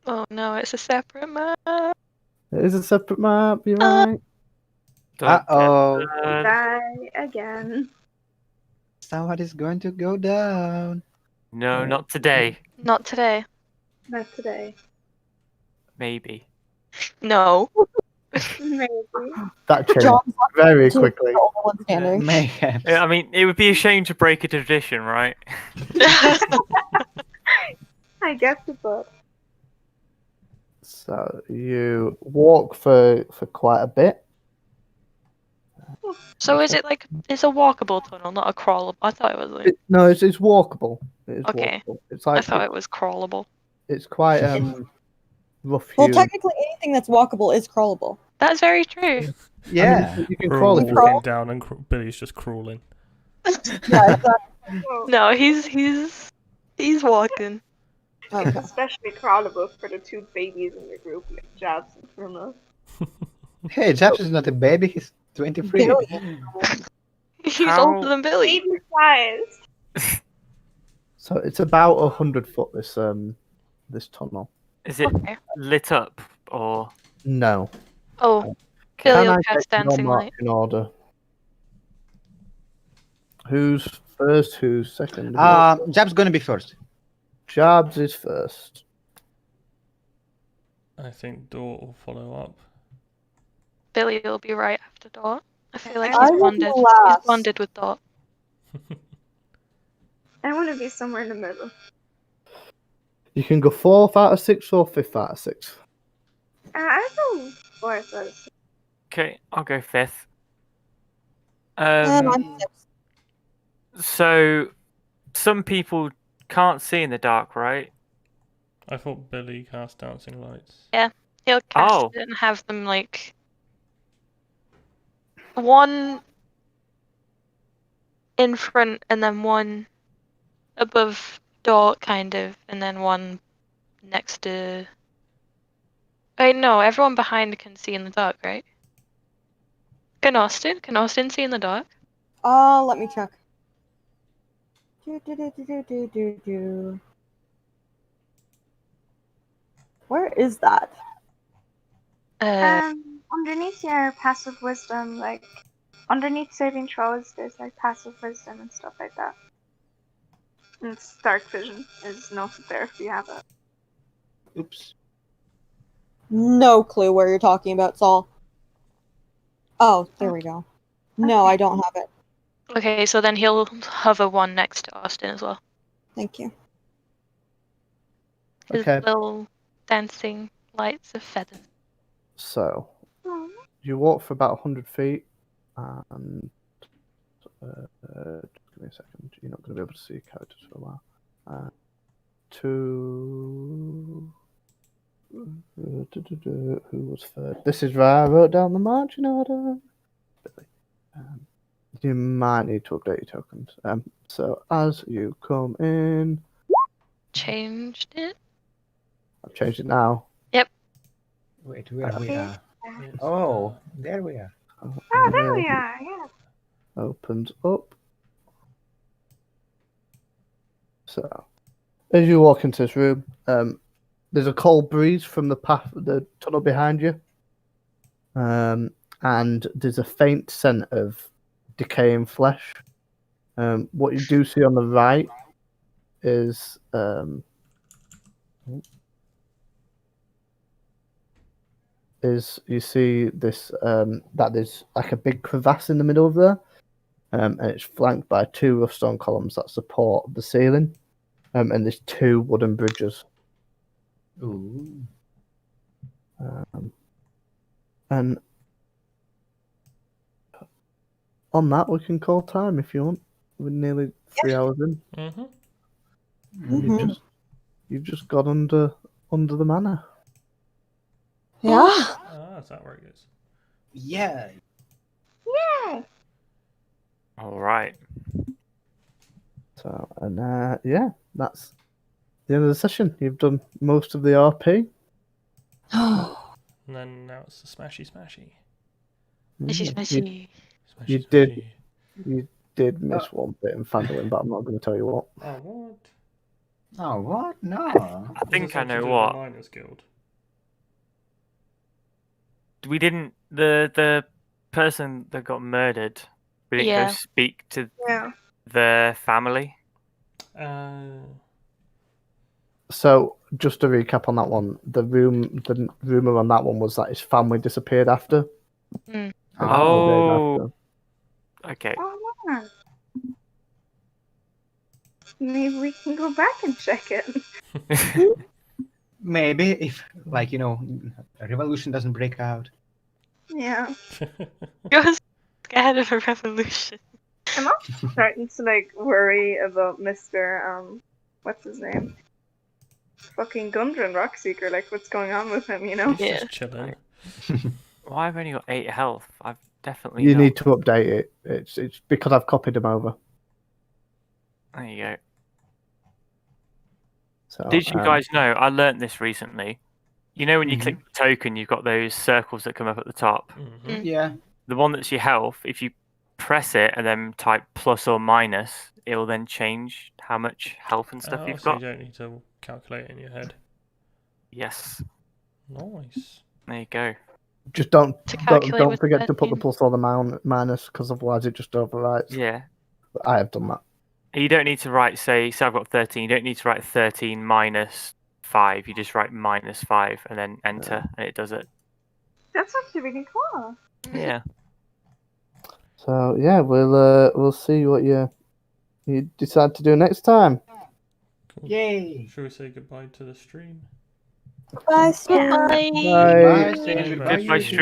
Oh no, it's a separate map. It is a separate map. You're right. Uh-oh. Die again. Somebody's going to go down. No, not today. Not today. Not today. Maybe. No. Maybe. That changed John's very the quickly. only one standing. Mayhem. I mean, it would be a shame to break a tradition, right? I guess it would. So you walk for quite a bit. So is it like it's a walkable tunnel, not a crawlable? I thought it was like. No, it's walkable. It is Okay. walkable. It's I like thought it was crawlable. it's quite rough. Well, hewn. technically, anything that's walkable is crawlable. That's very true. Yeah. I mean, you can We're crawl all if you crawl. walking down and Billy's just crawling. Yeah, exactly. No, he's walking. Okay. Especially crawlable for the two babies in the group, like Jobs and Firma. Hey, Japs is not a baby. He's 23. He's How- older than Billy. Baby size. So it's about 100 foot. This tunnel. Is it Okay. lit up or? No. Oh, Can Billy will I cast get your dancing light. marching order? Who's first? Who's second? Jab's gonna be first. Jabs is first. I think Dort will follow up. Billy will be right after Dot. I feel like I he's will bonded. be He's last. bonded with Dot. I want to be somewhere in the middle. You can go 4th out of 6 or 5th out of 6. I go fourth. Okay, I'll go 5th. And I'm sixth. So some people can't see in the dark, right? I thought Billy cast dancing lights. He'll cast Oh. it and have them like one in front and then one above Dot, kind of, and then one next to. Wait, no, everyone behind can see in the dark, right? Can Austin see in the dark? Let me check. Do. Where is that? Underneath your passive wisdom, like underneath saving throws, there's like passive wisdom and stuff like that. And it's dark vision is noted there if you have it. Oops. No clue where you're talking about, Saul. Oh, there we go. No, I don't have it. Okay, so then he'll hover one next to Austin as well. Thank you. His Okay. little dancing lights of feathers. So you walk for about 100 feet, and just give me a second. You're not going to be able to see your characters for a while. Who was third? This is where I wrote down the marching order. You might need to update your tokens. So as you come in, Changed it. I've changed it now. Wait, where we are? Oh, there we are. Oh, there we are. Yeah. Opens up. So, as you walk into this room, there's a cold breeze from the tunnel behind you, and there's a faint scent of decaying flesh. What you do see on the right is is you see this that there's like a big crevasse in the middle of there, and it's flanked by 2 rough stone columns that support the ceiling, and there's 2 wooden bridges. Ooh. And on that, we can call time if you want. We're nearly 3 hours in. Mm-hmm. You've just got under the manor. Yeah. Ah, is that where it is? Yeah. Yay! All right. So, and yeah, that's the end of the session. You've done most of the RP. And then now it's the smashy. Smashy. You did miss one bit in Phandelver, but I'm not going to tell you what. Oh, what? Oh, what? No. I think I know The what. Miners Guild. We didn't. The person that got murdered. We didn't go Yeah. speak to Yeah. the family. So, just to recap on that one, the rumor on that one was that his family disappeared after. Mm. Oh. Okay. Oh, man. Maybe we can go back and check it. Maybe if, like, you know, a revolution doesn't break out. Yeah. You're scared of a revolution. I'm also starting to like worry about Mr. What's his name? Fucking Gundren Rockseeker. Like, what's going on with him? You know? He's just chilling. Why have I only got 8 health? I've definitely. You not. need to update it. It's because I've copied him over. There you go. So, Did you guys know? I learnt this recently. You know when you Mhm. click the token, you've got those circles that come up at the top. Mm-hmm. Yeah. The one that's your health, if you press it and then type plus or minus, it will then change how much health and stuff you've So got. you don't need to calculate it in your head. Yes. Nice. There you go. just don't calculate with forget to put the 13. plus or the minus, because otherwise it just overwrites. Yeah. I have done that. You don't need to write, say I've got 13. You don't need to write 13 minus 5. You just write minus 5 and then enter, and it does it. That's actually really cool. Yeah. So yeah, we'll see what you decide to do next time. Cool. Yay. Shall we say goodbye to the stream? Bye, Bye. Bye. Bye, stream. Bye. Goodbye, Goodbye, YouTube. stream.